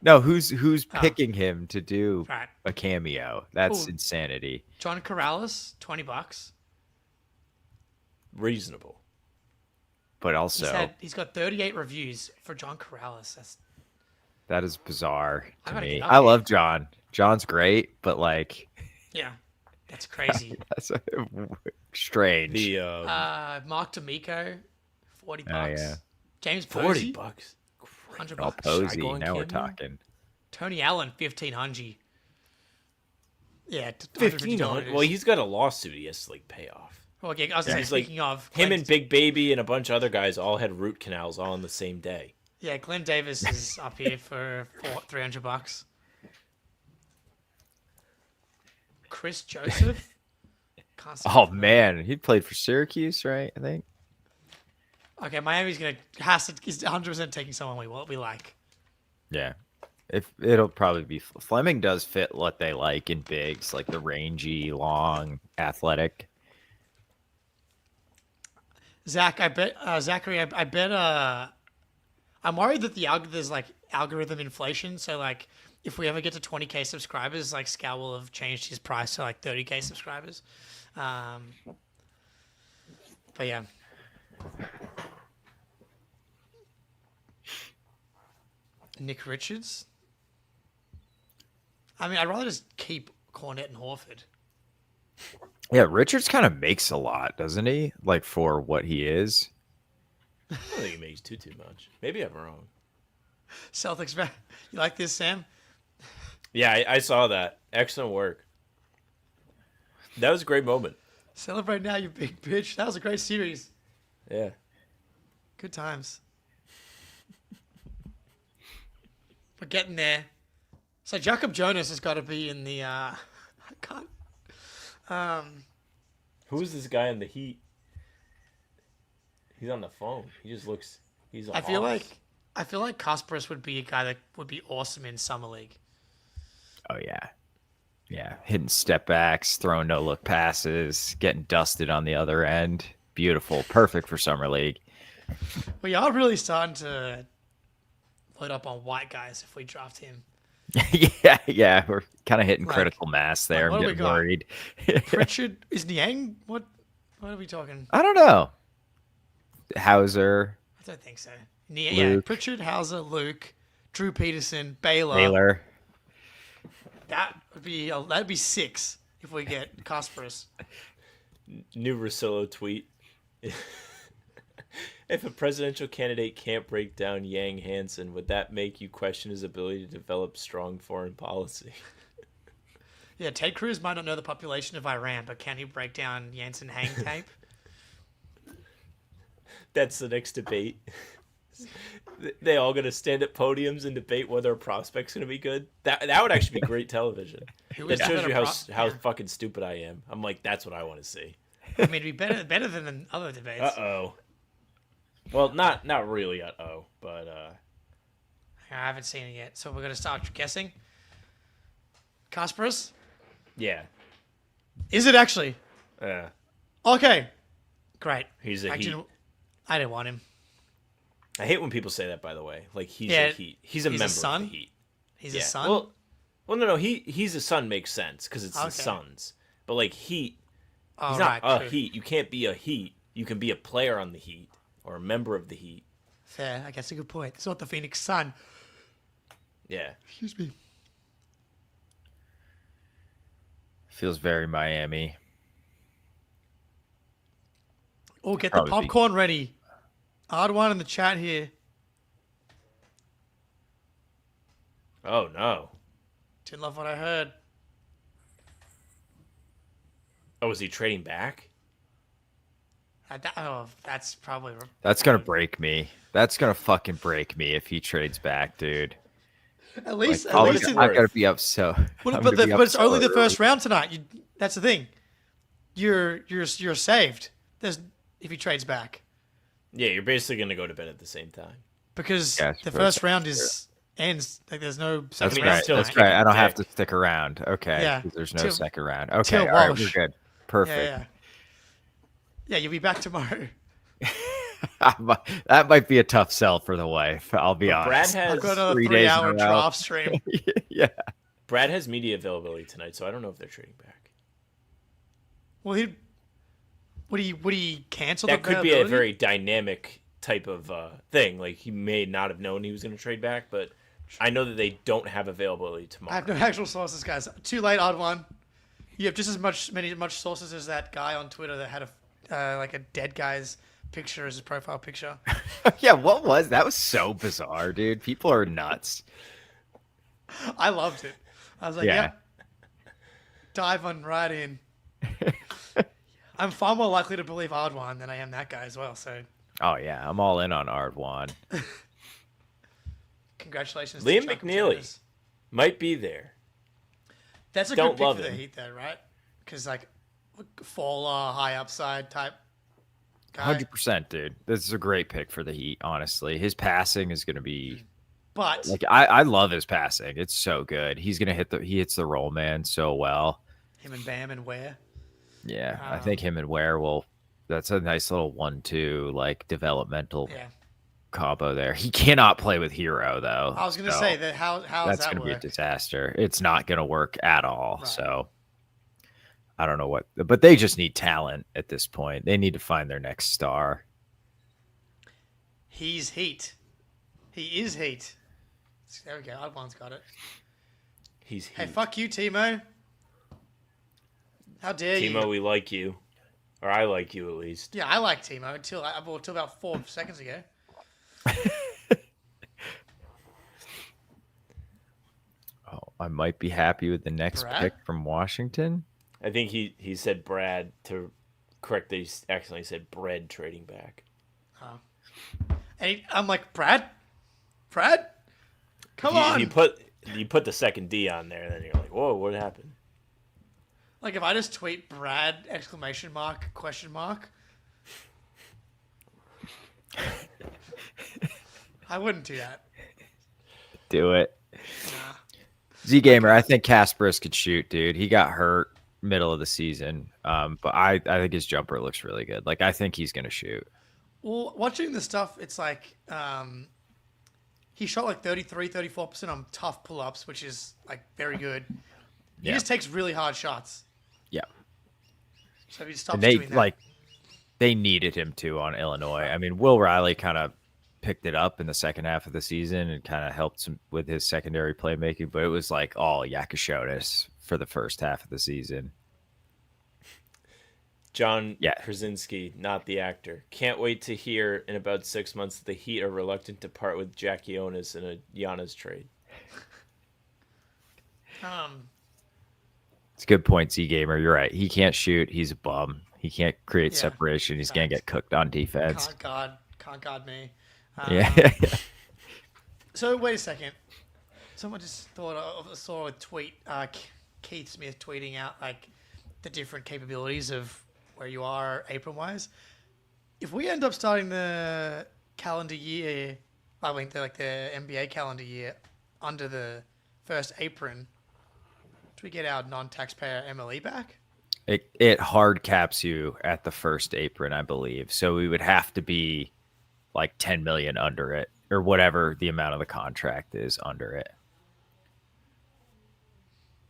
No, who's picking him to do Right. a cameo? That's Ooh. insanity. John Corrales, $20. Reasonable. But also, He's got 38 reviews for John Corrales. that is bizarre I to gotta me. get up I here. love John. John's great, but like That's crazy. that's strange. The Mark D'Amico, $40. Oh, yeah. James $40. Posey, $100. Oh, Posey. Shy going Now we're cameo? talking. Tony Allen, $1,500. Yeah, $1,500. Well, he's got a lawsuit he has to like pay off. Well, okay, I was saying, He's like speaking of him Glenn- and Big Baby and a bunch of other guys all had root canals all on the same day. Yeah, Glenn Davis is up here for $300. Chris Joseph. Can't see Oh that. man, he played for Syracuse, right? I think. Okay, Miami's he's 100% taking someone we like. Yeah. If it'll probably be Fleming does fit what they like in bigs, like the rangy, long, athletic. Zach, I bet Zachary, I bet I'm worried that there's like algorithm inflation. So like if we ever get to 20K subscribers, like Scout will have changed his price to like 30K subscribers. But yeah. Nick Richards. I mean, I'd rather just keep Cornette and Horford. Yeah, Richards kind of makes a lot, doesn't he? Like for what he is. I don't think he makes too much. Maybe I'm wrong. Celtics, you like this, Sam? Yeah, I saw that. Excellent work. That was a great moment. Celebrate now, you big bitch. That was a great series. Yeah. Good times. We're getting there. So Jakob Jonas has got to be in the. I can't. Who's this guy in the Heat? He's on the phone. He just looks. He's. I feel like Kasparis would be a guy that would be awesome in summer league. Oh yeah. Yeah. Hitting step backs, throwing no look passes, getting dusted on the other end. Beautiful. Perfect for summer league. We are really starting to load up on white guys if we draft him. yeah, we're kind of hitting Like- critical mass there. like, what I'm do we getting got? worried. Pritchard is Niang. What are we talking? I don't know. Hauser, I don't think so. Yeah, Luke. Pritchard, Hauser, Luke, Drew Peterson, Baylor. Taylor. That'd be 6 if we get Kasparis. New Rosillo tweet. If a presidential candidate can't break down Yang Hansen, would that make you question his ability to develop strong foreign policy? Yeah, Ted Cruz might not know the population of Iran, but can he break down Janssen hang tape? That's the next debate. They all gonna stand at podiums and debate whether a prospect's gonna be good. That would actually be great television. Who That is shows better you how yeah. fucking stupid I am. I'm like, that's what I want to see. I mean, it'd be better than the other debates. Uh-oh. Well, not really uh-oh, but I haven't seen it yet, so we're gonna start guessing. Kasparis? yeah. Is it actually? Okay, great. He's a Actually, Heat. I didn't want him. I hate when people say that, by the way. Like, he's Yeah, a Heat. He's a he's a member son? of the Heat. He's Yeah. a son. Well, no. He's a son makes sense because it's the Okay. Suns. But, like, Heat, oh, he's right, not a true. Heat. You can't be a Heat. You can be a player on the Heat or a member of the Heat. Fair. I guess a good point. It's not the Phoenix Sun. Yeah. Excuse me. Feels very Miami. Oh, get Probably the popcorn ready. Odd one in the chat here. Oh, no. Didn't love what I heard. Oh, is he trading back? That's probably. That's gonna break me. That's gonna fucking break me if he trades back, dude. At least, Like, at least, it's in, I'm gonna be up so. but, I'm but, gonna be up but it's so only the early. first round tonight. That's the thing. You're saved. There's if he trades back Yeah, you're basically going to go to bed at the same time. because Yeah, I the suppose first so. round is ends. Like there's no That's second mean, round. it's still That's kicking right. I don't have dick. to stick around. Okay. Yeah. 'Cause there's no Till- second round. Okay. till All right. We're Walsh. good. Yeah, Perfect. yeah. You'll be back tomorrow. That might be a tough sell for the wife. I'll be Brad honest. has I've got another 3 days in a 3-hour row. draft stream. Yeah. Brad has media availability tonight, so I don't know if they're trading back. Well, would he cancel That the could be a availability? very dynamic type of thing. Like he may not have known he was going to trade back, but I know that they don't have availability I tomorrow. have no actual sources, guys. Too late, odd one. You have just as much sources as that guy on Twitter that had like a dead guy's picture as his profile picture. Yeah. What was that? Was so bizarre, dude. People are nuts. I loved it. I was like, Yeah. yep. Dive on right in. I'm far more likely to believe Ardwan than I am that guy as well. So Oh yeah. I'm all in on Ardwan. congratulations, Liam to Chuck McNeely. Maternus. Might be there. That's a Don't good pick love for the him. Heat, though, right? Because like faller, high upside type guy. 100%, dude. This is a great pick for the Heat. Honestly, his passing is going to be But like I love his passing. It's so good. He's gonna he hits the roll man so well. him and Bam and Ware. Yeah, I think him and Ware will. That's a nice little 1-2 like developmental Yeah. combo there. He cannot play with Hero though. I was gonna so say that. How does that's that gonna be a work? disaster. It's not gonna work at all. Right. So I don't know what, but they just need talent at this point. They need to find their next star. He's Heat. He is Heat. There we go. Oddwan's got it. He's Hey, Heat. fuck you, Timo. How dare Timo, you? we like you. Or I like you at least. Yeah, I like Timo until about 4 seconds ago. Oh, I might be happy with the next Brad? pick from Washington. I think he said Brad to correct that he accidentally said bread trading back. And I'm like, Brad, come on. You put the second D on there, and then you're like, whoa, what happened? Like if I just tweet Brad exclamation mark question mark, I wouldn't do that. Do it. Nah. Z Gamer, I think Kasparis could shoot, dude. He got hurt middle of the season. But I think his jumper looks really good. Like I think he's gonna shoot. Well, watching the stuff, it's like he shot like 34% on tough pull-ups, which is like very good. He Yeah. just takes really hard shots. Yeah. So if he stops And they doing that, like they needed him to on Illinois. I mean, Will Riley kind of picked it up in the second half of the season and kind of helped him with his secondary playmaking, but it was like all Yakashonis for the first half of the season. John Yeah. Krasinski, not the actor. Can't wait to hear in about 6 months that the Heat are reluctant to part with Jack Jonas in a Giannis trade. It's a good point, Z Gamer. You're right. He can't shoot. He's a bum. He can't create Yeah. separation. He's gonna get cooked on defense. can't guard me. Yeah. So wait a second. Someone just saw a tweet. Keith Smith tweeting out like the different capabilities of where you are apron wise. If we end up starting the calendar year, I mean the NBA calendar year under the first apron, do we get our non-taxpayer MLE back? It hard caps you at the first apron, I believe. So we would have to be like 10 million under it or whatever the amount of the contract is under it.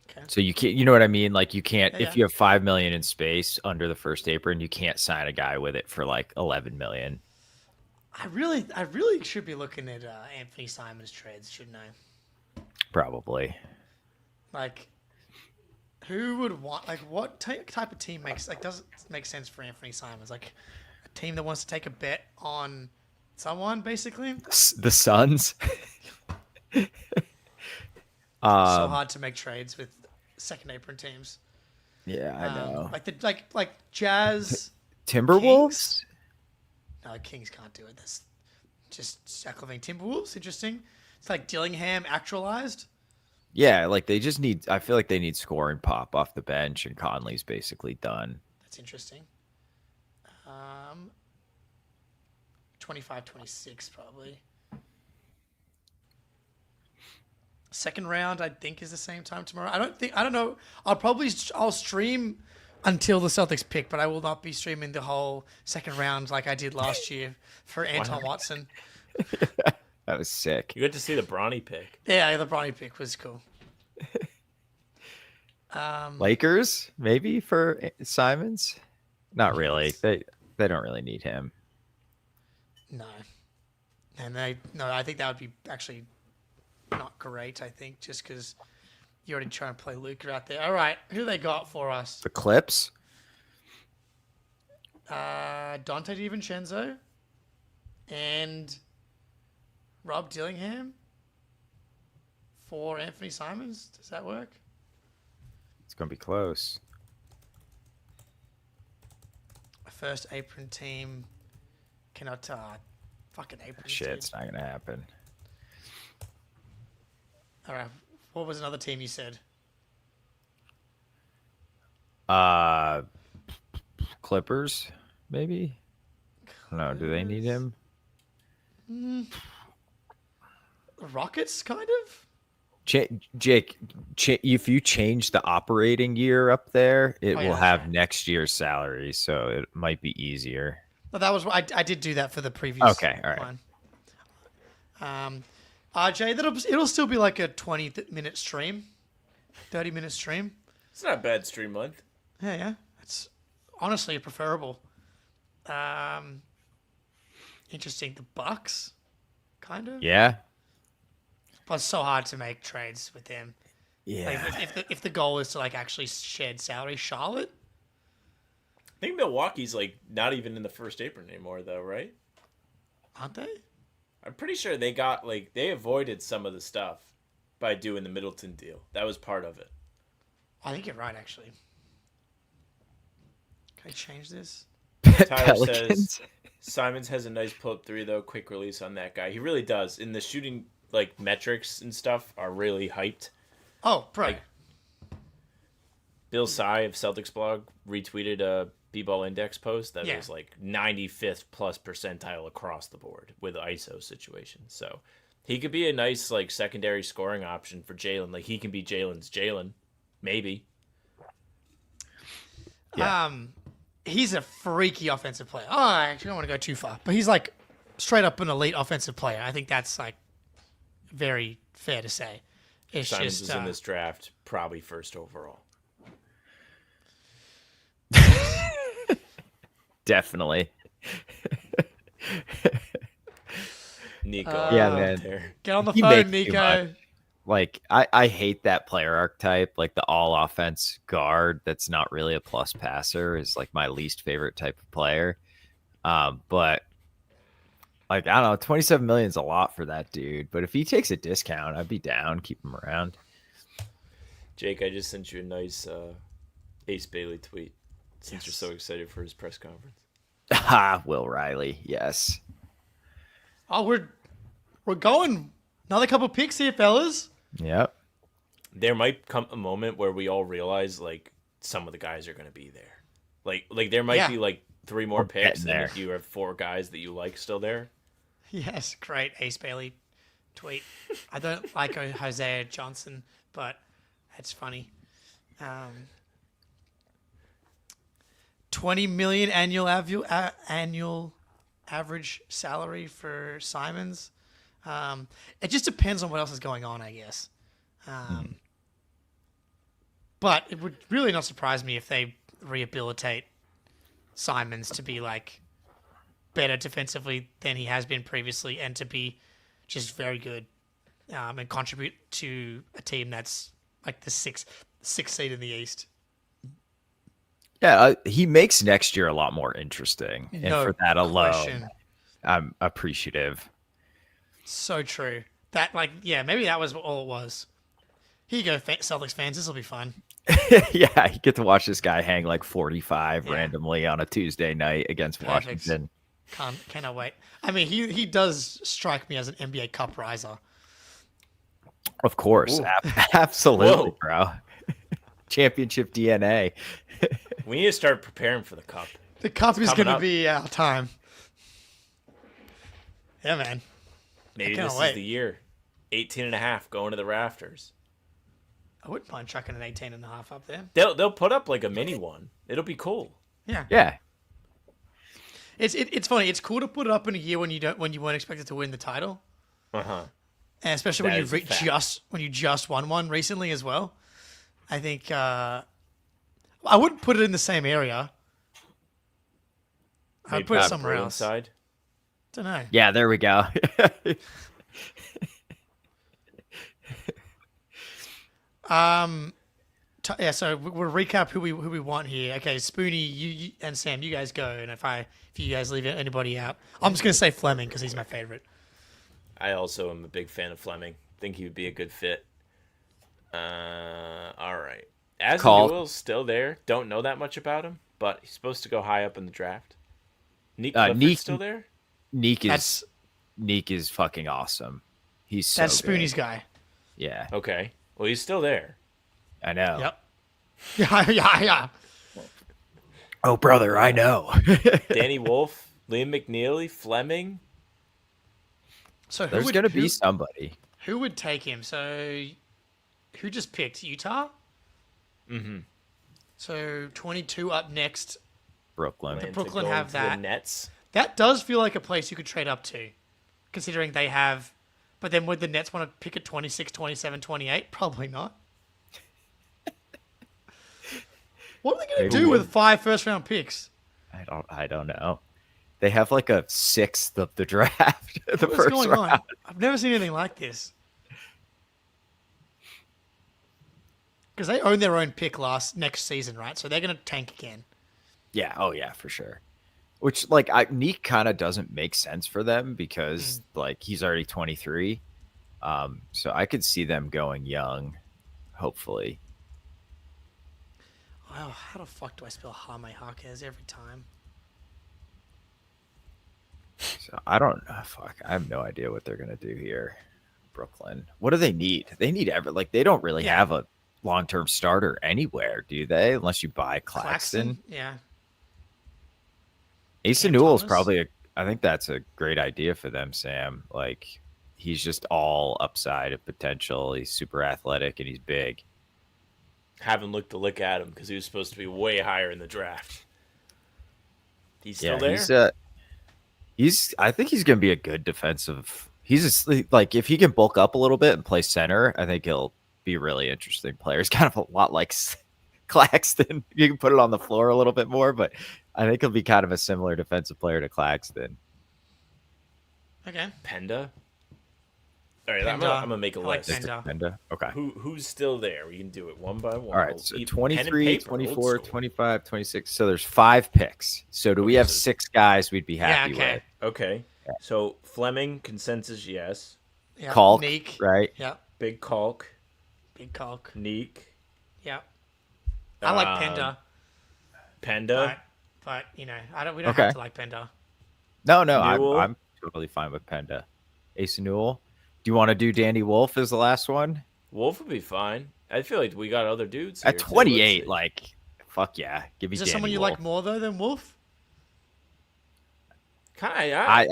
Okay. So you can't, you know what I mean? Like you can't, Yeah. if you have 5 million in space under the first apron, you can't sign a guy with it for like 11 million. I really should be looking at Anthony Simons trades, shouldn't I? Probably. Like, who would want? Like, what type of team doesn't make sense for Anthony Simons? Like, a team that wants to take a bet on someone, basically. The Suns. So hard to make trades with second apron teams. Yeah, I know. Like Jazz. Timberwolves? Kings? No, Kings can't do it. That's just Zach LaVine. Timberwolves, interesting. It's like Dillingham actualized. Yeah, like they just need, I feel like they need scoring pop off the bench, and Conley's basically done. That's interesting. 25-26 probably. Second round, I think, is the same time tomorrow. I don't know. I'll stream until the Celtics pick, but I will not be streaming the whole second round like I did last year for Anton Watson. That was sick. You got to see the Bronny pick. Yeah, the Bronny pick was cool. Lakers, maybe for Simons? Not really. They don't really need him. No. I think that would be actually not great, I think, just because you're already trying to play Luka out there. All right, who they got for us? The Clips? Dante DiVincenzo and Rob Dillingham for Anthony Simons. Does that work? It's going to be close. A first apron team cannot fucking apron Shit, team. it's not going to happen. All right, what was another team you said? Clippers, maybe? I don't know. Do they need him? Rockets, kind of? Jake, if you change the operating year up there, it will have okay. next year's salary, so it might be easier. Well, that was I did do that for the previous. Okay, all right. One. RJ, it'll still be like a 20-minute stream, 30-minute stream. It's not a bad stream month. Yeah, it's honestly preferable. Interesting. The Bucks, kind of. Yeah. But it's so hard to make trades with them. Yeah. Like, if the goal is to like actually shed salary, Charlotte. I think Milwaukee's like not even in the first apron anymore, though, right? Aren't they? I'm pretty sure they got they avoided some of the stuff by doing the Middleton deal. That was part of it. I think you're right, actually. Can I change this? Tyler Pelicans? says Simons has a nice pull-up three, though. Quick release on that guy. He really does. And the shooting metrics and stuff are really hyped. Oh, bro. Like, Bill Sy of Celtics blog retweeted a B-ball index post that was 95th plus percentile across the board with ISO situations. So he could be a nice secondary scoring option for Jalen. Like he can be Jalen's Jalen, maybe. Yeah. He's a freaky offensive player. Oh, I actually don't want to go too far, but he's like straight up an elite offensive player. I think that's very fair to say. It's Simons just is in this draft probably first overall. Definitely. Nico. Yeah, man. There. get on the He phone, makes too Nico. much. I hate that player archetype, like the all offense guard that's not really a plus passer is my least favorite type of player. But I don't know, 27 million is a lot for that dude. But if he takes a discount, I'd be down, keep him around. Jake, I just sent you a nice Ace Bailey tweet since you're so excited for his press conference. Will Riley, yes. Oh, we're going another couple picks here, fellas. Yep. There might come a moment where we all realize some of the guys are going to be there. Like there might be three more picks, and if you have four guys that you like still there. Yes, great Ace Bailey tweet. I don't like Hosea Johnson, but that's funny. 20 million annual average salary for Simons. It just depends on what else is going on, I guess. But it would really not surprise me if they rehabilitate Simons to be better defensively than he has been previously, and to be just very good and contribute to a team that's the sixth seed in the East. Yeah, he makes next year a lot more interesting. And No for that alone, question. I'm appreciative. So true. That maybe that was all it was. Here you go, Celtics fans. This will be fun. Yeah, you get to watch this guy hang 45 randomly on a Tuesday night against Perfect. Washington. Cannot wait. I mean, he does strike me as an NBA Cup riser. Of course. Absolutely, bro. Championship DNA. We need to start preparing for the Cup. The Cup is going to up. be our time. Yeah, man. Maybe cannot this wait. is the year. 18.5 going to the rafters. I wouldn't mind chucking an 18.5 up there. They'll put up like a mini one. It'll be cool. Yeah. Yeah. It's funny. It's cool to put it up in a year when you weren't expected to win the title, Uh-huh. and especially That when is a fact. when you just won one recently as well. I think I wouldn't put it in the same area. I'd Maybe put it not somewhere Bruins else. side. Don't know. Yeah, there we go. So we'll recap who we want here. Okay, Spoonie, you and Sam, you guys go, and if you guys leave anybody out, I'm just gonna say Fleming because he's my favorite. I also am a big fan of Fleming. Think he would be a good fit. All right. Newell's still there. Don't know that much about him, but he's supposed to go high up in the draft. Nick Clifford's still there? Neek is fucking awesome. He's so That's good. Spoonie's guy. Yeah, Okay. Well, he's still there. I know. Yep. Yeah. Oh, brother, I know. Danny Wolf, Liam McNeely, Fleming. So There's gonna be somebody. who would take him? So who just picked Utah? Mm-hmm. So 22 up next. Brooklyn. Plan to Brooklyn go have into that. The Nets. That does feel like a place you could trade up to, considering they have. But then would the Nets want to pick at 26, 27, 28? Probably not. What are they going to do with 5 first-round picks? I don't know. They have like a 6th of the draft. The What's first going round. on? I've never seen anything like this. Because they own their own pick next season, right? So they're going to tank again. Yeah. Oh yeah, for sure. Which Neek kind of doesn't make sense for them because like he's already 23. So I could see them going young, hopefully. Oh, how the fuck do I spell Jaime Jaquez every time? So I don't know. Fuck, I have no idea what they're gonna do here. Brooklyn. What do they need? They need they don't really have a long-term starter anywhere, do they? Unless you buy Claxton. Yeah. Asa Cam Newell's Thomas? probably I think that's a great idea for them, Sam. Like he's just all upside of potential. He's super athletic and he's big. Haven't looked a lick at him because he was supposed to be way higher in the draft. He's still there? I think he's gonna be a good defensive. Like if he can bulk up a little bit and play center, I think he'll be a really interesting player. He's kind of a lot like Claxton. You can put it on the floor a little bit more, but I think he'll be kind of a similar defensive player to Claxton. Okay. Penda. All right, Penda. I'm gonna make a I like list. Penda. Penda. Okay. Who's still there? We can do it one by one. All right, We'll so keep 23, pen and paper, 24, old school. 25, 26. So there's 5 picks. So do we have 6 guys we'd be happy okay. with? Okay. So Fleming, consensus, yes. Yeah. Kalk, Neek. right? Yeah. Big Kalk, Big Kalk. Neek, Yeah. I like Penda. Penda. But we don't Okay. have to like Penda. No, Newell? I'm totally fine with Penda. Asa Newell. Do you want to do Danny Wolf as the last one? Wolf would be fine. I feel like we got other dudes At here, too. 28, Let's see. fuck yeah. Give me Is there Danny someone you Wolf. like more, though, than Wolf? I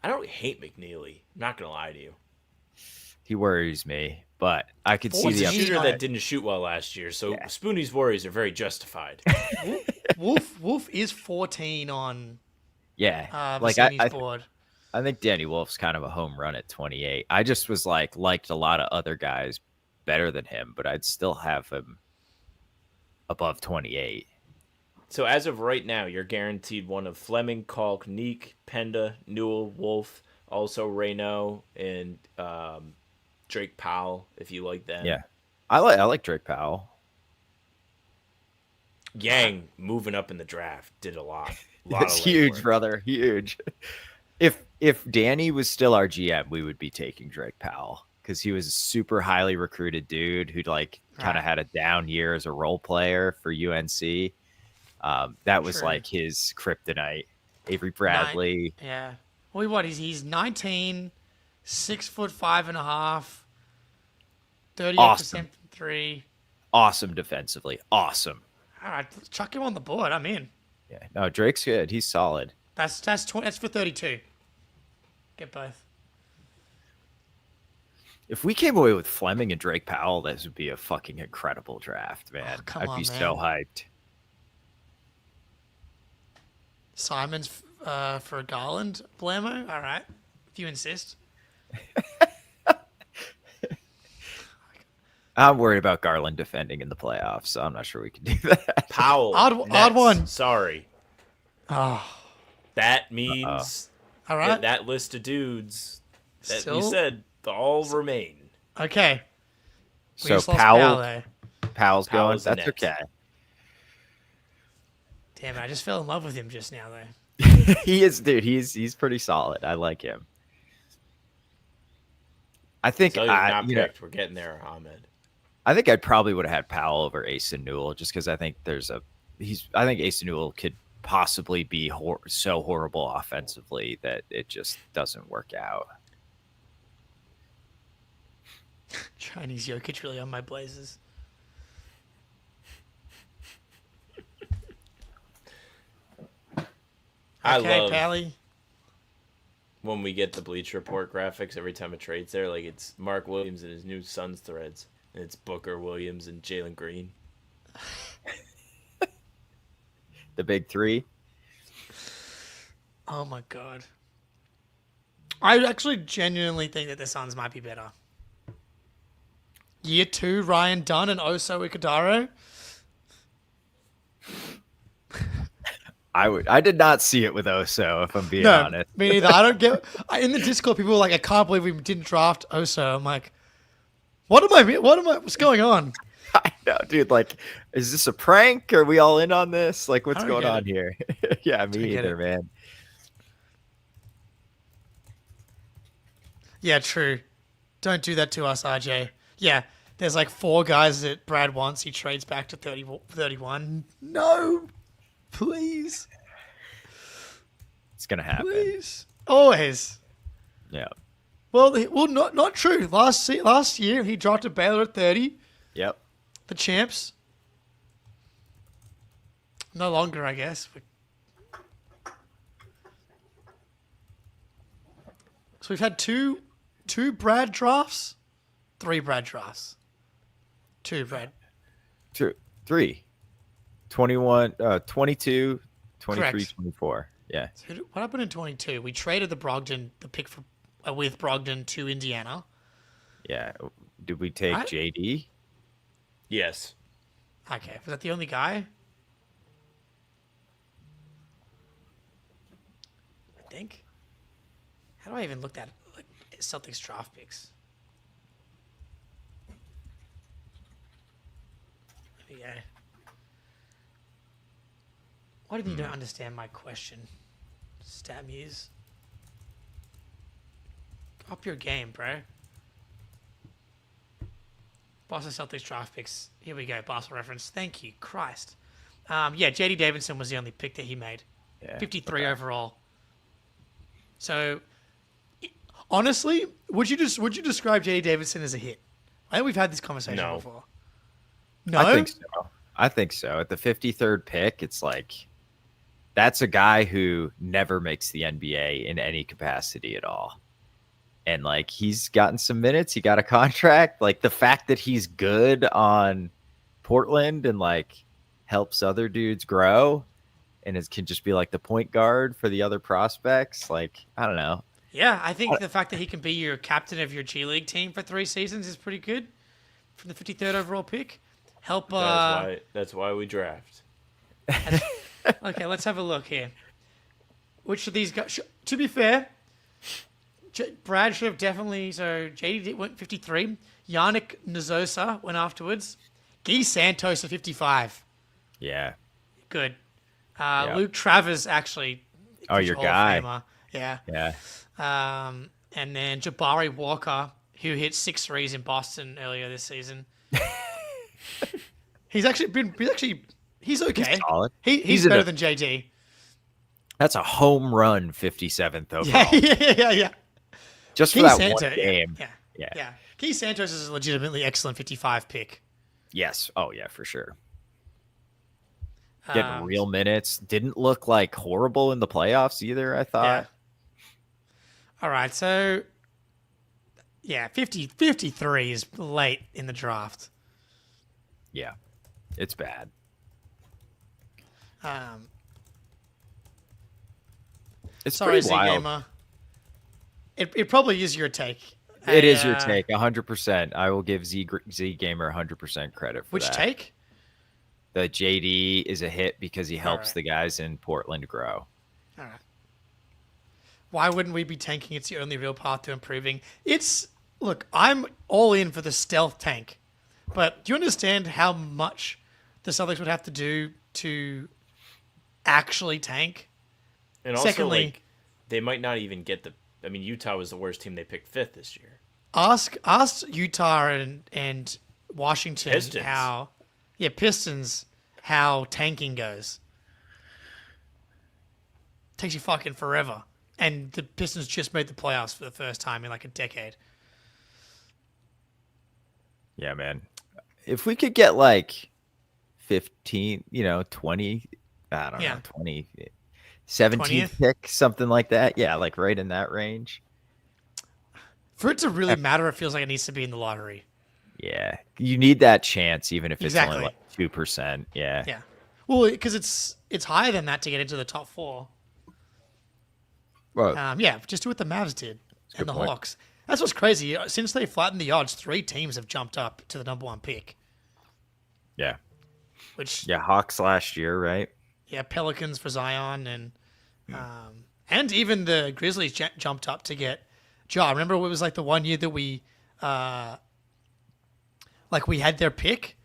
don't hate McNeely. I'm not gonna lie to you. He worries me, but I could see He's the a shooter upside. that didn't shoot well last year, so Spoonie's worries are very justified. Wolf is 14 on Yeah. Vicini's board. I think Danny Wolf's kind of a home run at 28. I just was liked a lot of other guys better than him, but I'd still have him above 28. So as of right now, you're guaranteed one of Fleming, Kalk, Neek, Penda, Newell, Wolf, also Reno, and Drake Powell, if you like them. Yeah. I like Drake Powell. Yang moving up in the draft did a lot. It's huge, brother. Huge. If Danny was still our GM, we would be taking Drake Powell because he was a super highly recruited dude who'd kind of had a down year as a role player for UNC. That was True. his kryptonite. Avery Bradley. Yeah. Well, what? He's 19, 6'5.5", 38% Awesome. from 3. Awesome defensively. Awesome. All right, chuck him on the board. I'm in. Yeah. No, Drake's good. He's solid. That's for 32. Get both. If we came away with Fleming and Drake Powell, this would be a fucking incredible draft, man. Oh, come I'd on, be man. so hyped. Simons for Garland, Blammo. All right, if you insist. I'm worried about Garland defending in the playoffs, so I'm not sure we can do that. Powell. Odd Nets. one. Sorry. Oh, That means all right. that list of dudes that you Still? said all remain. Okay. We So just lost Powell, though. Powell's going. Powell's the That's Nets. okay. Damn it! I just fell in love with him just now, though. He is, dude. He's pretty solid. I like him. I think So you're not you know, picked. We're getting there, Ahmed. I think I probably would have had Powell over Ace and Newell just because I think I think Ace and Newell could possibly be so horrible offensively that it just doesn't work out. Chinese Jokic really on my blazers. I Okay, love Pally. when we get the Bleach Report graphics every time a trade's there. Like it's Mark Williams and his new Suns threads, and it's Booker, Williams, and Jalen Green. The big three. Oh my god. I actually genuinely think that the Suns might be better. Year 2, Ryan Dunn and Oso Ikadaro. I did not see it with Oso, if I'm being No, honest. me neither. I don't get. In the Discord, people were like, "I can't believe we didn't draft Oso." I'm like, What's going on? I know, dude. Like, is this a prank? Are we all in on this? Like, what's I don't going get on here? Yeah, me get either, it. man. Yeah, true. Don't do that to us, RJ. Yeah, there's like 4 guys that Brad wants. He trades back to 31. No, please, It's gonna happen. please, always. Yeah. Well, not true. Last year he drafted Baylor at 30. Yep. The champs. No longer, I guess. So we've had two Brad drafts, 3 Brad drafts, 2 Brad. 2, 3, 21, 22, 23, Correct. 24. Yeah. So what happened in 22? We traded the pick for with Brogdon to Indiana. Yeah. Did we take Right? JD? Yes. Okay, was that the only guy? I think. How do I even look at like Celtics draft picks? There we go. Why do you don't understand my question? Stat Muse. Up your game, bro. Boston Celtics draft picks. Here we go. Basketball reference. Thank you, Christ. Yeah, JD Davidson was the only pick that he made. Yeah. 53 overall. So, honestly, would you describe JD Davidson as a hit? I think we've had this conversation No. before. No, I think so. At the 53rd pick, it's like that's a guy who never makes the NBA in any capacity at all. And like he's gotten some minutes, he got a contract. Like the fact that he's good on Portland and like helps other dudes grow and can just be like the point guard for the other prospects. Like, I don't know. Yeah, I think the fact that he can be your captain of your G League team for 3 seasons is pretty good. From the 53rd overall pick, help. That's why we draft. Okay, let's have a look here. Which of these guys? To be fair, Brad should have definitely. So JD went 53. Yannick Nzosa went afterwards. Guy Santos at 55. Yeah. Good. Luke Travers actually. Oh, your Hall of guy. Famer. Yeah. Yeah. And then Jabari Walker, who hit 6 threes in Boston earlier this season. He's okay. He's solid. He's in better a- than JD. That's a home run 57th overall. Yeah. Just for Key that Santos, one game. Yeah. Key Santos is a legitimately excellent 55 pick. Yes. Oh, yeah, for sure. Getting Um, real minutes. Didn't look like horrible in the playoffs either, I thought. All right, so Yeah, 53 is late in the draft. Yeah, it's bad. It's Sorry, pretty Z wild. Gamer. It probably is your take. It is your take, 100%. I will give Z Gamer 100% credit for Which that. take? The JD is a hit because he helps right. the guys in Portland grow. All right. Why wouldn't we be tanking? It's the only real path to improving. Look, I'm all in for the stealth tank, but do you understand how much the Celtics would have to do to actually tank? And also, Secondly, like, they might not even get the. I mean, Utah was the worst team they picked 5th this year. ask Utah and Washington Pistons. Pistons how tanking goes. Takes you fucking forever. And the Pistons just made the playoffs for the first time in like a decade. Yeah, man. If we could get like 15, 20, I don't know, 20, 17th 20th? pick, something like that. Yeah, like right in that range. For it to really matter, it feels like it needs to be in the lottery. Yeah. You need that chance, even if it's Exactly. only like 2%. Yeah. Yeah. Well, because it's higher than that to get into the top 4. Well, Just do what the Mavs did and the point. Hawks. That's what's crazy. Since they flattened the odds, 3 teams have jumped up to the number 1 pick. yeah. Which Hawks last year, right? Pelicans for Zion and even the Grizzlies jumped up to get Ja. Remember it was like the one year that we we had their pick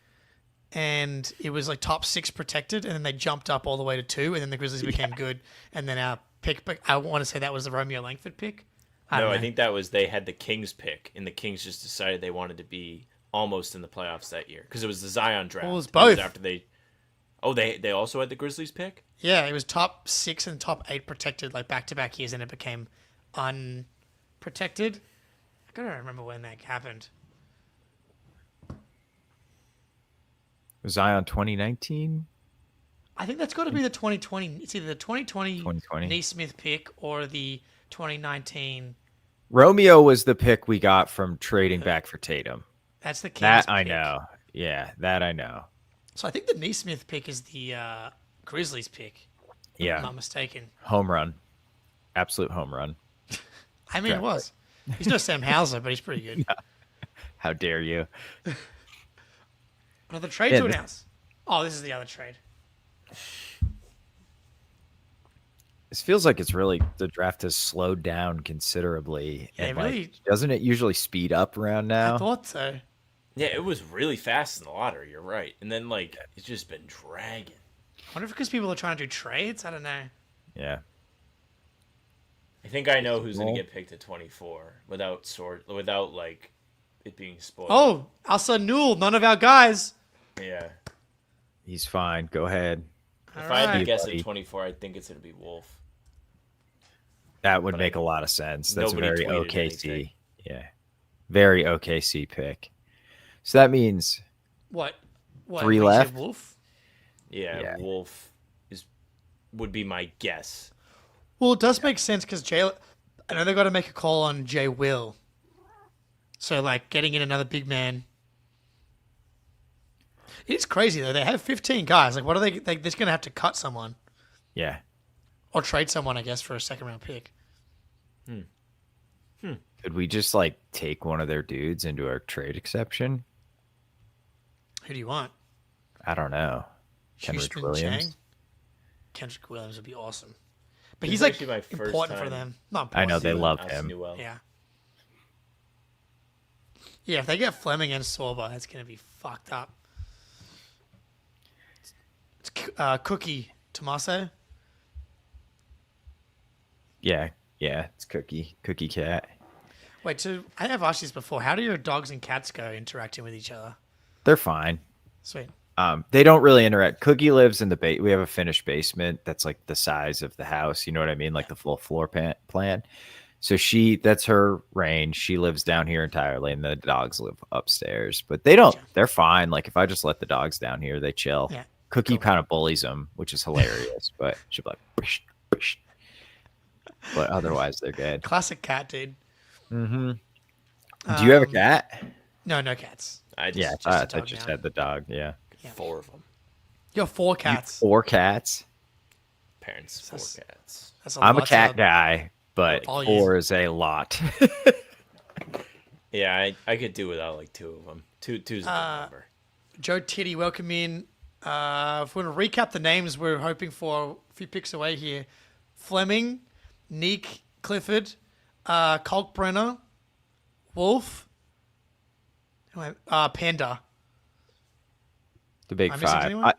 and it was like top 6 protected and then they jumped up all the way to 2 and then the Grizzlies became good and then our pick, but I want to say that was the Romeo Langford pick. I think that was they had the Kings pick and the Kings just decided they wanted to be almost in the playoffs that year because it was the Zion draft. Well, it was both. After they also had the Grizzlies pick? Yeah, it was top 6 and top 8 protected like back-to-back years and it became unprotected. I gotta remember when that happened. Zion 2019? I think that's got to be the 2020. It's either the 2020 2020. Neesmith pick or the 2019. Romeo was the pick we got from trading back for Tatum. That's the Kings That pick. I know. Yeah, that I know. So I think the Neesmith pick is the Grizzlies pick. If Yeah. I'm not mistaken. Home run. Absolute home run. I mean, it was. He's no Sam Hauser, but he's pretty good. How dare you? Another trade Yeah, to this- announce. Oh, this is the other trade. This feels like it's really the draft has slowed down considerably. Yeah, And really- doesn't it usually speed up around I now? thought so. Yeah, it was really fast in the lottery. You're right. And then, like, it's just been dragging. I wonder if because people are trying to do trades. I don't know. Yeah. I think I know who's going Well- to get picked at 24 without like it being spoiled. Oh, Asa Newell, none of our guys. Yeah. He's fine. Go ahead. If I had to Alright. guess Buddy. at 24, I think it's going to be Wolf. That would But make a lot of sense. That's a nobody very tweeted OKC. anything. Yeah. Very OKC pick. So that means What? 3 makes you left? Wolf? Yeah, Wolf would be my guess. Well, it does make sense because I know they've got to make a call on Jay Will. So, like, getting in another big man. It's crazy, though. They have 15 guys. Like, what are they're just going to have to cut someone. yeah. Or trade someone, I guess, for a second-round pick. Could we just like take one of their dudes into our trade exception? Who do you want? I don't know. Kendrick Houston Williams. Chang? Kendrick Williams would be awesome. But This he's, is like, actually my first important for time them. Not I know important. they Seeing love Us him. Newell. Yeah. Yeah, if they get Fleming and Sorba, that's going to be fucked up. It's Cookie Tommaso. Yeah. Yeah. It's Cookie Cat. Wait, so I have asked this before. How do your dogs and cats go interacting with each other? They're fine. Sweet. They don't really interact. Cookie lives in the we have a finished basement that's like the size of the house. You know what I mean? Like the full floor plan. So that's her range. She lives down here entirely, and the dogs live upstairs. But they don't. They're fine. Like if I just let the dogs down here, they chill. Yeah. Cookie kind of bullies them, which is hilarious. But she'll be like, whoosh, whoosh. But otherwise, they're good. Classic cat, dude. Do you have a cat? No, no cats. I just, Yeah, just a I dog just now. had the dog. Yeah. 4 of them. You have 4 cats. 4 cats. Parents, 4 That's- cats. That's I'm a lot cat to- guy, but Oh, 4 is a lot. Yeah, I could do without like 2 of them. Two's a good number. Joe Titty, welcome in. If we want to recap the names we're hoping for a few picks away here. Fleming, Neek, Clifford, Kalkbrenner, Wolf, Panda. The big Am I missing 5. anyone?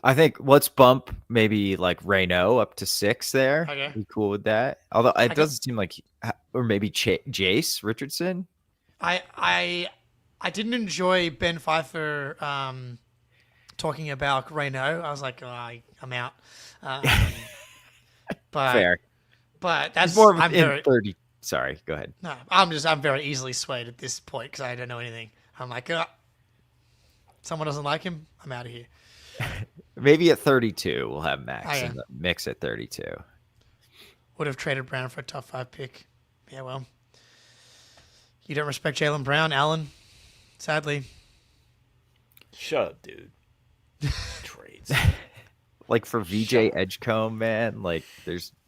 I think let's bump maybe like Reno up to 6 there. Okay. Be cool with that. Although it could- doesn't seem like, or maybe Jace Richardson. I didn't enjoy Ben Pfeiffer talking about Reno. I was like, I'm out. But Fair. But that's He's more of I'm in very 30. Sorry, go ahead. no. I'm very easily swayed at this point because I don't know anything. I'm like, someone doesn't like him. I'm out of here. Maybe at 32 we'll have Max Oh, yeah. in the mix at 32. Would have traded Brown for a top 5 pick. Yeah, well, you don't respect Jaylen Brown, Allen. Sadly, Shut up, dude. Trades. Like for VJ Edgecombe, man, like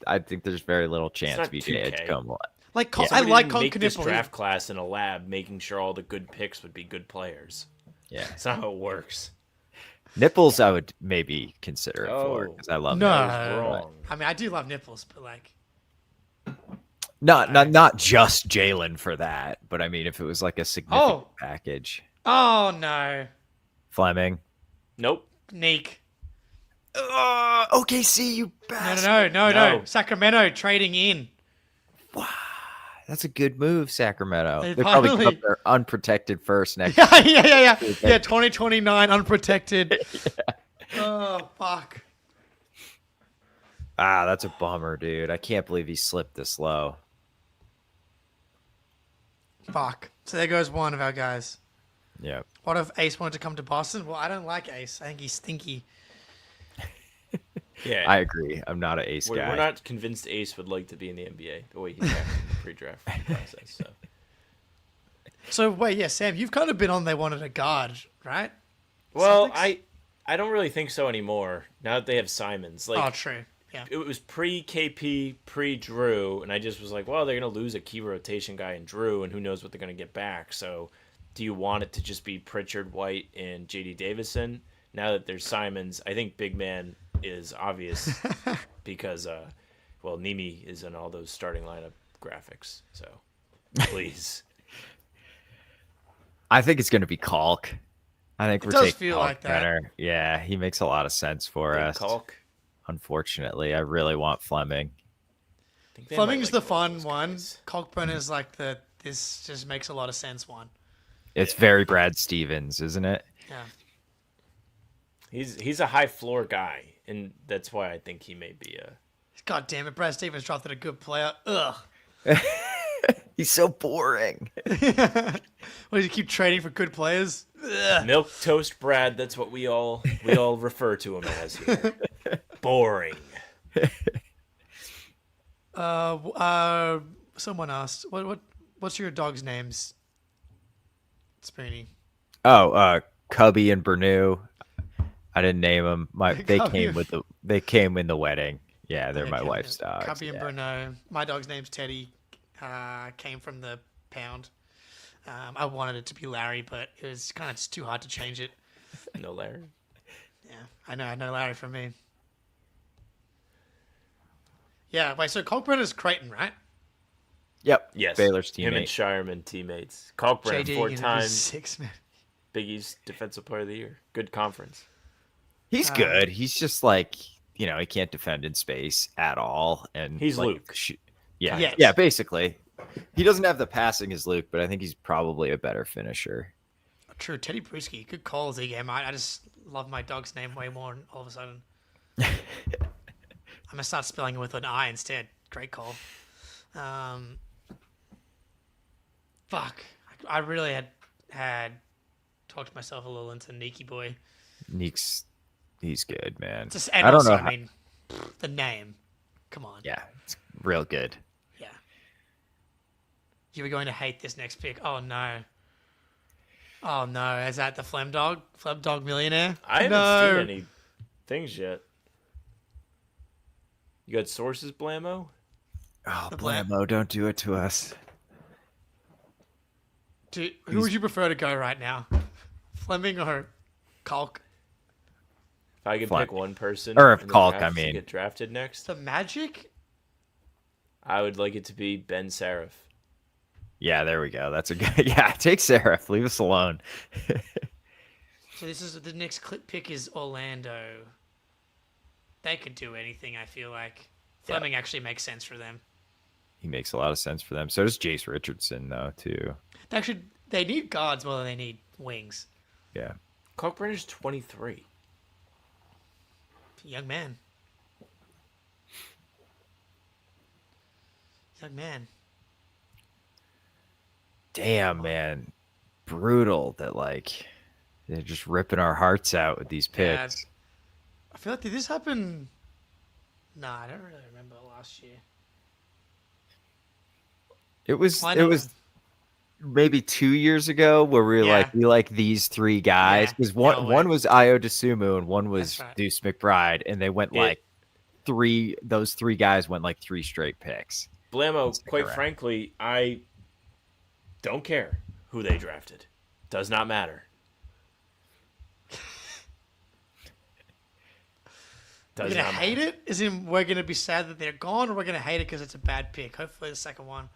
I think there's very little chance not VJ 2K. Edgecombe will. like Yeah. I Somebody like didn't Colin make this Knippel. draft class in a lab, making sure all the good picks would be good players. Yeah. That's not how it works. Nipples I would maybe consider it for Oh. because I love No. nipples. That was wrong. I mean, I do love nipples, but like, Not just Jalen for that, but I mean if it was like a significant Oh. package. oh no, Fleming. Nope. Neek. OKC, you No, bastard. No. Sacramento trading in. That's a good move, Sacramento. They They probably finally- put up their unprotected first next. yeah. Yeah, 2029 unprotected. Oh fuck. That's a bummer, dude. I can't believe he slipped this low. Fuck. So there goes one of our guys. Yeah. What if Ace wanted to come to Boston? Well, I don't like Ace. I think he's stinky. Yeah. I agree. I'm not an ace we're, guy. we're not convinced Ace would like to be in the NBA the way he acted in the pre-draft process. So So wait, yeah, Sam, you've kind of been on they wanted a guard, right? well, Celtics? I don't really think so anymore. Now that they have Simons, like Oh, true. Yeah. it was pre-KP, pre-Drew, and I just was like, well, they're going to lose a key rotation guy in Drew, and who knows what they're going to get back. So do you want it to just be Pritchard, White, and J.D. Davison? Now that there's Simons, I think big man is obvious because, well, Nimi is in all those starting lineup graphics. So please. I think it's going to be Kalk. I think we're does taking feel Kalk like that. better. Yeah, he makes a lot of sense for Big us. Kalk. Unfortunately, I really want Fleming. I think they might Fleming's like the both fun those one. guys. Kalkbrenner's like the this just makes a lot of sense one. It's very Brad Stevens, isn't it? Yeah. He's a high floor guy, and that's why I think he may be a. God damn it, Brad Stevens drafted a good player. Ugh. He's so boring. What do you keep trading for good players? Ugh. Milk toast Brad, that's what we all refer to him as here. Boring. Someone asked, what's your dog's names? Spoony. Oh, Cubby and Bernu. I didn't name them. They Cubby came in the wedding. Yeah, they're my Okay, wife's dogs. Cubby and yeah. Bruno. My dog's name's Teddy. Came from the pound. I wanted it to be Larry, but it was kind of just too hard to change it. No Larry. Yeah, I know Larry from me. Yeah, wait, so Kalkbrenner's Creighton, right? Yep. Yes. Baylor's Him and teammate. Shireman teammates. Kalkbrenner, JD 4 gonna be times 6 man. Big East Defensive Player of the Year. Good conference. He's good. He's just like, he can't defend in space at all. And He's like, Luke. Yeah. Yes. Yeah, basically. He doesn't have the passing as Luke, but I think he's probably a better finisher. True, Teddy Bruschi. Good call, Z-Game. I just love my dog's name way more all of a sudden. I'm going to start spelling it with an I instead. Great call. Fuck. I really had talked myself a little into Nikki Boy. He's good, man. And I don't also, know. I mean, the name. Come on. Yeah, it's real good. Yeah. You were going to hate this next pick. Oh no. Oh no. Is that the Flem Dog? Flem Dog Millionaire? I haven't seen any things yet. You got sources, Blammo? Oh, The Blam- Blammo, don't do it to us. Who would you prefer to go right now? Fleming or Kalk? If I could Fine. pick one person Or if in the Kalk, draft I mean. to get drafted next, The Magic? I would like it to be Ben Seraph. Yeah, there we go. That's a good. Yeah, take Seraph. Leave us alone. So this is the next pick is Orlando. They could do anything, I feel like. Fleming actually makes sense for them. He makes a lot of sense for them. So does Jace Richardson, though, too. They need guards more than they need wings. Yeah. Kalkbrenner's 23. Young man. Young man. Damn, man. Brutal that, like, they're just ripping our hearts out with these Yeah. picks. I feel like, did this happen? Nah, I don't really remember last year. It was Why it not? was maybe 2 years ago where we were Yeah. like, we like these three guys. Yeah, Because no way. one was Io DeSumo and one was That's right. Deuce McBride. And they went Yeah. like those three guys went like 3 straight picks. Blammo, Stick quite around. frankly, I don't care who they drafted. Does not matter. We're Does gonna not hate matter. it? Is in we're gonna be sad that they're gone, or we're gonna hate it because it's a bad pick? Hopefully, the second one.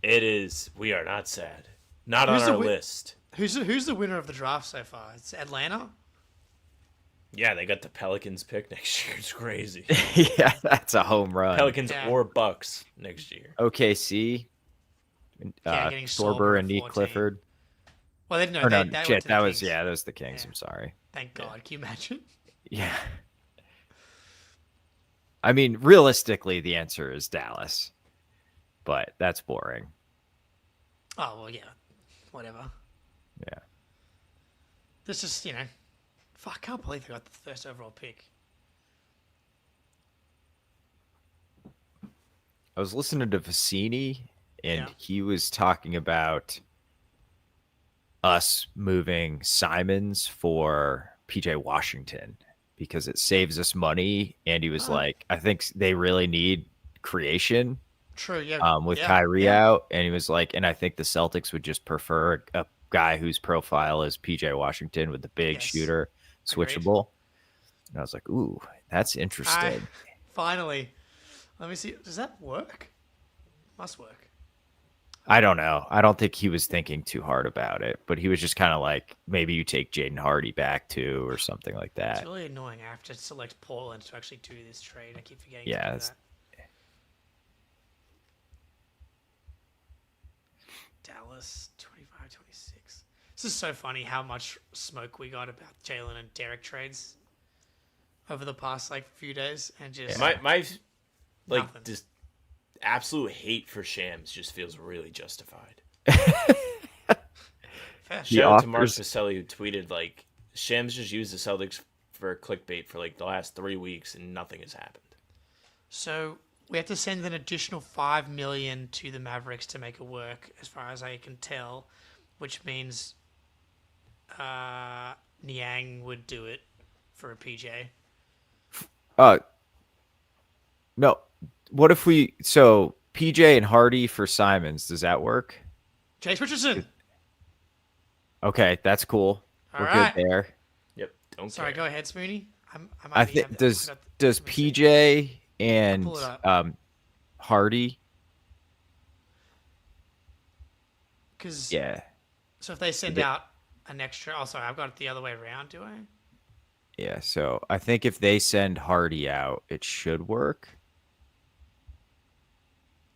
It is. We are not sad. Not Who's on the our wi- list. Who's the winner of the draft so far? It's Atlanta. Yeah, they got the Pelicans pick next year. It's crazy. Yeah, that's a home run. Pelicans Yeah. or Bucks next year. OKC. Getting Sorber and at Nick 14. Clifford. Well, they didn't know. Or no, That shit, went to the that was Kings. that was the Kings. Yeah. I'm sorry. Thank God. Can you imagine? Yeah. I mean, realistically, the answer is Dallas, but that's boring. Oh well, yeah. Whatever. Yeah. This is fuck. I can't believe they got the first overall pick. I was listening to Vicini, and Yeah. he was talking about us moving Simons for PJ Washington because it saves us money. And he was like, I think they really need creation True. Yeah. with yeah, Kyrie yeah. out. And he was like, and I think the Celtics would just prefer a guy whose profile is PJ Washington with the big Yes. shooter, Agreed. switchable. And I was like, ooh, that's interesting. Finally, let me see. Does that work? Must work. I don't know. I don't think he was thinking too hard about it, but he was just kind of like, maybe you take Jaden Hardy back too, or something like It's that. really annoying. I have to select Portland to actually do this trade. I keep forgetting. Yeah, to do it's- that. Dallas 25, 26. This is so funny how much smoke we got about Jalen and Derek trades over the past few days, and just My like Nothing. just absolute hate for Shams just feels really justified. fair. Shout out to Mark offers- Pacelli who tweeted like Shams just used the Celtics for clickbait for like the last 3 weeks and nothing has happened. So we have to send an additional $5 million to the Mavericks to make it work, as far as I can tell, which means Niang would do it for a PJ. No. What if so PJ and Hardy for Simons, does that work? Chase Richardson. Okay, that's cool. All We're right. good there. Yep. Don't Sorry, care. go ahead, Spoony. I I think does PJ and pull it up. Hardy? Because Yeah. so if they send They- out an extra, oh sorry, I've got it the other way around. Do I? Yeah, so I think if they send Hardy out, it should work.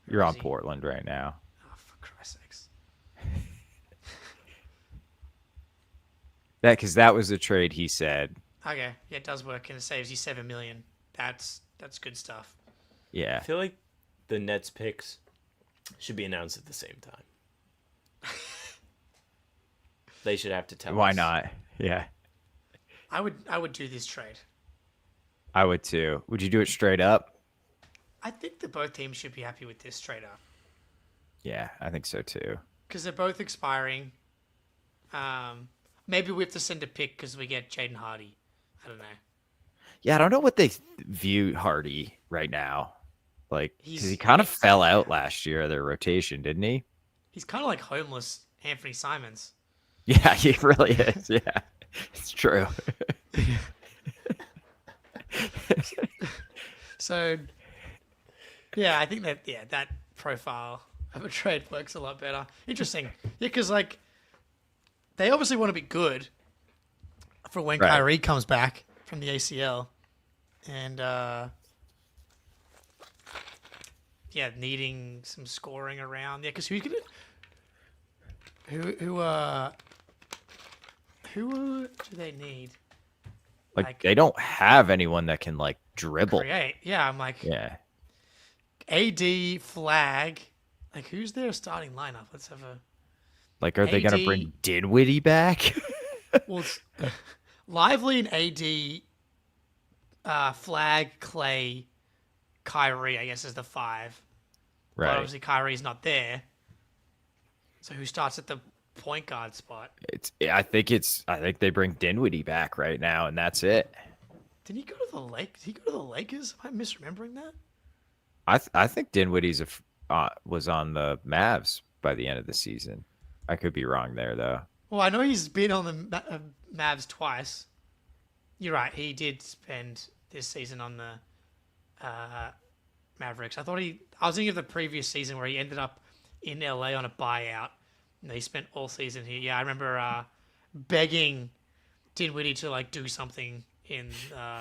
You're on is he? Portland right now. Oh, for Christ's sakes! Because that was the trade he said. Okay, yeah, it does work, and it saves you $7 million. That's good stuff. Yeah. I feel like the Nets picks should be announced at the same time. They should have to tell Why us. not? Yeah. I would do this trade. I would too. Would you do it straight up? I think that both teams should be happy with this straight up. Yeah, I think so too. Because they're both expiring. Maybe we have to send a pick because we get Jaden Hardy. I don't know. Yeah, I don't know what they view Hardy right now. Like, because he He's- kind of fell out last year of their rotation, didn't he? He's kind of like homeless Anthony Simons. Yeah, he really is. Yeah, it's true. So, yeah, I think that profile of a trade works a lot better. Interesting. Yeah, because, like, they obviously want to be good for when Right. Kyrie comes back from the ACL. And, needing some scoring around. Yeah, because who do they need? Like, they don't have anyone that can like dribble. Create. Yeah, I'm like, Yeah. AD, Flag. Like, who's their starting lineup? Let's have a... Like, are they gonna AD bring Dinwiddie back? Well, it's Lively and AD, Flag, Clay, Kyrie, I guess, is the 5. But Right. obviously Kyrie's not there. So who starts at the point guard spot? I think they bring Dinwiddie back right now, and that's it. Did he go to the Lakers? Did he go to the Lakers? Am I misremembering that? I think Dinwiddie's was on the Mavs by the end of the season. I could be wrong there though. Well, I know he's been on the Mavs twice. You're right. He did spend this season on the Mavericks. I was thinking of the previous season where he ended up in LA on a buyout. And he spent all season here. Yeah, I remember begging Dinwiddie to like do something in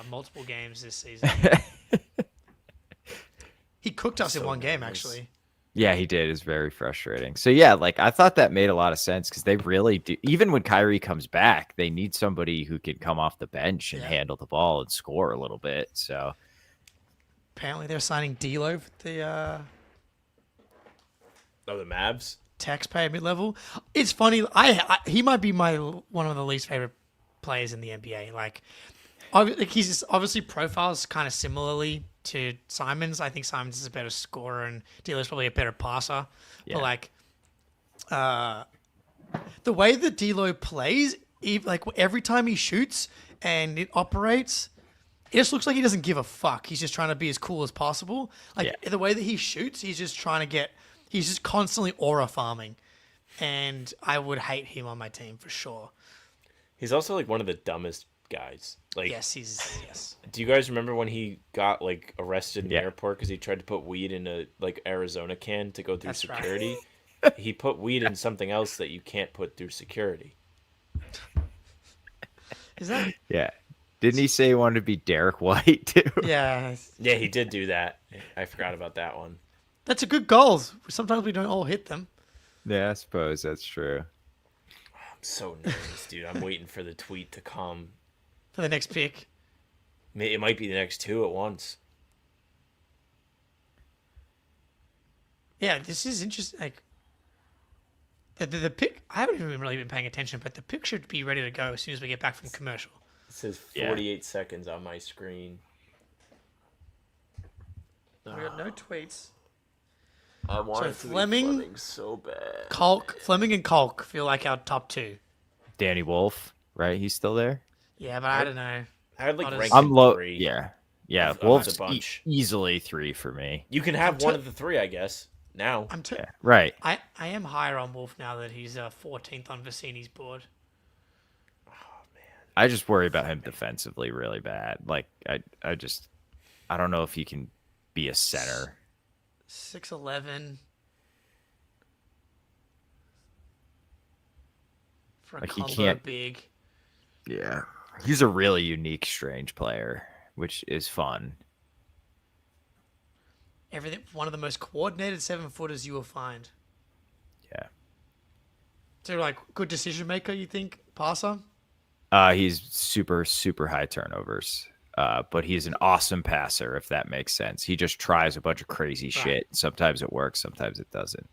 multiple games this season. He cooked us in one game, actually. Yeah, he did. It's very frustrating. So yeah, like I thought that made a lot of sense because they really do. Even when Kyrie comes back, they need somebody who can come off the bench and handle the ball and score a little bit. So apparently they're signing D'Lo for the the Mavs. taxpayer mid-level. It's funny. He might be one of the least favorite players in the NBA. Like he's just obviously profiles kind of similarly to Simons. I think Simons is a better scorer and D'Lo's probably a better passer. Yeah. But like, the way that D'Lo plays, like every time he shoots and it operates, it just looks like he doesn't give a fuck. He's just trying to be as cool as possible. Like the way that he shoots, he's just trying to get. He's just constantly aura farming, and I would hate him on my team for sure. He's also like one of the dumbest guys. Like, Yes. do you guys remember when he got like arrested in the Yeah. airport because he tried to put weed in a like Arizona can to go through That's right. security? He put weed in something else that you can't put through security. Is that? yeah, didn't he say he wanted to be Derek White too? Yeah, Yeah, he did do that. I forgot about that one. that's a good goals. Sometimes we don't all hit them. Yeah, I suppose that's true. I'm so nervous, dude. I'm waiting for the tweet to come. For the next pick. It might be the next 2 at once. Yeah, this is interesting. Like the pick, I haven't even really been paying attention, but the pick should be ready to go as soon as we get back from commercial. It says 48 seconds on my screen. We got no tweets. I want So it to be Fleming- Fleming so bad. Fleming and Kolk feel like our top 2. Danny Wolf, right? He's still there. Yeah, but I don't know. I'd like Honest- rank I'm him low. 3. Yeah, yeah. Of Wolf's the bunch. easily 3 for me. You can have I'm one t- of the 3, I guess. Now. Yeah, right. I am higher on Wolf now that he's 14th on Vicini's board. I just worry about him defensively really bad. Like I don't know if he can be a center. 6'11". For a Like, he combo can't- big. Yeah. He's a really unique, strange player, which is fun. Everything. One of the most coordinated 7-footers you will find. Yeah. So, like, good decision maker, you think? Passer? He's super, super high turnovers. But he's an awesome passer, if that makes sense. He just tries a bunch of crazy shit. Sometimes it works, sometimes it doesn't.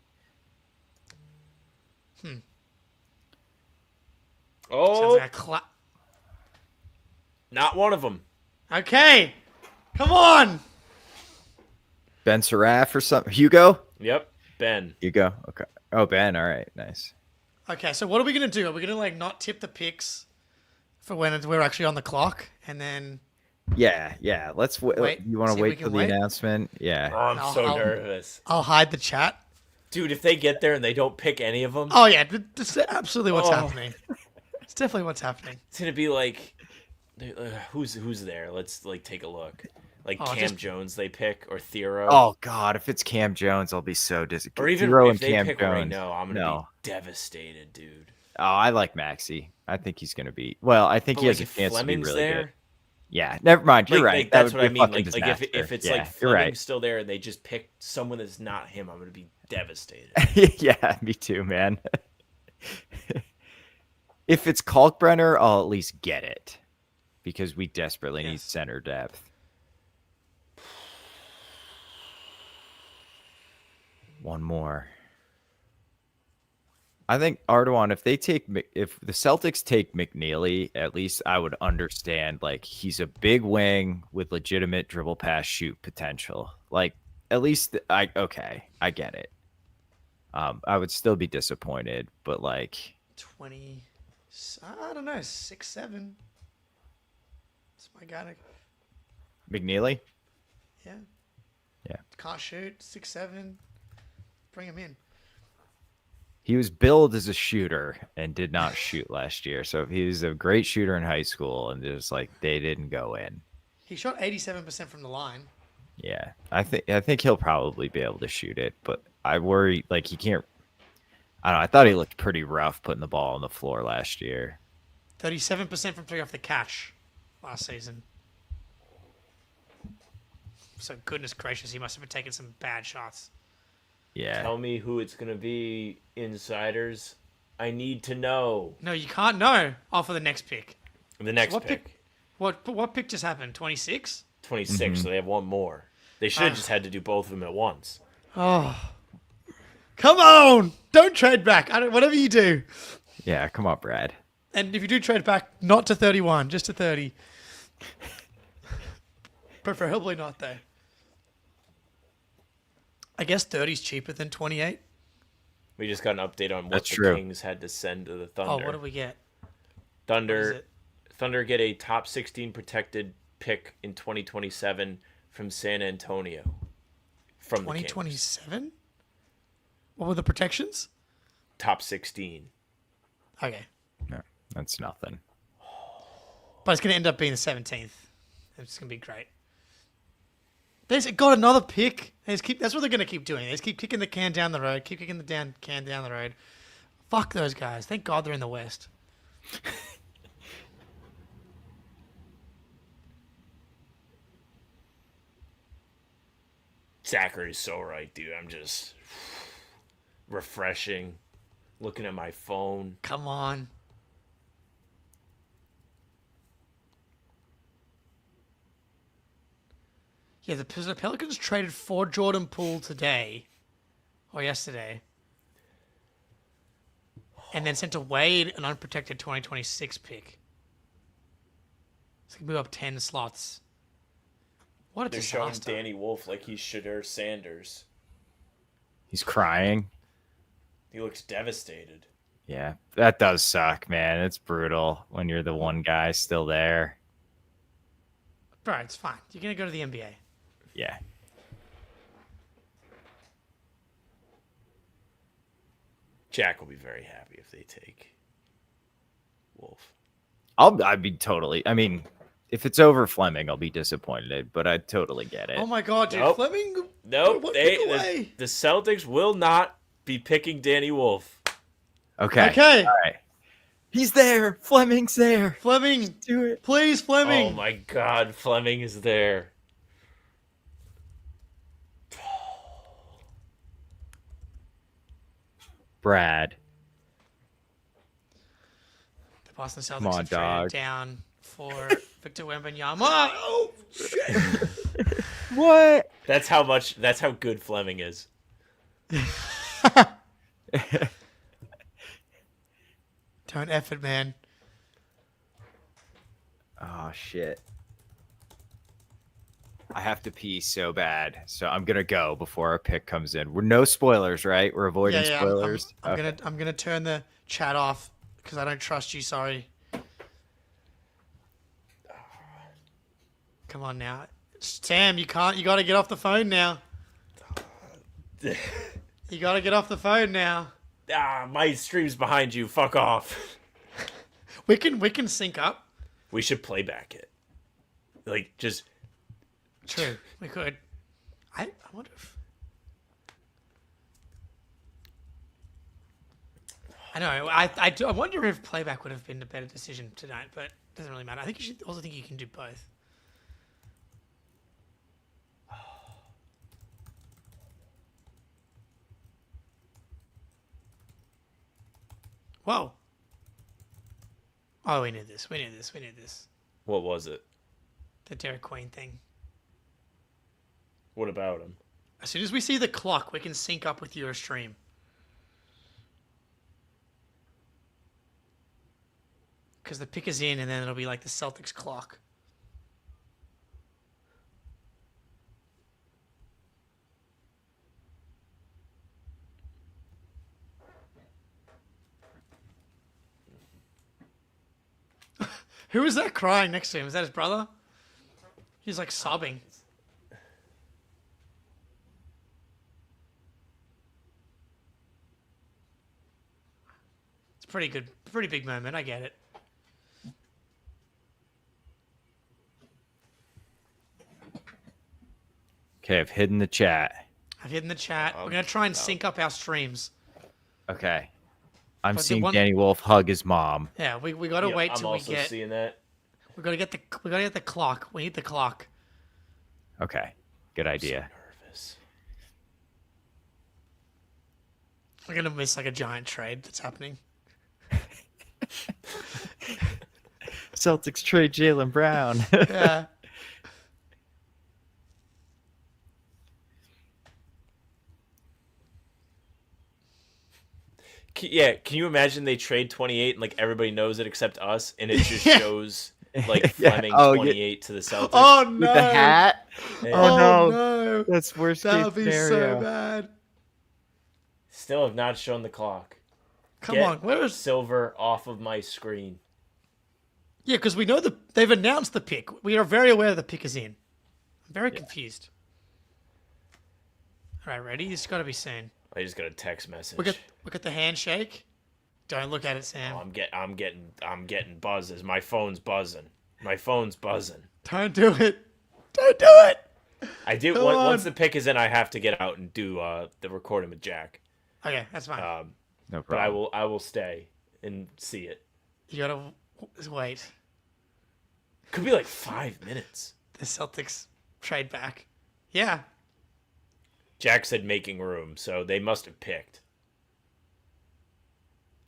Sounds Oh, like a not one of them. Okay. Come on. Ben Seraph or something. Hugo? Yep. Ben. You go. Okay. Oh, Ben. All right. Nice. Okay, so what are we gonna do? Are we gonna like not tip the picks for when we're actually on the clock, and then Yeah. Yeah. Let's Wait, You want see to if we wait can till the wait? announcement? Oh, Yeah. I'm I'll- so I'll- nervous. I'll hide the chat? Dude, if they get there and they don't pick any of them, Oh yeah, this is absolutely what's Oh. happening. It's definitely what's happening. it's going to be like, who's there? Let's like take a look. Like Oh, Cam just- Jones they pick, or Theoro. Oh God, if it's Cam Jones, I'll be so disappointed. or even Theero if and they Cam pick Jones. Reno, I'm going to No. be devastated, dude. Oh, I like Maxi. I think he's gonna be. Well, I think But he has like a if chance to be Fleming's really there, good. Yeah. Never mind. You're like, right. like, That that's would what I be a mean. fucking Like if disaster. it's Yeah, like you're Fleming's right. still there and they just pick someone that's not him, I'm going to be devastated. Yeah, me too, man. If it's Kalkbrenner, I'll at least get it because we desperately need Yes. center depth. One more. I think Ardoin, if the Celtics take McNeely, at least I would understand. Like he's a big wing with legitimate dribble pass shoot potential. Like at least I get it. I would still be disappointed, but like 20. I don't know, 6'7". That's my guy. McNeely. Yeah. Yeah. Can't shoot. 6'7". Bring him in. He was billed as a shooter and did not shoot last year. So he was a great shooter in high school and just like they didn't go in. He shot 87% from the line. Yeah. I think he'll probably be able to shoot it, but I worry like he can't. I don't know. I thought he looked pretty rough putting the ball on the floor last year. 37% from three off the catch last season. So goodness gracious, he must have been taking some bad shots. Yeah. Tell me who it's going to be, insiders. I need to know. No, you can't know. Oh, for the next pick. The next what pick. What pick just happened? 26? 26, so they have one more. They should have just had to do both of them at once. Oh. Come on! Don't trade back. Whatever you do. Yeah. Come on, Brad. And if you do trade back, not to 31, just to 30. Preferably not, though. I guess 30 is cheaper than 28. We just got an update on what That's the true. Kings had to send to the Thunder. Oh, what do we get? What is Thunder it? Thunder get a top 16 protected pick in 2027 from San Antonio. From the Kings. 2027? What were the protections? Top 16. Okay. No, that's nothing. But it's going to end up being the 17th. It's going to be great. They got another pick. That's what they're going to keep doing. They just keep kicking the can down the road. Keep kicking the can down the road. Fuck those guys. Thank God they're in the West. Zachary's so right, dude. I'm just refreshing, looking at my phone. Come on. Yeah, the Pelicans traded for Jordan Poole today, or yesterday, and then sent away an unprotected 2026 pick. So they move up 10 slots. What a They're showing disaster. Danny Wolf like he's Shadur Sanders. He's crying. He looks devastated. Yeah, that does suck, man. It's brutal when you're the one guy still there. Bro, it's fine. You're going to go to the NBA. Yeah. Jack will be very happy if they take Wolf. I'd be totally. I mean, if it's over Fleming, I'll be disappointed, but I totally get it. Oh my God, dude. Nope. Fleming. Nope, What pick away? the Celtics will not be picking Danny Wolf. Okay. Okay. All right. He's there. Fleming's there. Fleming. Do it. Please, Fleming. Oh my God, Fleming is there. Brad. The Boston Celtics Come on, have traded dog. down for Victor Wembanyama. Oh, shit. What? That's how good Fleming is. Don't F it, man. Oh shit. I have to pee so bad, so I'm gonna go before our pick comes in. We're no spoilers, right? We're avoiding Yeah, spoilers. I'm Okay. gonna turn the chat off because I don't trust you. Sorry. Come on now, Sam. You can't. You got to get off the phone now. You got to get off the phone now. My stream's behind you. Fuck off. We can sync up. We should playback it. Like, just... True, we could. I wonder if... I know. I wonder if playback would have been a better decision tonight, but it doesn't really matter. I think you should also think you can do both. Whoa. Oh, we knew this. We knew this. We knew this. What was it? The Derek Queen thing. What about him? As soon as we see the clock, we can sync up with your stream. Because the pick is in, and then it'll be like the Celtics clock. Who was that crying next to him? Is that his brother? He's like sobbing. It's pretty good. Pretty big moment. I get it. Okay, I've hidden the chat. I've hidden the chat. We're going to try and sync up our streams. Okay. I'm But the seeing one- Danny Wolf hug his mom. Yeah, we got to wait I'm till we also get... seeing that. We got to get the clock. We need the clock. Okay. Good idea. Nervous. We're going to miss like a giant trade that's happening. Celtics trade Jaylen Brown. Yeah. Can you imagine they trade 28 and like everybody knows it except us, and it just Yeah. shows like Yeah. Fleming Oh, yeah. 28 to the Celtics? Oh, no. With the hat? Yeah. Oh, no. no. That's worst That case would be scenario. so bad. Still have not shown the clock. Come Get on. Where is... Silver off of my screen? Yeah, because we know they've announced the pick. We are very aware the pick is in. I'm very confused. All right, ready? This got to be soon. I just got a text message. Look at the handshake. Don't look at it, Sam. Oh, I'm getting buzzes. My phone's buzzing. My phone's buzzing. Don't do it. Don't do it. I do. Come Once on. the pick is in, I have to get out and do the recording with Jack. Okay, that's fine. No But problem. I will stay and see it. You gotta wait. Could be like 5 minutes. The Celtics trade back. Yeah. Jack said making room, so they must have picked.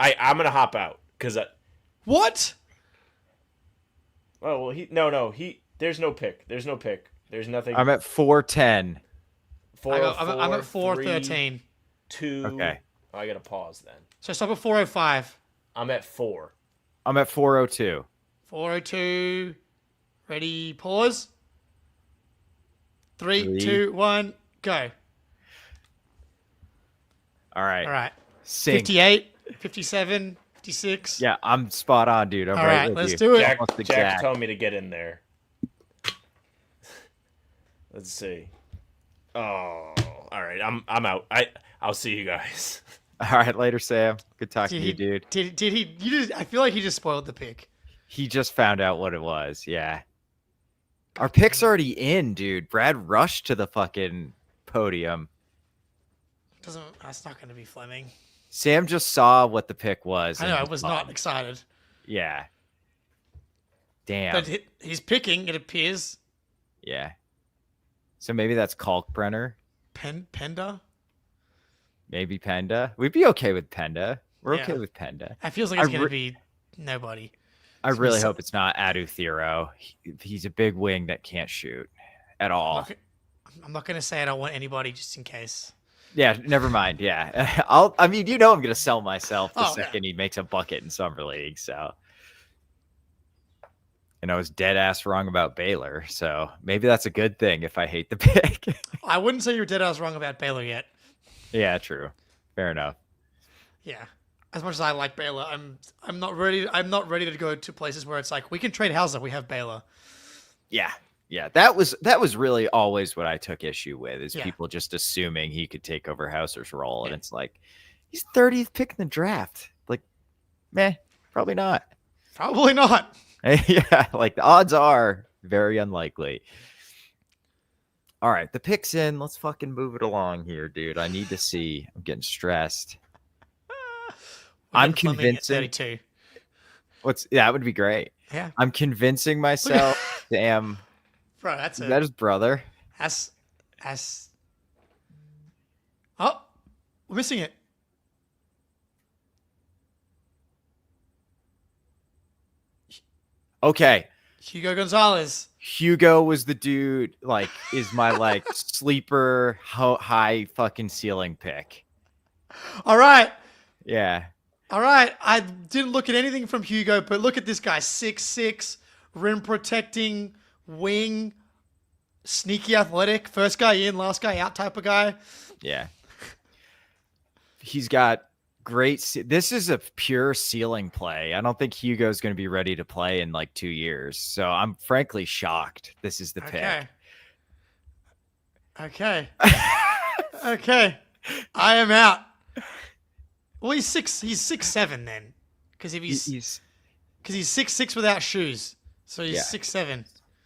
I'm gonna hop out because What? oh well there's no pick. There's no pick. There's nothing. I'm at 410. I'm at 4:13. 2. Okay. Oh, I gotta pause then. So stop at 4:05. I'm at 4. I'm at 402. 4:02. Ready? Pause. 3, Three. 2, 1, go. All right. All right. Sync. 58, 57, 56. Yeah, I'm spot on, dude. I'm All right right, with let's you. do it. Jack Almost exact. told me to get in there. Let's see. Oh, all right. I'm out. I'll see you guys. All right, later, Sam. Good talking to you, dude. Did he? I feel like he just spoiled the pick. He just found out what it was. Yeah. Our pick's already in, dude. Brad rushed to the fucking podium. That's not going to be Fleming. Sam just saw what the pick was. I and know. I he was thought- not excited. Yeah. Damn. But he's picking. It appears. Yeah. So maybe that's Kalkbrenner. Penda. Maybe Penda. We'd be okay with Penda. We're Yeah. okay with Penda. It feels like it's I going to re- be nobody. I really hope it's not Adu Thero. He's a big wing that can't shoot at all. I'm not going to say I don't want anybody just in case. Yeah, never mind. Yeah. I mean, I'm going to sell myself the Oh, second he makes a bucket in Summer League. So, And I was dead ass wrong about Baylor. So maybe that's a good thing if I hate the pick. I wouldn't say you're dead ass wrong about Baylor yet. Yeah, true. Fair enough. Yeah. As much as I like Baylor, I'm not ready. I'm not ready to go to places where it's like we can trade Hauser. We have Baylor. Yeah. Yeah. That was really always what I took issue with is Yeah. people just assuming he could take over Hauser's role. And it's like, he's 30th pick in the draft. Like, meh, probably not. Probably not. Yeah, like the odds are very unlikely. All right, the pick's in. Let's fucking move it along here, dude. I need to see. I'm getting stressed. I'm convincing. 32. That would be great. Yeah, I'm convincing myself. Damn, bro, that's is that his brother? That's. Oh, we're missing it. Okay, Hugo Gonzalez. Hugo was the dude. Like, is my like sleeper high fucking ceiling pick. All right. Yeah. All right. I didn't look at anything from Hugo, but look at this guy. 6'6", rim protecting, wing, sneaky athletic, first guy in, last guy out type of guy. Yeah. He's got this is a pure ceiling play. I don't think Hugo's going to be ready to play in like 2 years. So I'm frankly shocked this is the pick. Okay. Okay. I am out. Well, he's 6'7" then. Because if he's 6'6" without shoes. So he's 6'7".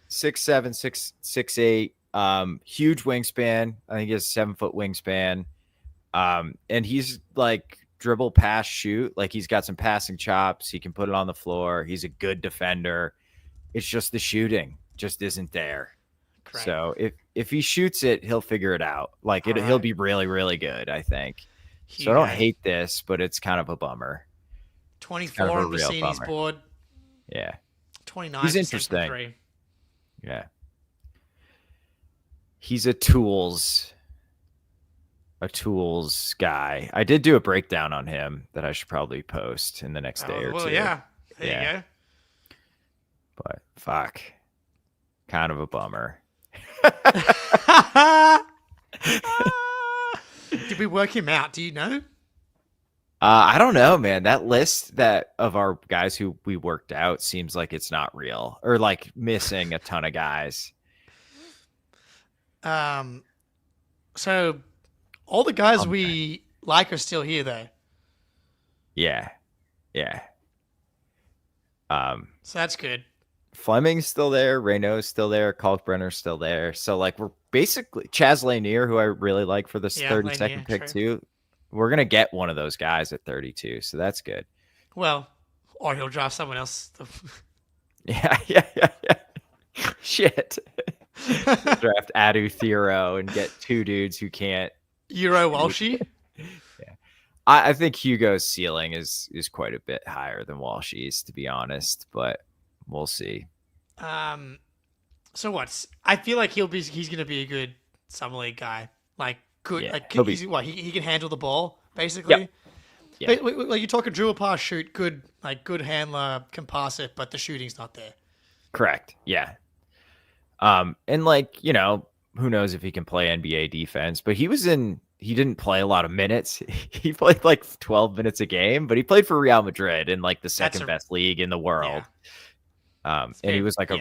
6'7", 6'8". Huge wingspan. I think he has a 7-foot wingspan. And he's like dribble, pass, shoot. Like he's got some passing chops. He can put it on the floor. He's a good defender. It's just the shooting just isn't there. Correct. So if he shoots it, he'll figure it out. Like he'll be really, really good, I think. So I don't hate this, but it's kind of a bummer. 24 on Bassini's board. Yeah. 29. He's interesting. Yeah. He's a tools guy. I did do a breakdown on him that I should probably post in the next day or two. Yeah. There you go. But fuck. Kind of a bummer. Did we work him out? Do you know? I don't know, man. That list of our guys who we worked out seems like it's not real or like missing a ton of guys. So all the guys we like are still here though. Yeah. Yeah. So that's good. Fleming's still there. Reynaud's still there. Kalkbrenner's still there. So like we're basically Chaz Lanier, who I really like for this 32nd pick too. We're going to get one of those guys at 32. So that's good. Well, or he'll draft someone else. Yeah. Shit. Draft Adu Thero and get two dudes who can't. Euro Walshy. Yeah. I think Hugo's ceiling is quite a bit higher than Walshy's, to be honest, but we'll see. So what? I feel like he's going to be a good summer league guy. Like good. Yeah, like he can handle the ball basically. Yep. Yeah. Like you're talking dribble, pass, shoot. Good handler, can pass it, but the shooting's not there. Correct. Yeah. And like, who knows if he can play NBA defense, but he didn't play a lot of minutes. He played like 12 minutes a game, but he played for Real Madrid in like the second best league in the world. Yeah. And he was like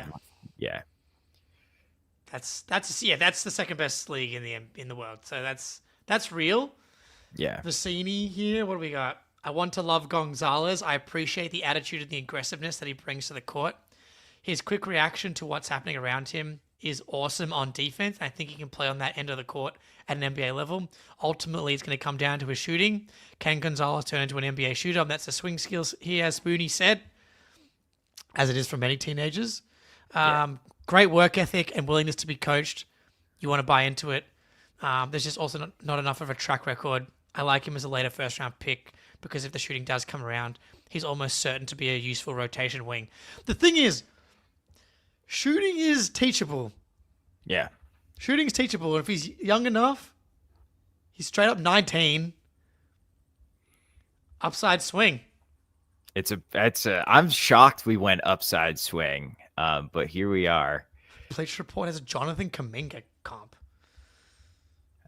That's the second best league in the world. So that's real. Yeah. Vecini here. What do we got? I want to love Gonzalez. I appreciate the attitude and the aggressiveness that he brings to the court. His quick reaction to what's happening around him is awesome on defense. I think he can play on that end of the court at an NBA level. Ultimately, it's going to come down to his shooting. Can Gonzalez turn into an NBA shooter? That's the swing skills he has, Spoony said, as it is for many teenagers. Great work ethic and willingness to be coached. You want to buy into it. There's just also not enough of a track record. I like him as a later first-round pick because if the shooting does come around, he's almost certain to be a useful rotation wing. The thing is, shooting is teachable. Yeah. Shooting's teachable. If he's young enough, he's straight up 19. Upside swing. I'm shocked we went upside swing. But here we are. Bleacher Report has a Jonathan Kuminga comp.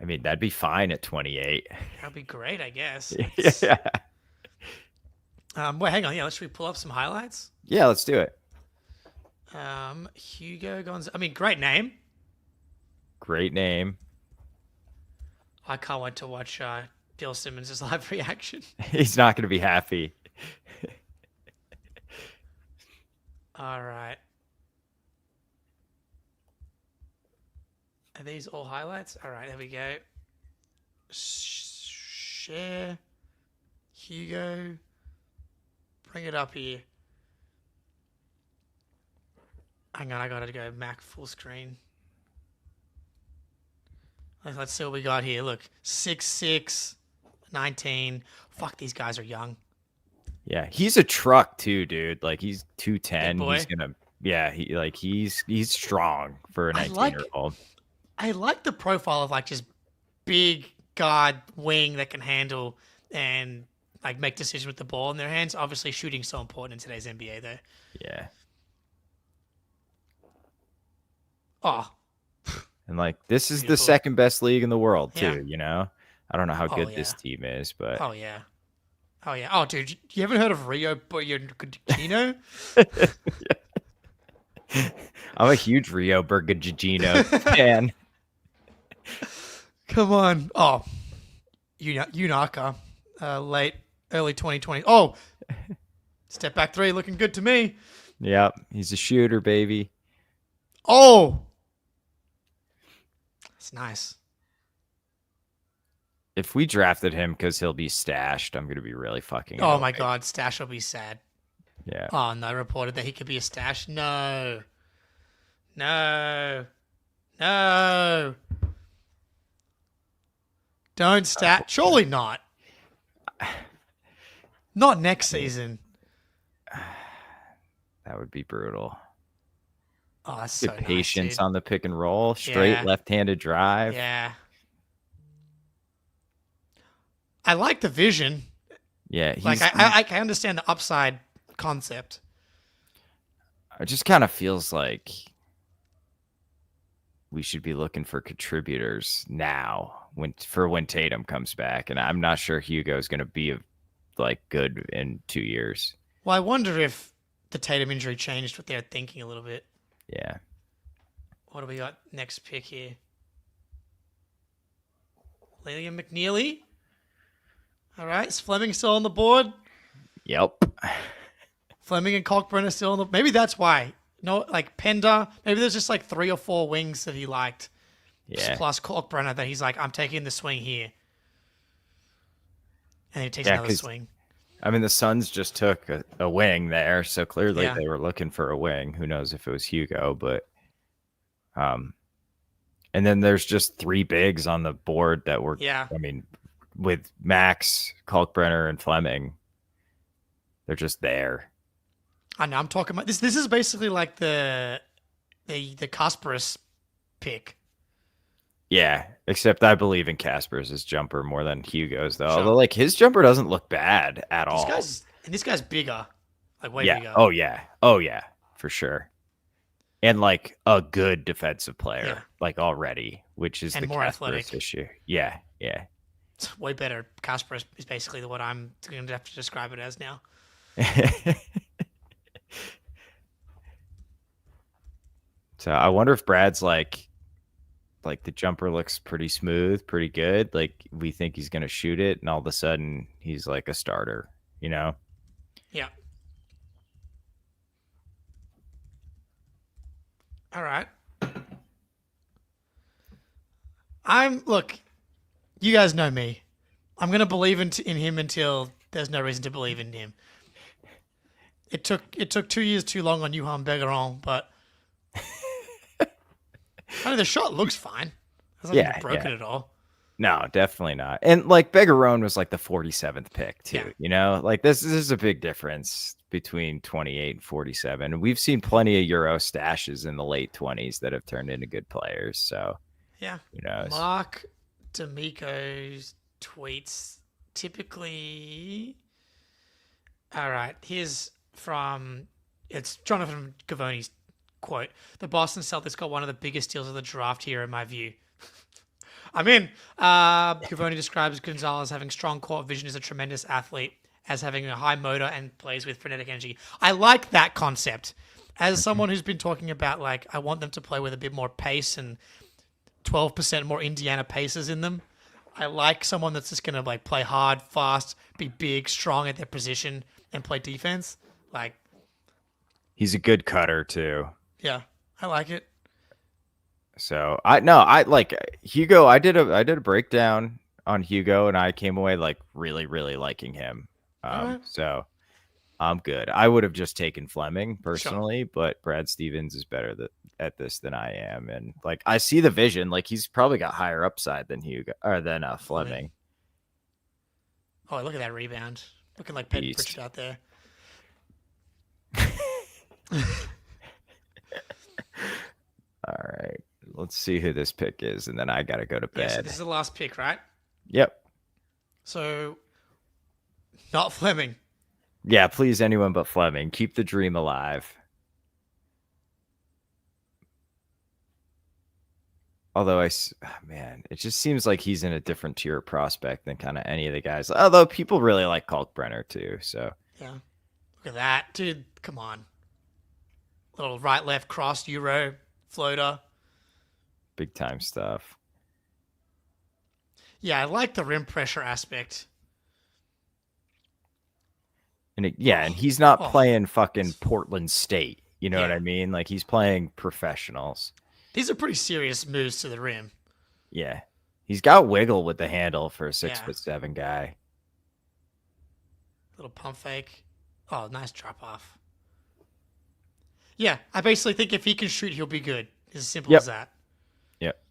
I mean, that'd be fine at 28. That'd be great, I guess. Yeah. Wait, hang on. Yeah, should we pull up some highlights? Yeah, let's do it. Hugo Gonzalez. I mean, great name. Great name. I can't wait to watch Bill Simmons' live reaction. He's not going to be happy. All right. Are these all highlights? All right, there we go. Share. Hugo. Bring it up here. Hang on, I gotta go Mac full screen. Let's see what we got here. Look, 6'6", 19. Fuck, these guys are young. Yeah, he's a truck too, dude. Like he's 210. Big boy. He's gonna. Yeah, he's strong for a 19-year-old. I like the profile of like just big guard wing that can handle and like make decisions with the ball in their hands. Obviously, shooting's so important in today's NBA, though. Yeah. Oh, And like this is the Beautiful. second best league in the world too. Yeah. You know, I don't know how good yeah. this team is, but oh yeah, oh yeah. Oh, dude, you haven't heard of Rio Bergantino? I'm a huge Rio Bergantino fan. Come on. Oh, Unaka, early 2020. Oh, step back three, looking good to me. Yep, he's a shooter, baby. Oh, that's nice. If we drafted him because he'll be stashed, I'm gonna be really fucking. Oh my annoyed. God, Stash will be sad. Yeah. Oh no, reported that he could be a stash. No. No. No. Don't stat. Surely not. Not next season. That would be brutal. Oh, that's so Good nice, patience dude. on the pick and roll, straight Yeah. left-handed drive. Yeah. I like the vision. Yeah, he's, Like I understand the upside concept. it just kind of feels like we should be looking for contributors now when Tatum comes back, and I'm not sure Hugo's going to be like good in 2 years. Well, I wonder if the Tatum injury changed what they're thinking a little bit. Yeah. What do we got next pick here? Liam McNeely. All right, is Fleming still on the board? Yep. Fleming and Kalkbrenner still on the. Maybe that's why. No, like Pender. Maybe there's just like 3 or 4 wings that he liked. Yeah. Plus Kalkbrenner that he's like, I'm taking the swing here, and he takes Yeah, another 'cause- swing. I mean, the Suns just took a wing there, so clearly Yeah. they were looking for a wing. Who knows if it was Hugo, but and then there's just 3 bigs on the board that were. Yeah. I mean, with Max, Kalkbrenner, and Fleming, they're just there. I know. I'm talking about this. This is basically like the Kasparis pick. Yeah, except I believe in Casper's jumper more than Hugo's, though. Sure. Although, like, his jumper doesn't look bad at all. This guy's bigger, like way Yeah. bigger. Oh yeah. Oh yeah. For sure. And like a good defensive player, Yeah. like already, which is And the more Casper's athletic. issue. Yeah. Yeah. It's way better. Kasparis is basically what I'm going to have to describe it as now. So I wonder if Brad's like the jumper looks pretty smooth, pretty good. Like we think he's gonna shoot it, and all of a sudden he's like a starter, you know? Yeah. All right. Look, you guys know me. I'm going to believe in him until there's no reason to believe in him. It took 2 years too long on Johan Bergeron, but I mean, the shot looks fine. It's not Yeah, broken yeah. at all. No, definitely not. And like Begaron was like the 47th pick too. Yeah. You know, like this is a big difference between 28 and 47. And we've seen plenty of Euro stashes in the late 20s that have turned into good players. So Yeah. who knows? Mark D'Amico's tweets typically. All right, here's from it's Jonathan Gavoni's quote, the Boston Celtics got one of the biggest steals of the draft here, in my view. I'm in. Cavoni describes Gonzalez having strong court vision, is a tremendous athlete, as having a high motor and plays with frenetic energy. I like that concept. As someone who's been talking about, like, I want them to play with a bit more pace and 12% more Indiana Pacers in them. I like someone that's just going to, like, play hard, fast, be big, strong at their position, and play defense. Like, He's a good cutter too. yeah, I like it. So I like Hugo. I did a breakdown on Hugo, and I came away like really, really liking him. Alright. So I'm good. I would have just taken Fleming personally, but Brad Stevens is better at this than I am, and like I see the vision. Like he's probably got higher upside than Hugo or than Fleming. Oh, look at that rebound. Looking like Peyton Beast. Pritchard out there. All right, let's see who this pick is, and then I gotta go to Yeah, so bed. this is the last pick, right? Yep. So, not Fleming. Yeah, please, anyone but Fleming. Keep the dream alive. Although man, it just seems like he's in a different tier of prospect than kind of any of the guys. Although people really like Kalkbrenner too. So Yeah. Look at that. Dude, come on. Little right-left cross, Euro, floater. big time stuff. Yeah, I like the rim pressure aspect. And and he's not Oh. playing fucking Portland State. You know what Yeah. I mean? Like he's playing professionals. These are pretty serious moves to the rim. Yeah. He's got wiggle with the handle for a Yeah. 6'7" guy. Little pump fake. Oh, nice drop off. Yeah, I basically think if he can shoot, he'll be good. It's as simple Yep. as that. Yep.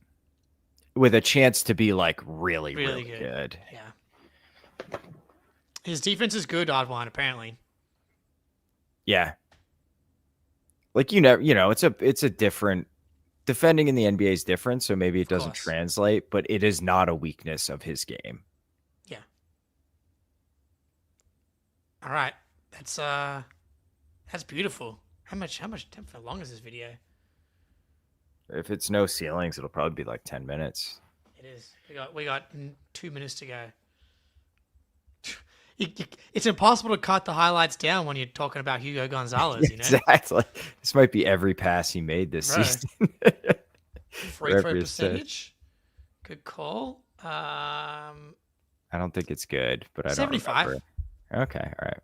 With a chance to be like really, Really really good. good. Yeah. His defense is good, Oddwine, apparently. Yeah. Like it's a different defending in the NBA is different, so maybe it doesn't course. translate, but it is not a weakness of his game. Yeah. All right. That's beautiful. How long is this video? If it's no ceilings, it'll probably be like 10 minutes. It is. We got 2 minutes to go. It's impossible to cut the highlights down when you're talking about Hugo Gonzalez, you know? Exactly. This might be every pass he made this Right. season. Free Whatever throw you say. percentage. Good call. I don't think it's good, but I don't 75. remember. Okay, all right.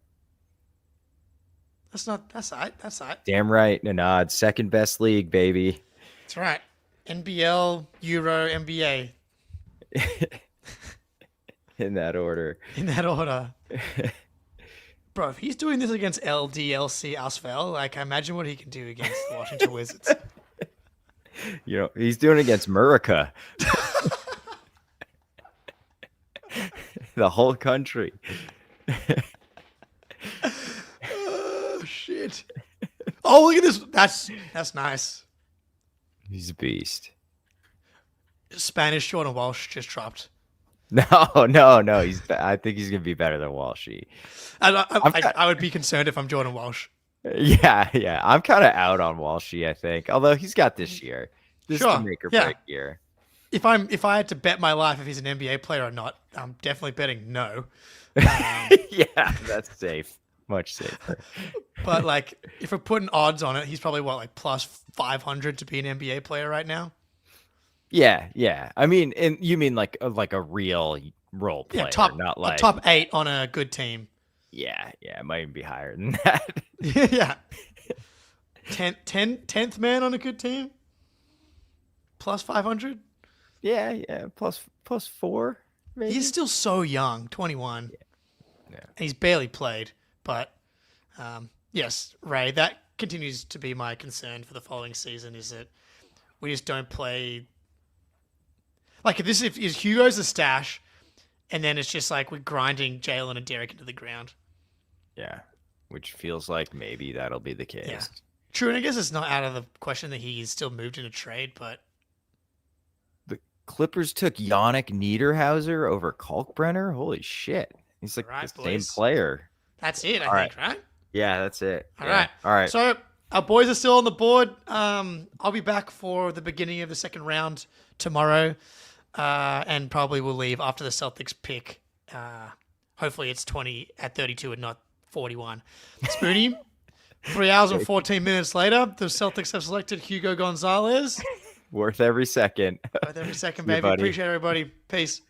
That's all right. That's all right. Damn right, Nanad. Second best league, baby. That's right. NBL, Euro, NBA. In that order. In that order. Bro, if he's doing this against LDLC Asvel, like, imagine what he can do against the Washington Wizards. He's doing it against Murica. The whole country. Oh, shit. Oh, look at this. That's nice. He's a beast. Spanish Jordan Walsh just dropped. No. I think he's gonna be better than Walshy. I would be concerned if I'm Jordan Walsh. Yeah. I'm kind of out on Walshy. I think, although he's got this year. This is Sure, the make or yeah. break year. If I had to bet my life if he's an NBA player or not, I'm definitely betting no. Um, Yeah, that's safe. Much safer. but like, if we're putting odds on it, he's probably like plus 500 to be an NBA player right now. Yeah. I mean, and you mean like a real role player, Yeah, not like top 8 on a good team. Yeah, it might even be higher than that. Yeah. 10th man on a good team? Plus 500? Yeah, plus 4. Maybe. He's still so young, 21. Yeah. And he's barely played. But yes, Ray, that continues to be my concern for the following season is that we just don't play. Like, if Hugo's a stash, and then it's just like we're grinding Jalen and Derek into the ground. Yeah, which feels like maybe that'll be the case. Yeah. True, and I guess it's not out of the question that he's still moved in a trade, but The Clippers took Yannick Niederhauser over Kalkbrenner. Holy shit. He's like Right, the same boys. player. that's it, All I think, right? Yeah, that's it. All Yeah. right. All right. So Our boys are still on the board. I'll be back for the beginning of the second round tomorrow, and probably will leave after the Celtics pick. Hopefully it's 20 at 32 and not 41. Spoonie, 3 hours and 14 minutes later, the Celtics have selected Hugo Gonzalez. Worth every second. Worth every second, See you, baby. buddy. Appreciate everybody. Peace.